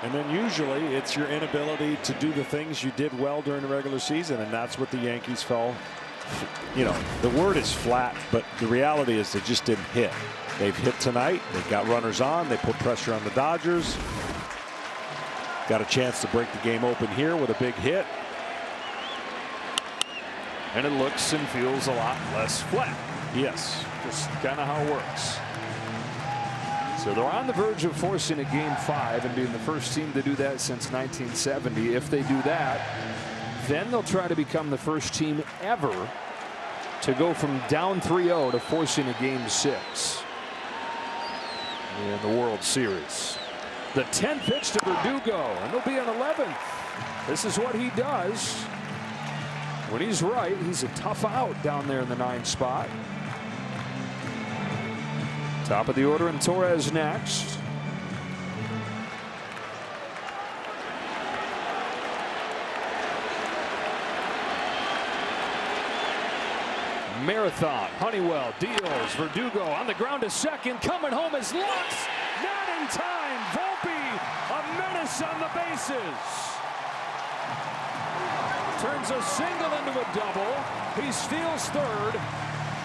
And then usually it's your inability to do the things you did well during the regular season, and that's what the Yankees fell. You know, the word is flat, but the reality is they just didn't hit. They've hit tonight. They've got runners on. They put pressure on the Dodgers. Got a chance to break the game open here with a big hit. And it looks and feels a lot less flat. Yes. Just kind of how it works. So they're on the verge of forcing a Game 5 and being the first team to do that since 1970. If they do that, then they'll try to become the first team ever to go from down 3-0 to forcing a Game 6 in the World Series. The 10th pitch to Verdugo, and there'll be an 11th. This is what he does. When he's right, he's a tough out down there in the 9th spot. Top of the order, and Torres next. Marathon. Honeywell deals. Verdugo on the ground to second. Coming home is Lux. Not in time. Volpe, a menace on the bases. Turns a single into a double. He steals third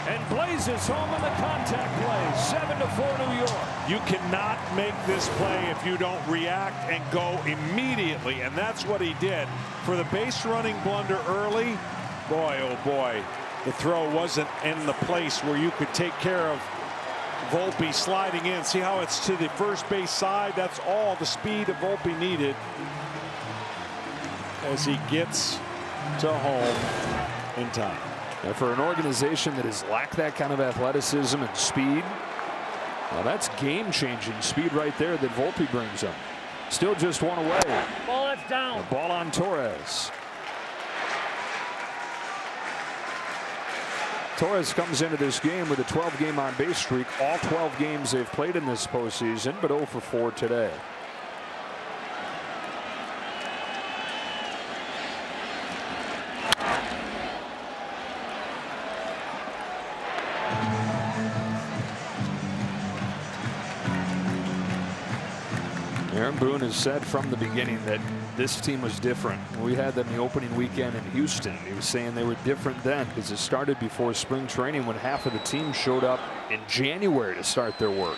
and blazes home on the contact play. 7-4 New York. You cannot make this play if you don't react and go immediately, and that's what he did. For the base running blunder early, boy, oh boy, the throw wasn't in the place where you could take care of Volpe sliding in. See how it's to the first base side? That's all the speed of Volpe needed as he gets to home in time. And for an organization that has lacked that kind of athleticism and speed, well, that's game-changing speed right there that Volpe brings him. Still just one away. Ball that's down. The ball on Torres. Torres comes into this game with a 12-game on-base streak. All 12 games they've played in this postseason, but 0 for 4 today. Aaron Boone has said from the beginning that this team was different. We had them the opening weekend in Houston. He was saying they were different then because it started before spring training when half of the team showed up in January to start their work.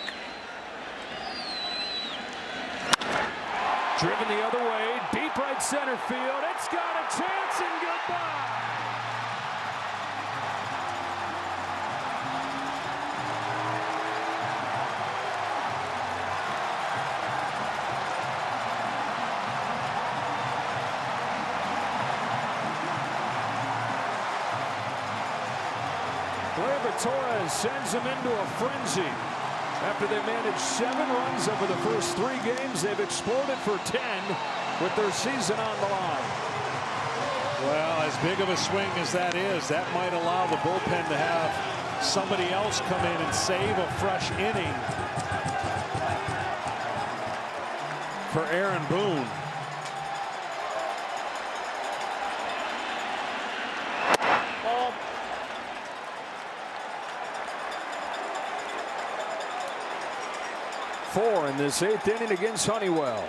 Driven the other way, deep right center field. It's got a chance and goodbye. Torres sends them into a frenzy. After they managed 7 runs over the first 3 games, they've exploded for 10 with their season on the line. Well, as big of a swing as that is, that might allow the bullpen to have somebody else come in and save a fresh inning for Aaron Boone. In this 8th inning against Honeywell.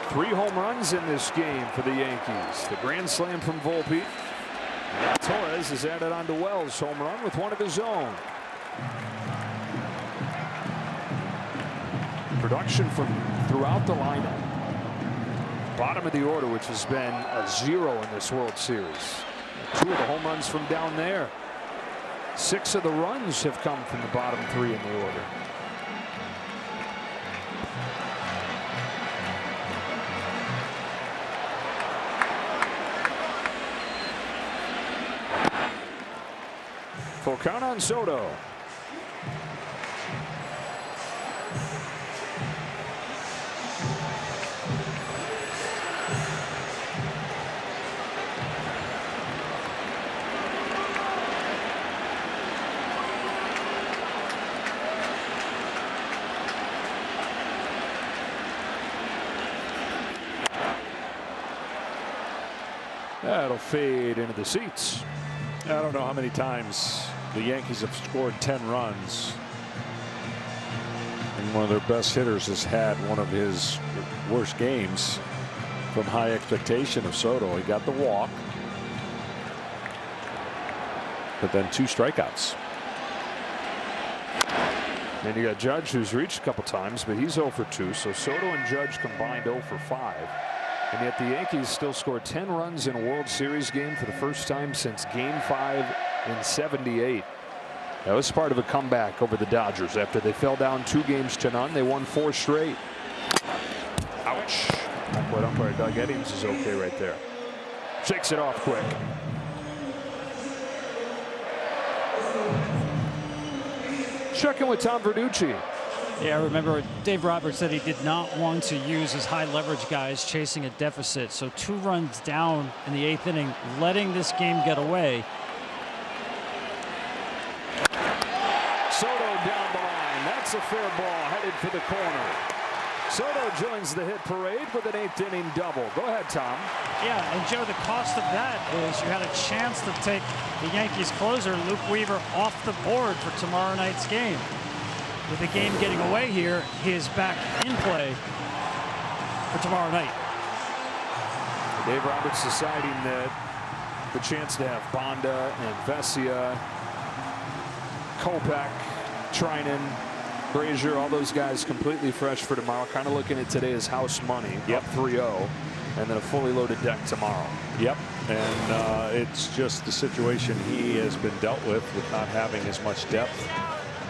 Three home runs in this game for the Yankees. The grand slam from Volpe. And Torres has added on to Wells' home run with one of his own. Production from throughout the lineup. Bottom of the order, which has been a 0 in this World Series. 2 of the home runs from down there. 6 of the runs have come from the bottom 3 in the order. Full count on Soto. That'll fade into the seats. I don't know how many times the Yankees have scored 10 runs. And one of their best hitters has had one of his worst games from high expectation of Soto. He got the walk, but then 2 strikeouts. And you got Judge, who's reached a couple times, but he's 0 for 2. So Soto and Judge combined 0 for 5. And yet the Yankees still scored 10 runs in a World Series game for the first time since Game 5 in '78. That was part of a comeback over the Dodgers. After they fell down 2-0 they won 4 straight. Ouch. But umpire Doug Eddings is okay right there. Shakes it off quick. Checking with Tom Verducci. Yeah, remember Dave Roberts said he did not want to use his high leverage guys chasing a deficit. So 2 runs down in the 8th inning, letting this game get away. Soto down the line. That's a fair ball headed for the corner. Soto joins the hit parade with an 8th inning double. Go ahead, Tom. Yeah, and Joe, the cost of that is you had a chance to take the Yankees closer, Luke Weaver, off the board for tomorrow night's game. With the game getting away here, he is back in play for tomorrow night. Dave Roberts deciding that the chance to have Bonda and Vesia, Kopech, Trinan, Brazier, all those guys completely fresh for tomorrow. Kind of looking at today as house money. Up 3-0, and then a fully loaded deck tomorrow. Yep, and it's just the situation he has been dealt with not having as much depth.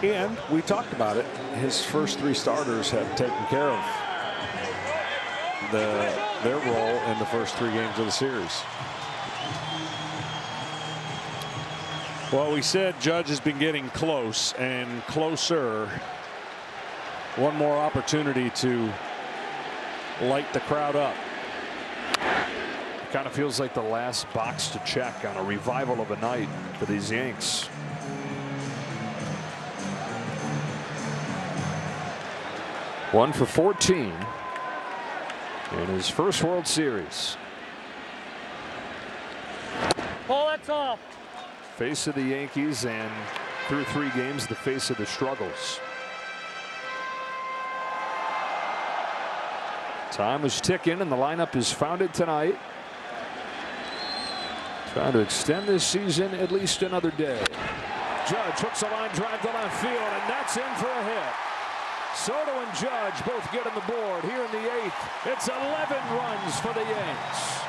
And we talked about it. His first 3 starters have taken care of their role in the first 3 games of the series. Well, we said Judge has been getting close and closer. One more opportunity to light the crowd up. It kind of feels like the last box to check on a revival of a night for these Yanks. 1 for 14 in his first World Series. Oh, that's off. Face of the Yankees, and through 3 games, the face of the struggles. Time was ticking, and the lineup is founded tonight. Trying to extend this season at least another day. Judge hooks a line drive to left field, and that's in for a hit. Soto and Judge both get on the board here in the 8th. It's 11 runs for the Yanks.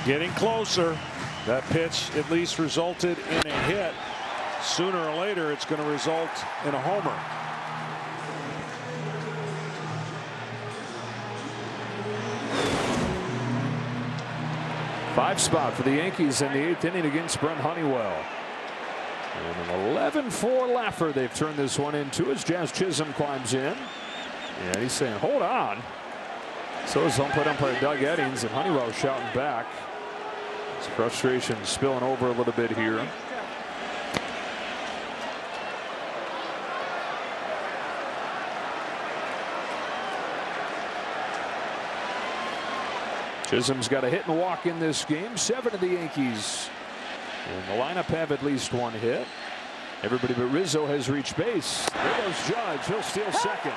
Getting closer. That pitch at least resulted in a hit. Sooner or later, it's going to result in a homer. Five spot for the Yankees in the 8th inning against Brent Honeywell. And an 11-4 laugher they've turned this one into as Jazz Chisholm climbs in. And he's saying, hold on. So is home plate umpire Doug Eddings, and Honeywell shouting back. His frustration spilling over a little bit here. Chisholm's got a hit and walk in this game. 7 of the Yankees in the lineup have at least 1 hit. Everybody but Rizzo has reached base. There goes Judge. He'll steal second.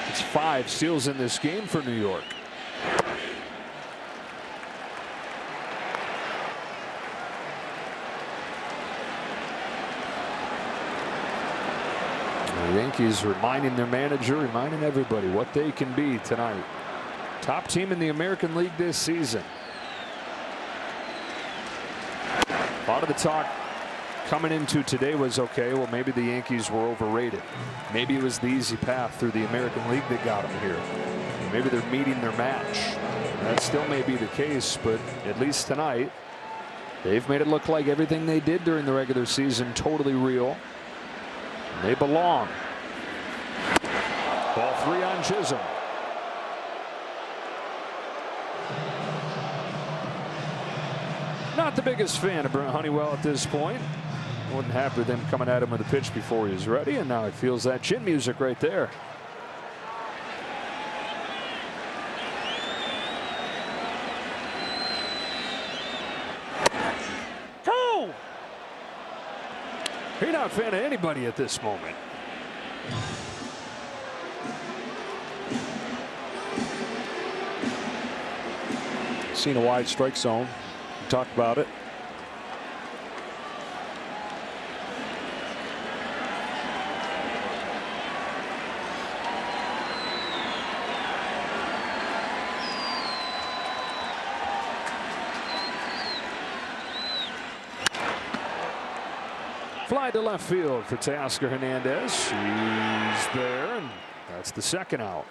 It's 5 steals in this game for New York. The Yankees reminding their manager, reminding everybody what they can be tonight. Top team in the American League this season. A lot of the talk coming into today was, okay, well, maybe the Yankees were overrated. Maybe it was the easy path through the American League that got them here. Maybe they're meeting their match. That still may be the case, but at least tonight, they've made it look like everything they did during the regular season totally real. They belong. Ball 3 on Chisholm. Not the biggest fan of Brent Honeywell at this point. Wasn't happy with him coming at him with a pitch before he was ready, and now he feels that chin music right there. You're not a fan of anybody at this moment. Seen a wide strike zone. We talked about it. Fly to left field for Teoscar Hernandez. He's there, and that's the second out.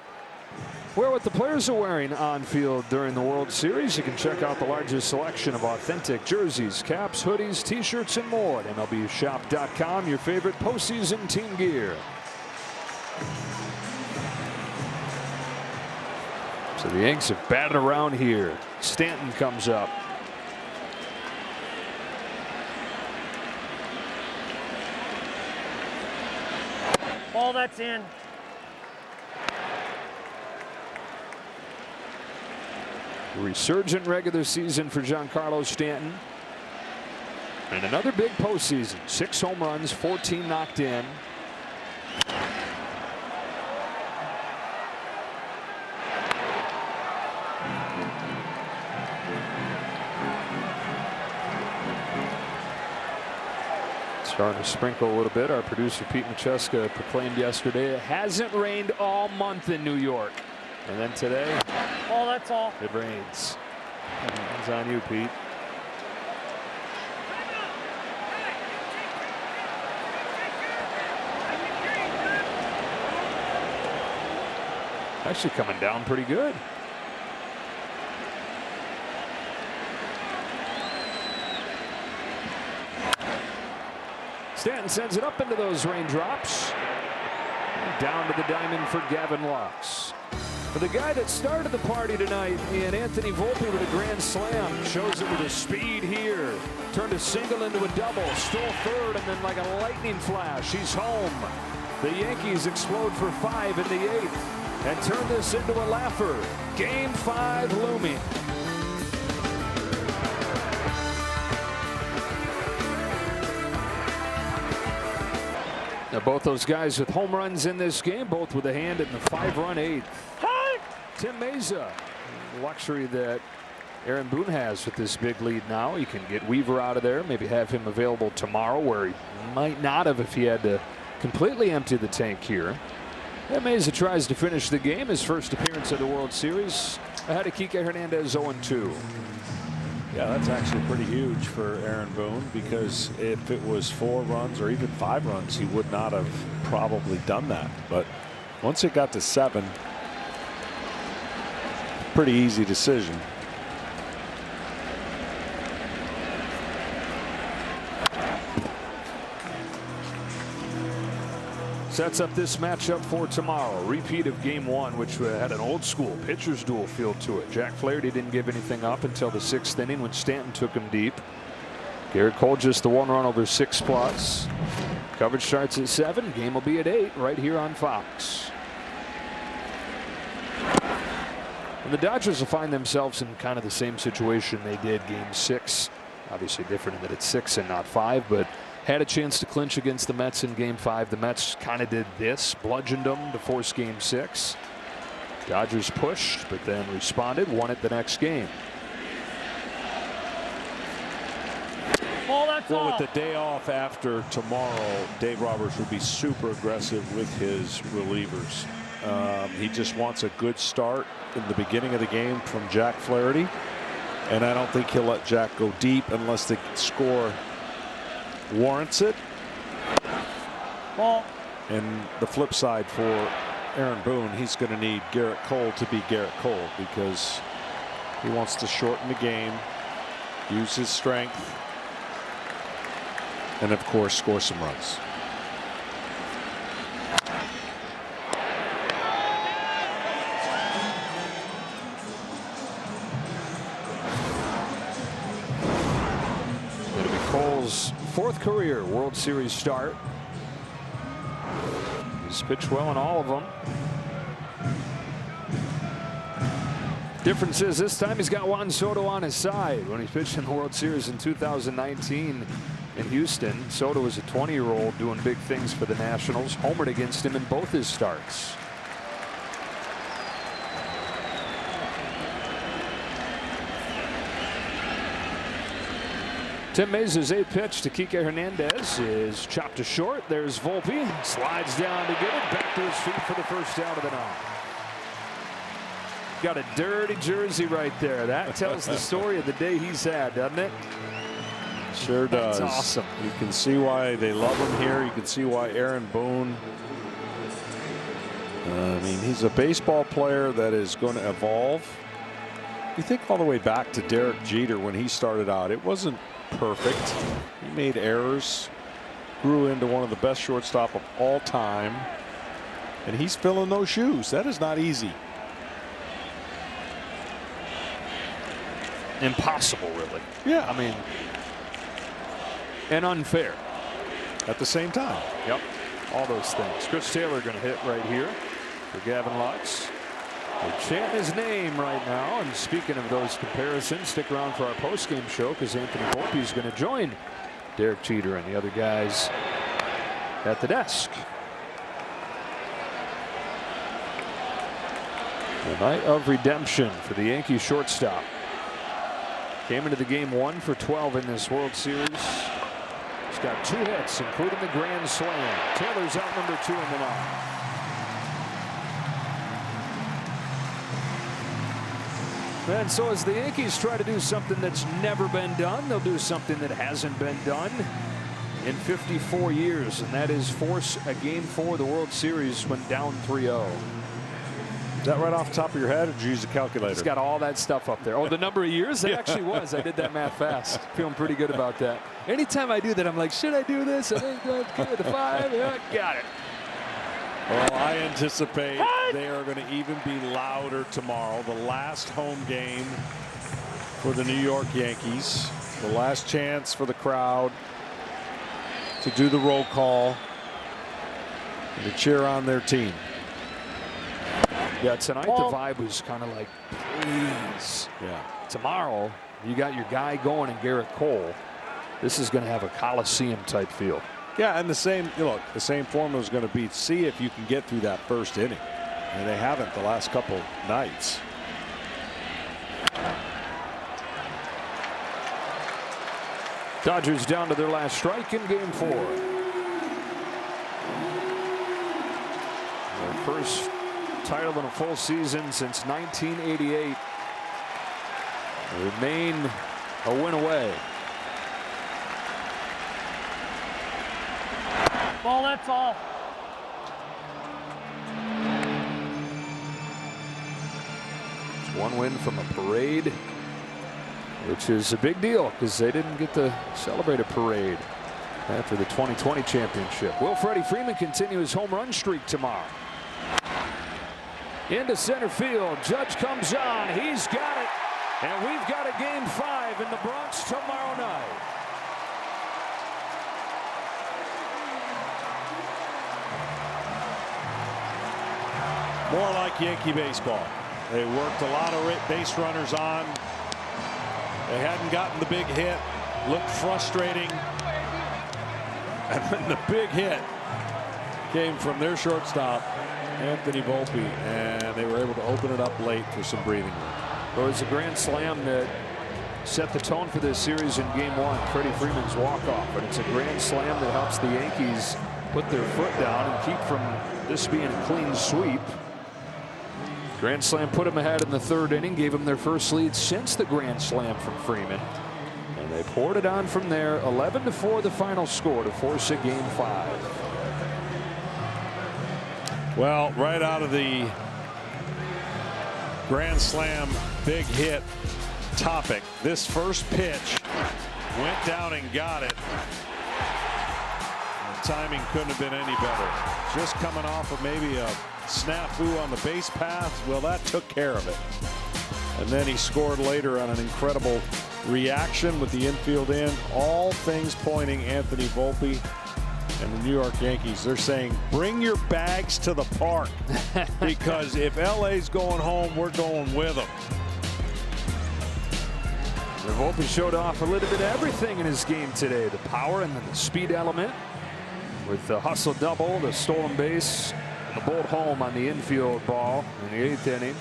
Wear what the players are wearing on field during the World Series. You can check out the largest selection of authentic jerseys, caps, hoodies, t-shirts, and more at MLBshop.com, your favorite postseason team gear. So the Yanks have batted around here. Stanton comes up. Ball, that's in. Resurgent regular season for Giancarlo Stanton. And another big postseason. 6 home runs, 14 knocked in. Starting to sprinkle a little bit. Our producer Pete Macheska proclaimed yesterday it hasn't rained all month in New York. And then today, oh, that's all. It rains. It's on you, Pete. Actually coming down pretty good. Stanton sends it up into those raindrops. Down to the diamond for Gavin Lux. For the guy that started the party tonight, and Anthony Volpe with a grand slam. Shows it with his speed here. Turned a single into a double. Stole third, and then like a lightning flash, he's home. The Yankees explode for 5 in the 8th and turn this into a laugher. Game 5 looming. Now both those guys with home runs in this game, both with a hand in the 5-run 8th. Tim Meza, luxury that Aaron Boone has with this big lead now. He can get Weaver out of there, maybe have him available tomorrow, where he might not have if he had to completely empty the tank here. And Meza tries to finish the game, his first appearance of the World Series, ahead of Kike Hernandez 0-2. Yeah, that's actually pretty huge for Aaron Boone, because if it was 4 runs or even 5 runs, he would not have probably done that. But once it got to 7, pretty easy decision. Sets up this matchup for tomorrow. Repeat of game 1, which had an old school pitcher's duel feel to it. Jack Flaherty didn't give anything up until the 6th inning when Stanton took him deep. Garrett Cole just the 1 run over 6+. Coverage starts at 7. Game will be at 8 right here on Fox. And the Dodgers will find themselves in kind of the same situation they did game 6. Obviously different in that it's 6 and not 5, but had a chance to clinch against the Mets in game 5. The Mets kind of did this, bludgeoned them to force game 6. Dodgers pushed, but then responded, won it the next game. Well, with the day off after tomorrow, Dave Roberts will be super aggressive with his relievers. He just wants a good start in the beginning of the game from Jack Flaherty, and I don't think he'll let Jack go deep unless the score warrants it. Ball. And the flip side for Aaron Boone, he's going to need Garrett Cole to be Garrett Cole, because he wants to shorten the game, use his strength, and of course score some runs. It'll be Cole's 4th career World Series start. He's pitched well in all of them. Difference is this time he's got Juan Soto on his side. When he pitched in the World Series in 2019 in Houston, Soto was a 20-year-old doing big things for the Nationals, homered against him in both his starts. Tim Meza's 8th pitch to Kike Hernandez is chopped to short. There's Volpe, slides down to get it, back to his feet for the first out of the night. Got a dirty jersey right there. That tells the story of the day he's had, doesn't it? Sure does. That's awesome. You can see why they love him here. You can see why Aaron Boone. I mean, he's a baseball player that is going to evolve. You think all the way back to Derek Jeter when he started out. It wasn't perfect. He made errors, grew into one of the best shortstop of all time, and he's filling those shoes. That is not easy. Impossible, really. Yeah. I mean, and unfair at the same time. Yep. All those things. Chris Taylor going to hit right here for Gavin Lux. They're chanting his name right now. And speaking of those comparisons, stick around for our post-game show, because Anthony Volpe is going to join Derek Jeter and the other guys at the desk. The night of redemption for the Yankee shortstop. Came into the game 1 for 12 in this World Series. He's got 2 hits, including the grand slam. Taylor's out number 2 in the night. And so as the Yankees try to do something that's never been done, they'll do something that hasn't been done in 54 years, and that is force a Game 4 of the World Series when down 3-0. that right off the top of your head, or did you use a calculator? He's got all that stuff up there. Oh, the number of years? It actually was. I did that math fast. Feeling pretty good about that. Anytime I do that, I'm like, should I do this? I think the 5. Yeah, got it. Well, I anticipate they are going to even be louder tomorrow. The last home game for the New York Yankees. The last chance for the crowd to do the roll call and to cheer on their team. Yeah, tonight the vibe was kind of like, please. Yeah. Tomorrow, you got your guy going in Garrett Cole. This is going to have a Coliseum type feel. Yeah, and the same formula is going to be see if you can get through that first inning. And they haven't the last couple nights. Dodgers down to their last strike in game 4. Their first title in a full season since 1988. They remain a win away. Ball, that's all. It's one win from a parade, which is a big deal because they didn't get to celebrate a parade after the 2020 championship. Will Freddie Freeman continue his home run streak tomorrow? Into center field. Judge comes on. He's got it. And we've got a game 5 in the Bronx tomorrow night. More like Yankee baseball. They worked a lot of base runners on. They hadn't gotten the big hit. Looked frustrating. And then the big hit came from their shortstop, Anthony Volpe, and they were able to open it up late for some breathing room. Well, it was a grand slam that set the tone for this series in game 1. Freddie Freeman's walk-off, and it's a grand slam that helps the Yankees put their foot down and keep from this being a clean sweep. Grand slam put them ahead in the 3rd inning, gave them their first lead since the grand slam from Freeman. And they poured it on from there. 11-4 the final score to force a game 5. Well, right out of the grand slam big hit topic, this first pitch went down and got it. The timing couldn't have been any better. Just coming off of maybe a snafu on the base path. Well, that took care of it. And then he scored later on an incredible reaction with the infield in. All things pointing Anthony Volpe and the New York Yankees. They're saying, bring your bags to the park. Because if LA's going home, we're going with them. And Volpe showed off a little bit of everything in his game today. The power and then the speed element. With the hustle double, the stolen base, and the bolt home on the infield ball in the 8th inning.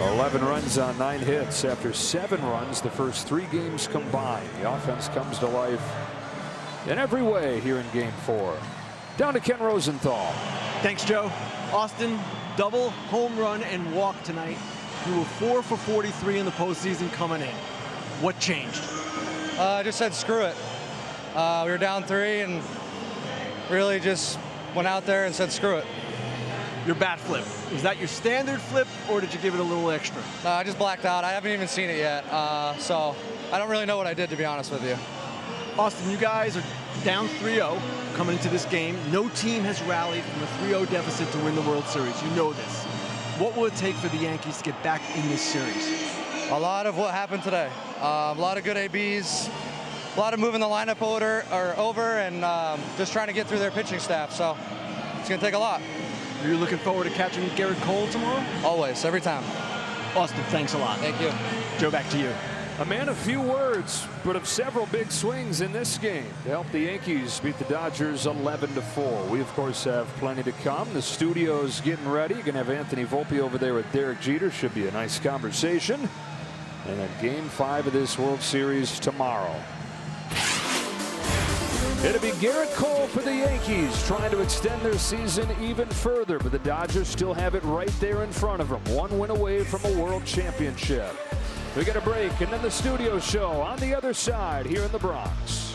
11 runs on 9 hits after 7 runs the first 3 games combined. The offense comes to life in every way here in game 4. Down to Ken Rosenthal. Thanks, Joe. Austin, double, home run, and walk tonight. You were 4 for 43 in the postseason coming in. What changed? I just said screw it. We were down 3 and really just went out there and said screw it. Your bat flip, was that your standard flip or did you give it a little extra? I just blacked out. I haven't even seen it yet, so I don't really know what I did, to be honest with you. Austin, you guys are down 3-0 coming into this game. No team has rallied from a 3-0 deficit to win the World Series. You know this. What will it take for the Yankees to get back in this series? A lot of what happened today. A lot of good ABs. A lot of moving the lineup over and just trying to get through their pitching staff. So it's going to take a lot. Are you looking forward to catching Garrett Cole tomorrow? Always, every time. Austin, thanks a lot. Thank you. Joe, back to you. A man of few words, but of several big swings in this game to help the Yankees beat the Dodgers 11-4. We, of course, have plenty to come. The studio's getting ready. You're going to have Anthony Volpe over there with Derek Jeter. Should be a nice conversation. And then game 5 of this World Series tomorrow. It'll be Garrett Cole for the Yankees trying to extend their season even further, but the Dodgers still have it right there in front of them. 1 win away from a world championship. We get a break and then the studio show on the other side here in the Bronx.